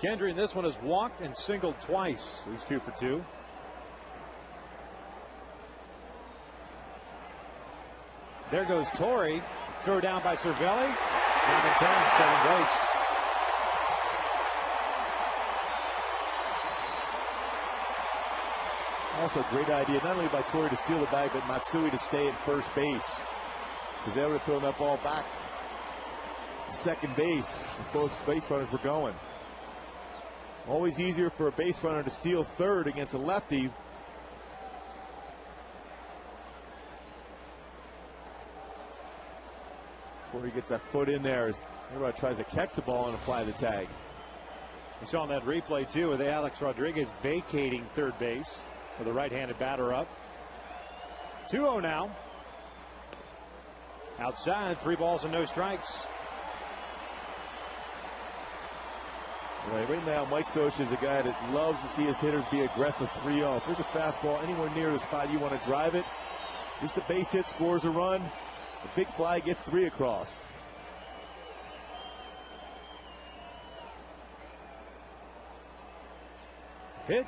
Kendry in this one has walked and singled twice. He's 2 for 2. There goes Torrey. Throw down by Cervelli. Not in time, second base. Also, great idea, not only by Torrey to steal the bag, but Matsui to stay at first base. Because they would have thrown that ball back to second base if both base runners were going. Always easier for a base runner to steal third against a lefty. Torrey gets that foot in there as everybody tries to catch the ball and apply the tag. You saw on that replay, too, with Alex Rodriguez vacating third base with a right-handed batter up. 2-0 now. Outside, 3 balls and no strikes. Right now, Mike Scioscia is a guy that loves to see his hitters be aggressive 3-0. If there's a fastball anywhere near the spot you want to drive it, just a base hit scores a run. A big fly gets 3 across. Pitch.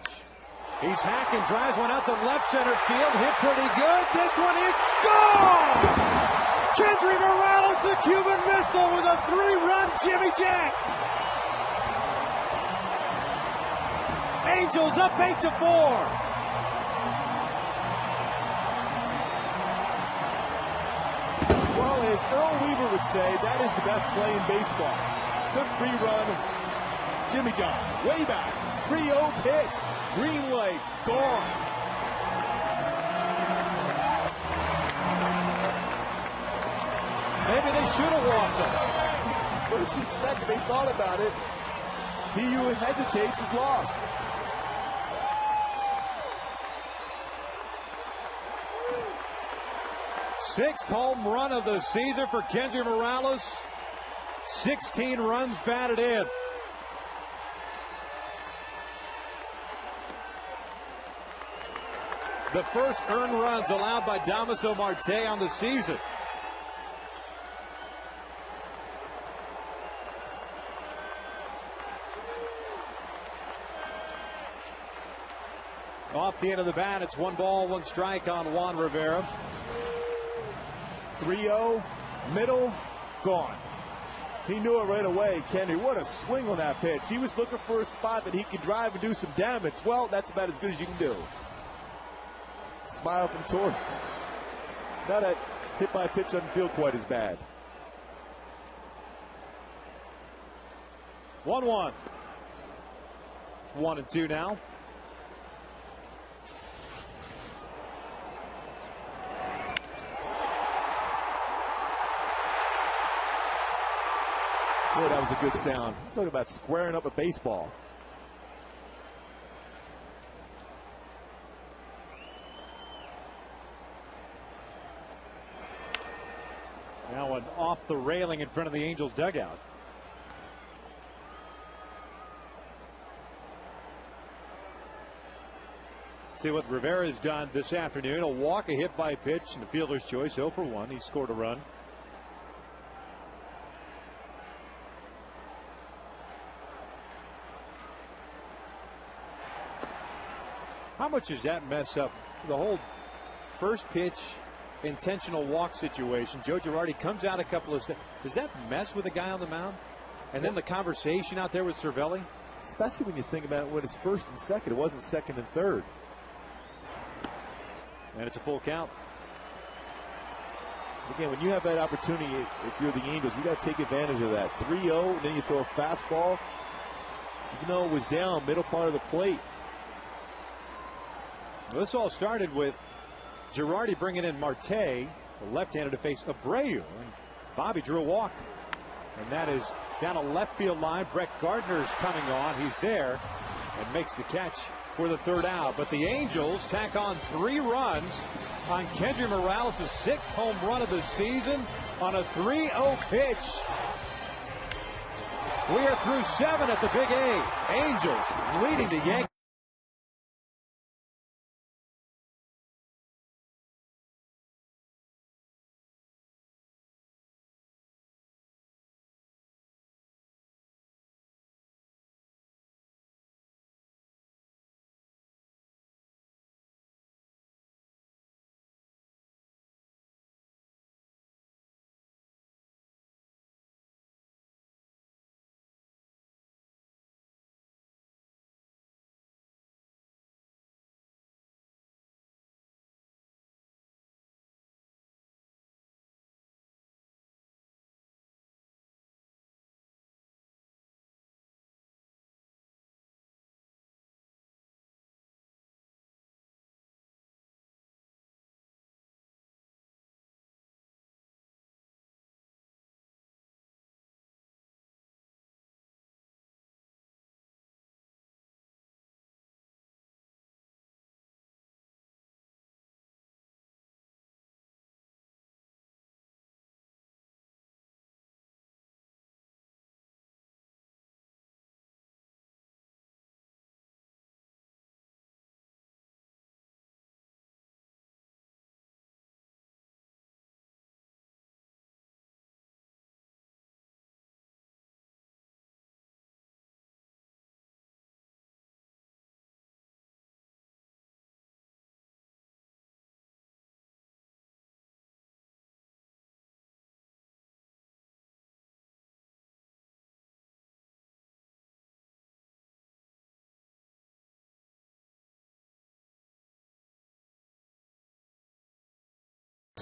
He's hacking, drives one out to left center field. Hit pretty good. This one is gone! Kendry Morales, the Cuban Missile, with a 3-run Jimmy Jack. Angels up 8-4. Well, as Earl Weaver would say, that is the best play in baseball. Good 3-run Jimmy John, way back. 3-0 pitch. Green light, gone. Maybe they should have walked him. First and second, they thought about it. He who hesitates is lost. Sixth home run of the season for Kendry Morales. 16 runs batted in. The first earned runs allowed by Damaso Marte on the season. Off the end of the bat, it's 1 ball, 1 strike on Juan Rivera. 3-0, middle, gone. He knew it right away. Kendry, what a swing on that pitch. He was looking for a spot that he could drive and do some damage. Well, that's about as good as you can do. Smile from Torrey. Now that hit by pitch doesn't feel quite as bad. 1-1. 1-2 now. Boy, that was a good sound. I'm talking about squaring up a baseball. Now an off the railing in front of the Angels dugout. See what Rivera's done this afternoon. A walk, a hit by pitch, and a fielder's choice. 0 for 1. He scored a run. How much does that mess up the whole first pitch intentional walk situation? Joe Girardi comes out a couple of steps. Does that mess with the guy on the mound? And then the conversation out there with Cervelli? Especially when you think about when it's first and second. It wasn't second and third. And it's a full count. Again, when you have that opportunity, if you're the Angels, you got to take advantage of that. 3-0, and then you throw a fastball. Even though it was down, middle part of the plate. Well, this all started with Girardi bringing in Marte, the left-hander, to face Abreu. And Bobby drew a walk. And that is down a left field line. Brett Gardner's coming on. He's there and makes the catch for the 3rd out. But the Angels tack on 3 runs on Kendry Morales' 6th home run of the season on a 3-0 pitch. We are through 7 at the Big A. Angels leading the Yankees.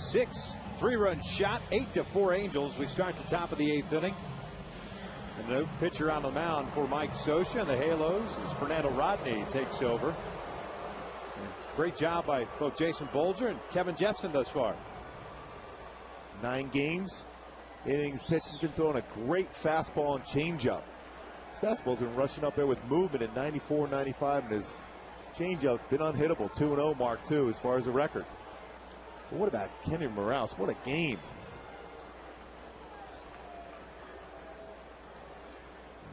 6 3-run shot, 8-4 Angels. We start the top of the 8th inning. And no pitcher on the mound for Mike Scioscia. And the Halos as Fernando Rodney takes over. Great job by both Jason Bolger and Kevin Jepson thus far. 9 games, innings pitched. Has been throwing a great fastball and changeup. His fastball's been rushing up there with movement at 94, 95, and his changeup been unhittable. 2-0 mark too as far as the record. But what about Kenny Morales? What a game!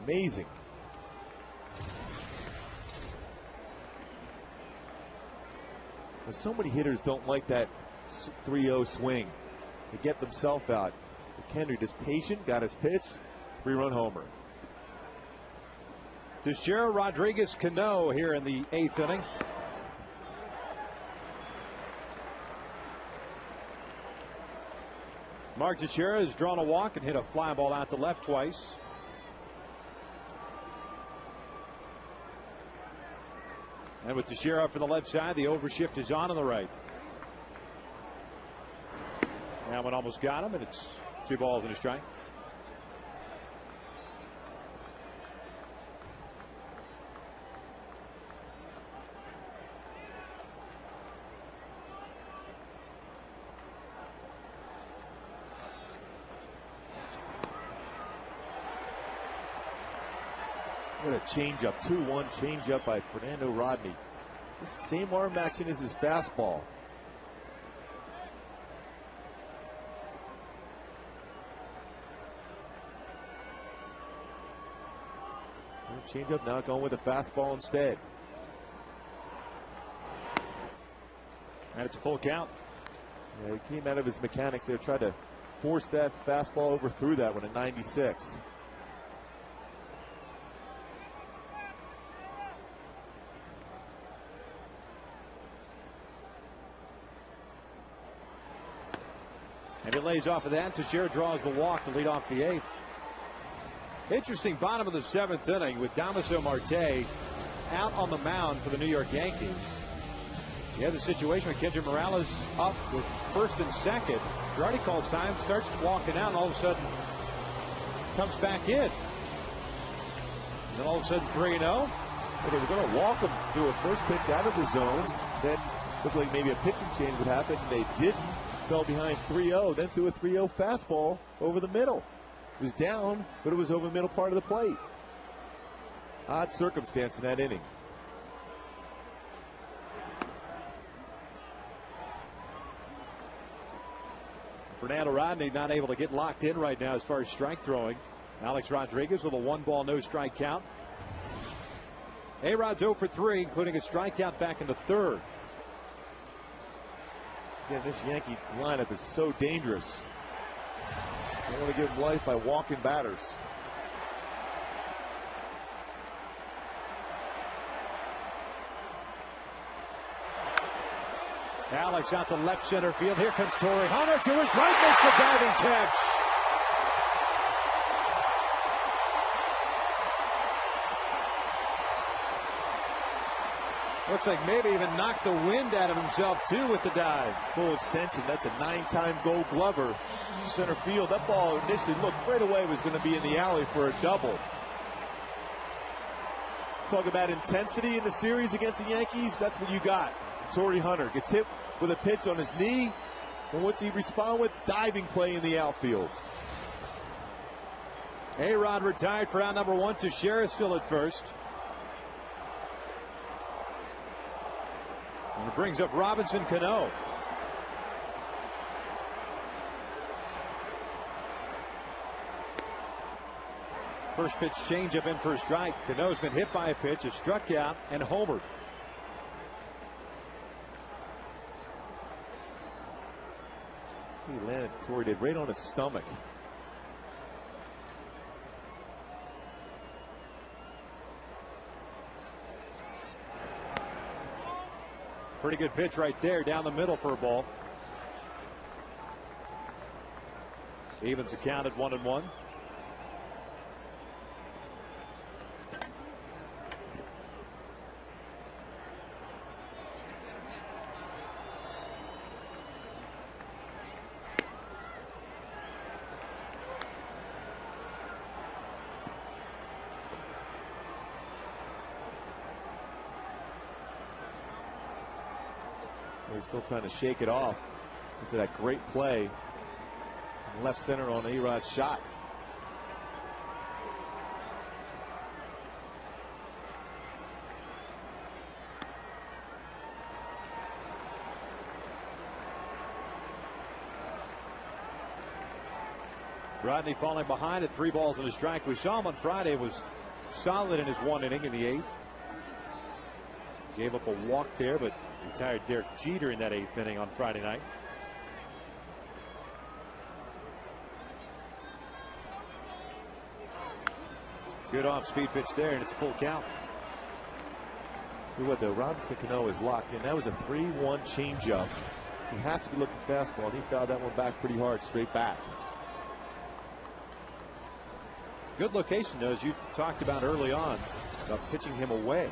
Amazing. But so many hitters don't like that 3-0 swing. They get themselves out. But Kendry just patient, got his pitch, 3-run homer. Teixeira, Rodriguez, Cano here in the 8th inning. Mark Teixeira has drawn a walk and hit a fly ball out to left twice. And with Teixeira up from the left side, the overshift is on the right. That one almost got him, and it's 2 balls and a strike. What a changeup. 2-1 changeup by Fernando Rodney. The same arm action as his fastball. Changeup now going with a fastball instead. And it's a full count. Yeah, he came out of his mechanics there, tried to force that fastball over through that one at 96. And he lays off of that. Teixeira draws the walk to lead off the 8th. Interesting bottom of the 7th inning with Damaso Marte out on the mound for the New York Yankees. You have the situation with Kendry Morales up with first and second. Girardi calls time, starts walking out, and all of a sudden comes back in. And then all of a sudden 3-0. Well, they were going to walk him through a first pitch out of the zone. Then looked like maybe a pitching change would happen. They didn't. Fell behind 3-0, then threw a 3-0 fastball over the middle. It was down, but it was over the middle part of the plate. Odd circumstance in that inning. Fernando Rodney not able to get locked in right now as far as strike throwing. Alex Rodriguez with a 1-ball, no strike count. A-Rod's 0 for 3, including a strikeout back in the 3rd. Again, this Yankee lineup is so dangerous. They want to give them life by walking batters. Alex out to left center field. Here comes Torrey Hunter to his right, makes a diving catch. Looks like maybe even knocked the wind out of himself too with the dive. Full extension. That's a 9-time Gold Glover. Center field. That ball initially looked right away was going to be in the alley for a double. Talk about intensity in the series against the Yankees. That's what you got. Torrey Hunter gets hit with a pitch on his knee. And what's he respond with? Diving play in the outfield. A-Rod retired for out number 1. Teixeira still at first. And it brings up Robinson Cano. First pitch changeup in for a strike. Cano's been hit by a pitch, is struck out, and homered. He landed, Torrey did, right on his stomach. Pretty good pitch right there down the middle for a ball. Evens account at 1-1. They're still trying to shake it off into that great play in left center on A-Rod's shot. Rodney falling behind at 3 balls and a strike. We saw him on Friday, was solid in his 1 inning in the 8th. Gave up a walk there, but retired Derek Jeter in that 8th inning on Friday night. Good off-speed pitch there, and it's a full count. See what the Robinson Cano is locked in. That was a 3-1 changeup. He has to be looking fastball, and he fouled that one back pretty hard, straight back. Good location, though, as you talked about early on, about pitching him away.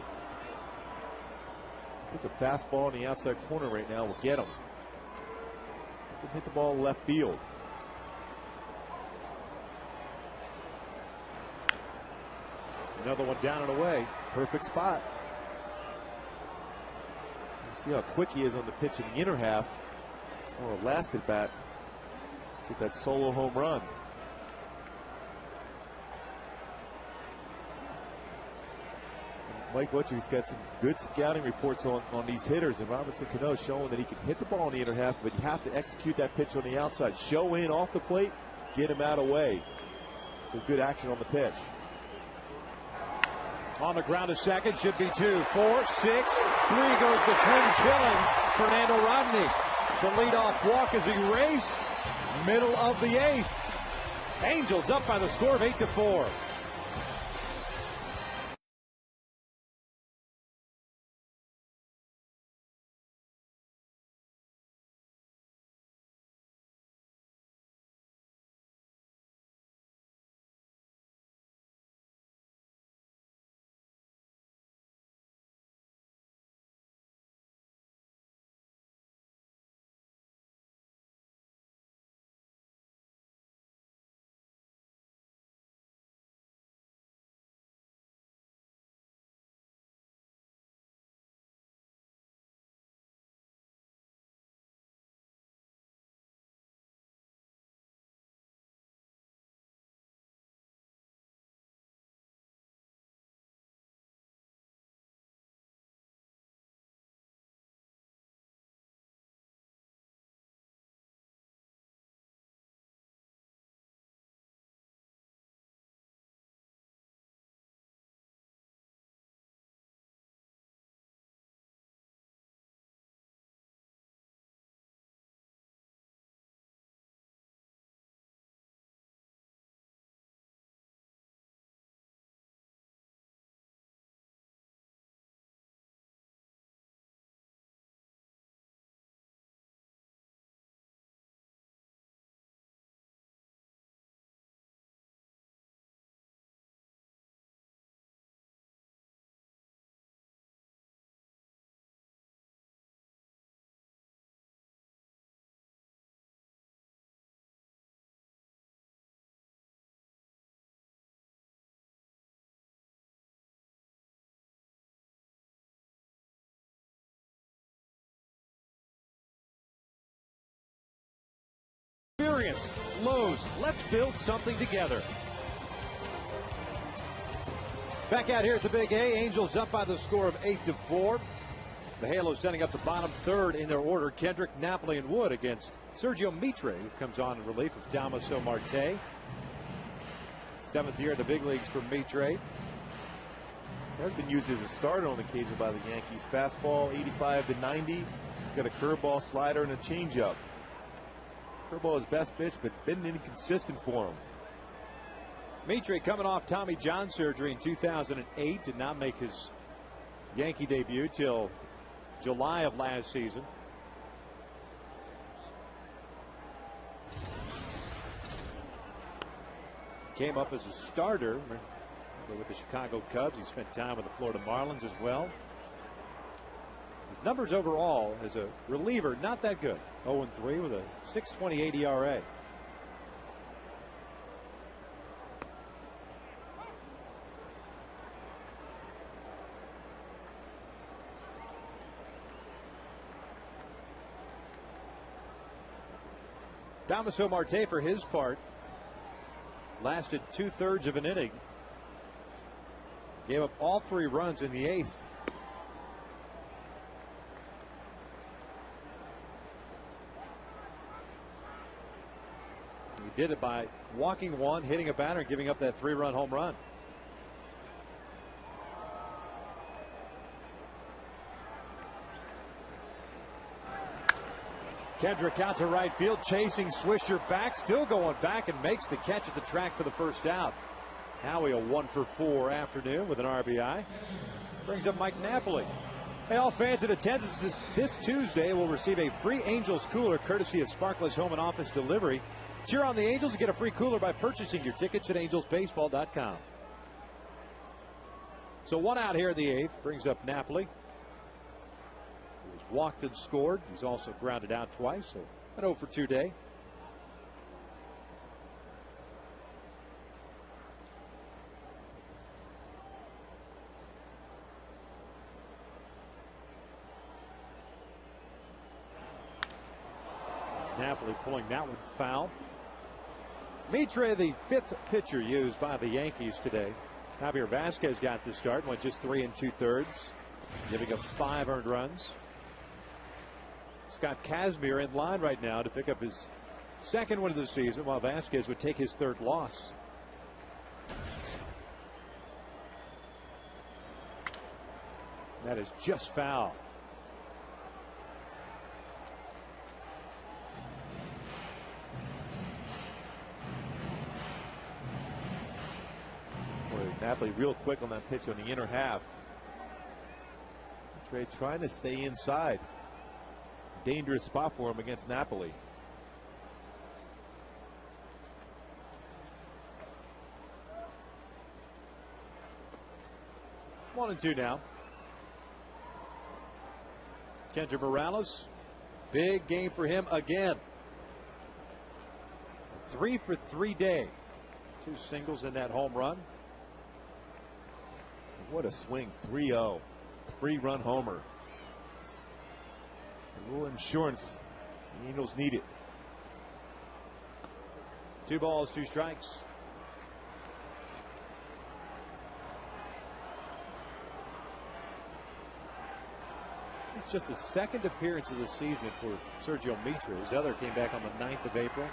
I think a fastball in the outside corner right now will get him. He can hit the ball left field. Another one down and away. Perfect spot. See how quick he is on the pitch in the inner half. Oh, last at bat. Took that solo home run. Mike Butcher's got some good scouting reports on these hitters, and Robinson Cano showing that he can hit the ball in the inner half, but you have to execute that pitch on the outside. Show in off the plate, get him out of the way. So good action on the pitch. On the ground to second, should be 2, 4, 6, 3 goes the twin killing. Fernando Rodney. The leadoff walk is erased. Middle of the 8th. Angels up by the score of 8-4. Experience, Lowe's, let's build something together. Back out here at the Big A, Angels up by the score of 8-4. The Halos setting up the bottom third in their order. Kendrick, Napoli, and Wood against Sergio Mitre, who comes on in relief of Damaso Marte. 7th year in the big leagues for Mitre. Has been used as a starter on occasion by the Yankees. Fastball 85-90. He's got a curveball, slider, and a changeup. Curveball is best pitch, but been inconsistent for him. Mitre coming off Tommy John surgery in 2008, did not make his Yankee debut till July of last season. Came up as a starter with the Chicago Cubs. He spent time with the Florida Marlins as well. His numbers overall as a reliever, not that good. 0-3 with a 6.28 ERA. Damaso Marte, for his part, lasted 2/3 of an inning. Gave up all 3 runs in the 8th. He did it by walking one, hitting a batter, and giving up that 3-run home run. Kendrick out to right field, chasing Swisher back, still going back, and makes the catch at the track for the first out. Howie a 1-for-4 afternoon with an RBI. Brings up Mike Napoli. Hey, all fans in attendance this Tuesday will receive a free Angels cooler courtesy of Sparkless Home and Office Delivery. Cheer on the Angels and get a free cooler by purchasing your tickets at angelsbaseball.com. So 1 out here in the 8th brings up Napoli. He was walked and scored. He's also grounded out twice, so an 0-for-2 day. Napoli pulling that one foul. Mitre, the 5th pitcher used by the Yankees today. Javier Vasquez got the start, went just 3 2/3, giving up 5 earned runs. Scott Kazmir in line right now to pick up his 2nd win of the season, while Vasquez would take his 3rd loss. That is just foul. Napoli real quick on that pitch on the inner half. Trey trying to stay inside. Dangerous spot for him against Napoli. One and 2 now. Kendra Morales, big game for him again. 3-for-3 day. 2 singles in that home run. What a swing. 3-0. 3-run homer. A little insurance. The Angels need it. 2 balls, 2 strikes. It's just the 2nd appearance of the season for Sergio Mitre. His other came back on the 9th of April.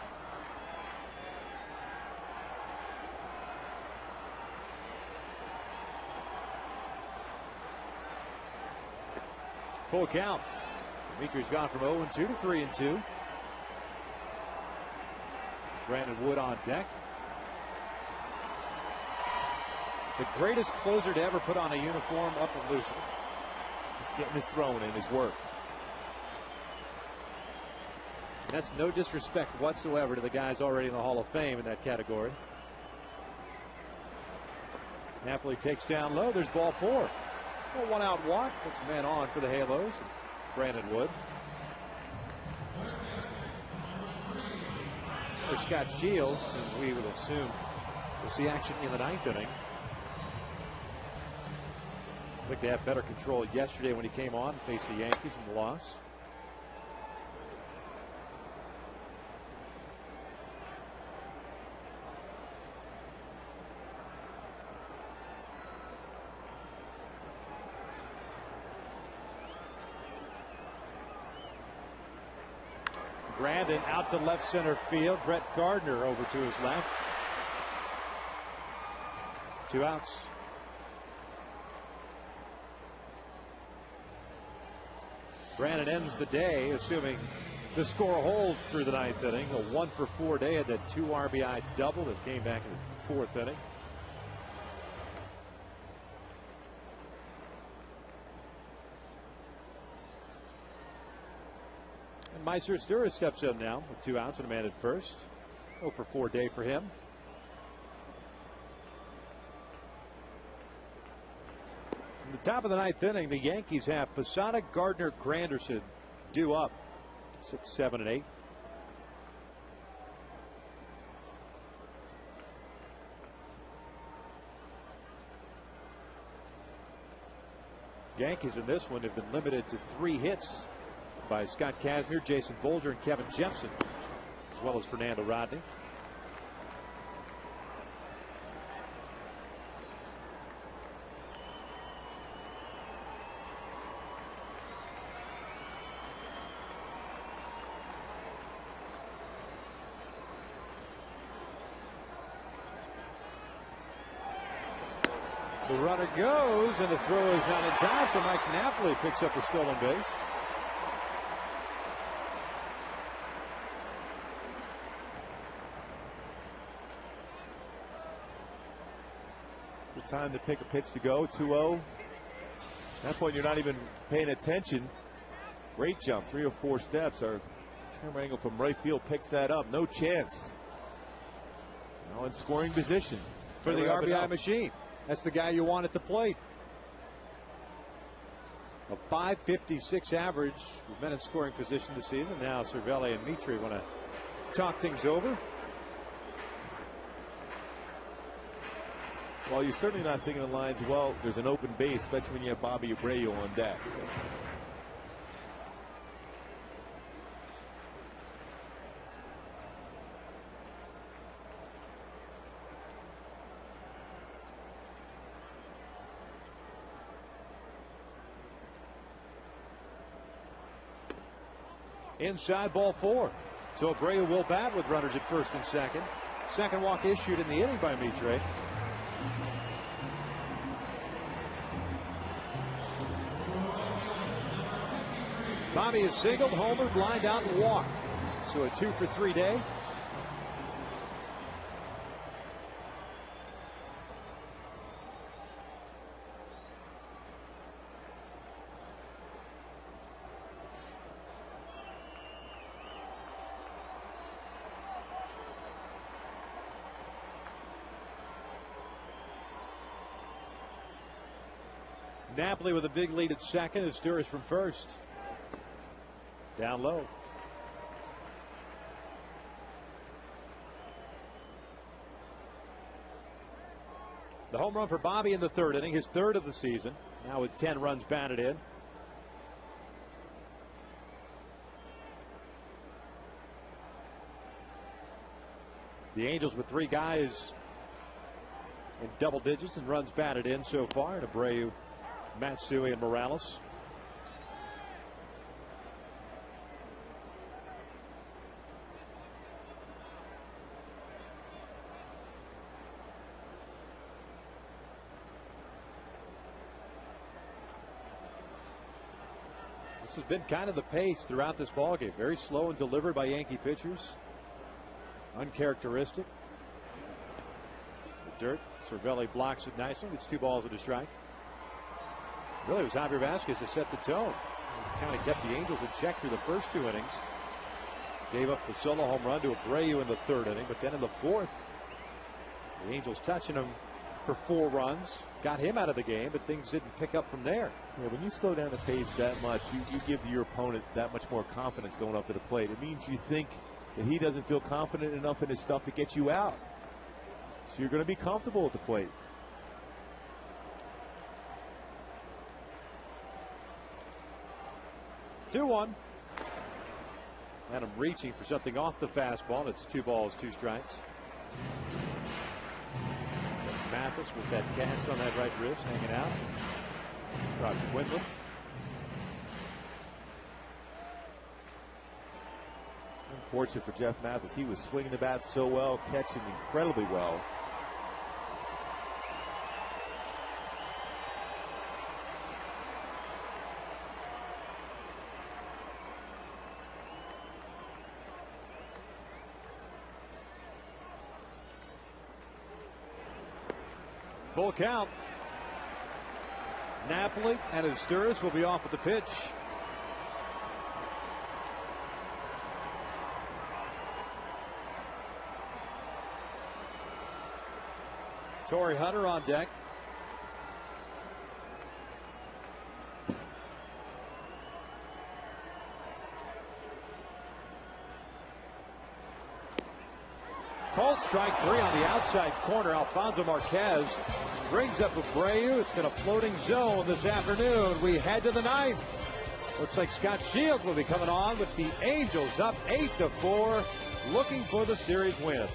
Full count. Dimitri's gone from 0-2 to 3-2. Brandon Wood on deck. The greatest closer to ever put on a uniform, up and loose. He's getting his throwing in, his work. And that's no disrespect whatsoever to the guys already in the Hall of Fame in that category. Napoli takes down low. There's ball 4. A 1-out walk, puts a man on for the Halos. Brandon Wood. There's Scott Shields, and we would assume we'll see action in the 9th inning. I think they had better control yesterday when he came on, faced the Yankees in the loss. Brandon out to left center field. Brett Gardner over to his left. 2 outs. Brandon ends the day, assuming the score holds through the 9th inning. A 1-for-4 day, had that 2 RBI double that came back in the 4th inning. Meister Stura steps in now with 2 outs and a man at first. 0-for-4 day for him. In the top of the 9th inning, the Yankees have Posada, Gardner, Granderson due up 6, 7, and 8. Yankees in this one have been limited to 3 hits by Scott Kazmir, Jason Bolger, and Kevin Jepson. well as Fernando Rodney. The runner goes, and the throw is not in time, so Mike Napoli picks up a stolen base. Good time to pick a pitch to go, 2-0. At that point, you're not even paying attention. Great jump, 3 or 4 steps. Our camera angle from right field picks that up. No chance. Now in scoring position. For the RBI machine. That's the guy you want at the plate. A .556 average. We've been in scoring position this season. Now Cervelli and Mitri want to talk things over. Well, you're certainly not thinking the lines, well, there's an open base, especially when you have Bobby Abreu on deck. Inside, ball 4. So Abreu will bat with runners at first and second. Second walk issued in the inning by Mitre. Bobby is singled, homered, lined out, and walked. So a 2-for-3 day. Napoli with a big lead at second as Duras from first. Down low. The home run for Bobby in the third inning, his third of the season. Now with 10 runs batted in. The Angels with 3 guys in double digits and runs batted in so far. And Abreu, Matsui, and Morales. This has been kind of the pace throughout this ballgame. Very slow and delivered by Yankee pitchers. Uncharacteristic. The dirt. Cervelli blocks it nicely. It's 2 balls and a strike. Really, it was Javier Vasquez that set the tone. He kind of kept the Angels in check through the first 2 innings. Gave up the solo home run to Abreu in the third inning, but then in the fourth, the Angels touching him for 4 runs. Got him out of the game, but things didn't pick up from there. Yeah, when you slow down the pace that much, you give your opponent that much more confidence going up to the plate. It means you think that he doesn't feel confident enough in his stuff to get you out. So you're going to be comfortable at the plate. Two-1. And I'm reaching for something off the fastball. It's 2 balls, 2 strikes. Mathis with that cast on that right wrist hanging out. Roger Quinlan. Unfortunate for Jeff Mathis. He was swinging the bat so well, catching incredibly well. Full count. Napoli and Asturis will be off at the pitch. Torrey Hunter on deck. Called strike 3 on the outside corner. Alfonso Marquez brings up Abreu. It's been a floating zone this afternoon. We head to the 9th. Looks like Scott Shields will be coming on with the Angels up 8-4 looking for the series win.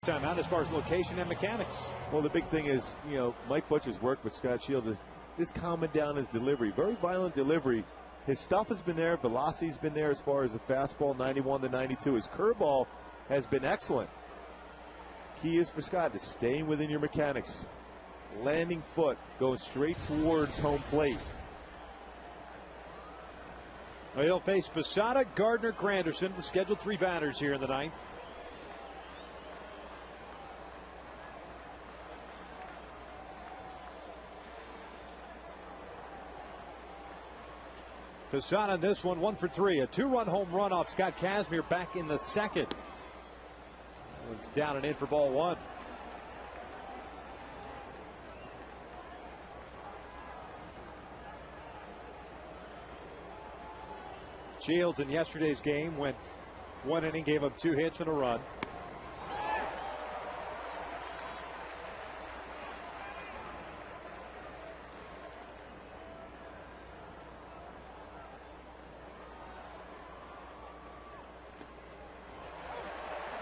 Timeout as far as location and mechanics. Well, the big thing is, Mike Butcher's worked with Scott Shields. This calming down his delivery. Very violent delivery. His stuff has been there. Velocity's been there as far as the fastball, 91 to 92. His curveball has been excellent. Key is for Scott is staying within your mechanics. Landing foot, going straight towards home plate. Well, he'll face Posada, Gardner, Granderson, the scheduled 3 batters here in the 9th. Posada in this one, 1 for 3. A 2-run home run off Scott Kazmir back in the 2nd. It's down and in for ball 1. Shields in yesterday's game went 1 inning, gave up 2 hits and a run.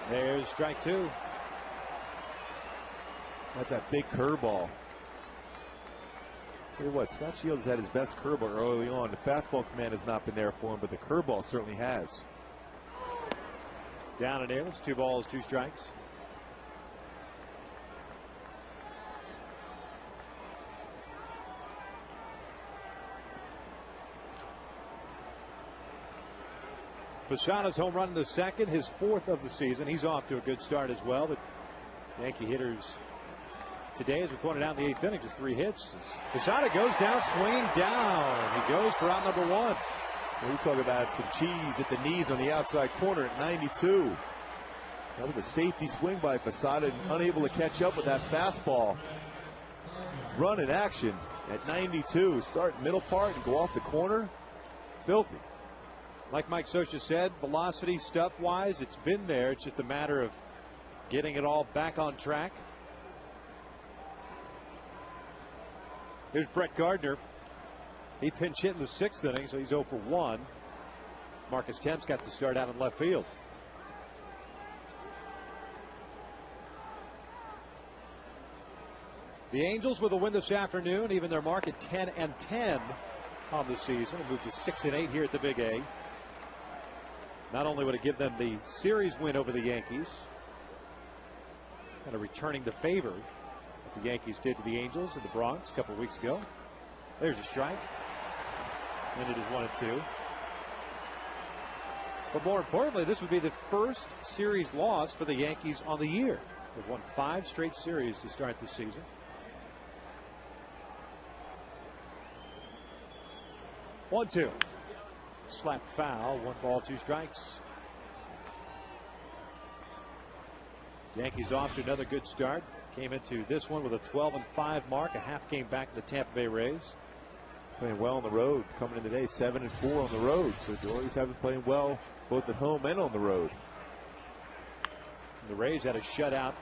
There's strike 2. That's that big curveball. Tell you what, Scott Shields had his best curveball early on. The fastball command has not been there for him, but the curveball certainly has. Down and in. It's 2 balls, 2 strikes. Posada's home run in the 2nd, his 4th of the season. He's off to a good start as well. The Yankee hitters today, as we pointed out in the 8th inning, just 3 hits. Posada goes down, swinging down. He goes for out number 1. We talk about some cheese at the knees on the outside corner at 92. That was a safety swing by Posada, unable to catch up with that fastball. Run in action at 92. Start middle part and go off the corner. Filthy. Like Mike Scioscia said, velocity stuff-wise, it's been there. It's just a matter of getting it all back on track. Here's Brett Gardner. He pinch hit in the 6th inning, so he's 0 for 1. Marcus Kemp's got to start out in left field. The Angels with a win this afternoon, even their mark at 10-10 on the season. Moved to 6-8 here at the Big A. Not only would it give them the series win over the Yankees, kind of returning the favor that the Yankees did to the Angels in the Bronx a couple of weeks ago. There's a strike. And it is 1-2. But more importantly, this would be the first series loss for the Yankees on the year. They've won 5 straight series to start this season. 1-2. Slap foul. 1 ball, 2 strikes. Yankees off to another good start. Came into this one with a 12-5 mark, a half game back in the Tampa Bay Rays. Playing well on the road, coming in today, 7-4 on the road. So the Orioles have been playing well both at home and on the road. The Rays had a shutout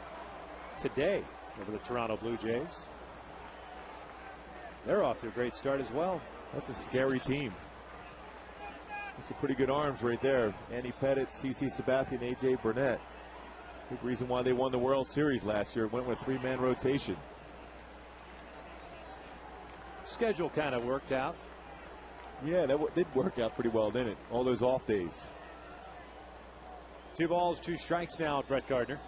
today over the Toronto Blue Jays. They're off to a great start as well. That's a scary team. That's some pretty good arms right there. Andy Pettit, CC Sabathia, and A.J. Burnett. Big reason why they won the World Series last year. Went with a 3-man rotation. Schedule kind of worked out. Yeah, that did work out pretty well, didn't it? All those off days. 2 balls, 2 strikes now, Brett Gardner.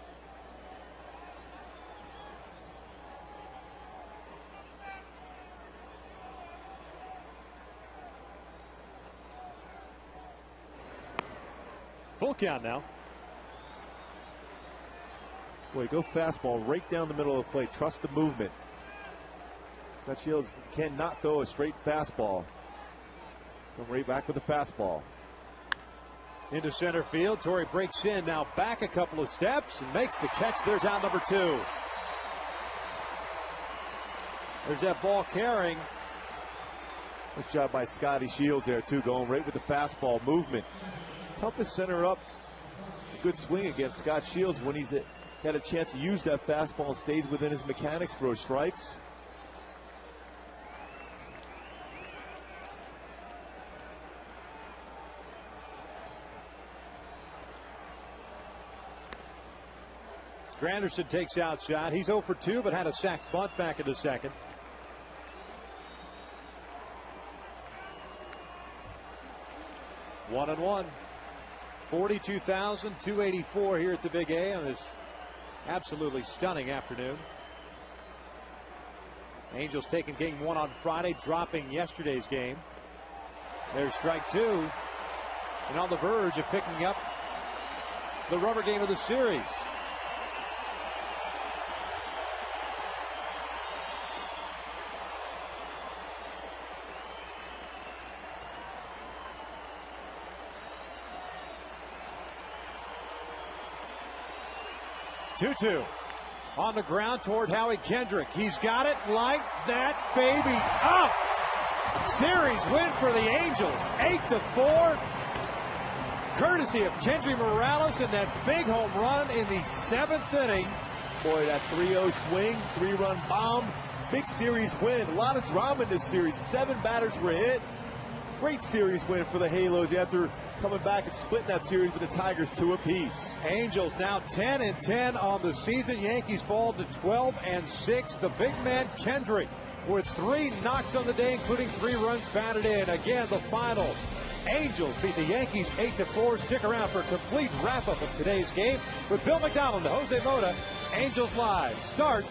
Full count now. Boy, go fastball right down the middle of the plate. Trust the movement. Scott Shields cannot throw a straight fastball. Come right back with the fastball. Into center field. Torrey breaks in, now back a couple of steps and makes the catch. There's out number 2. There's that ball carrying. Good job by Scotty Shields there, too, going right with the fastball movement. Toughest center up. A good swing against Scott Shields when he's had a chance to use that fastball and stays within his mechanics, throw strikes. Granderson takes outside. He's 0 for 2, but had a sac bunt back into second. One and one. 42,284 here at the Big A on this absolutely stunning afternoon. Angels taking game 1 on Friday, dropping yesterday's game. There's strike 2, and on the verge of picking up the rubber game of the series. Two on the ground toward Howie Kendrick. He's got it like that, baby. Up! Series win for the Angels, 8-4. Courtesy of Kendry Morales and that big home run in the 7th inning. Boy, that 3-0 swing, 3-run bomb. Big series win. A lot of drama in this series. 7 batters were hit. Great series win for the Halos after coming back and splitting that series with the Tigers 2 apiece. Angels now 10-10 on the season. Yankees fall to 12-6. The big man Kendrick with 3 knocks on the day, including 3 runs batted in. Again, the final. Angels beat the Yankees 8-4. Stick around for a complete wrap-up of today's game with Bill McDonald and Jose Mota. Angels Live starts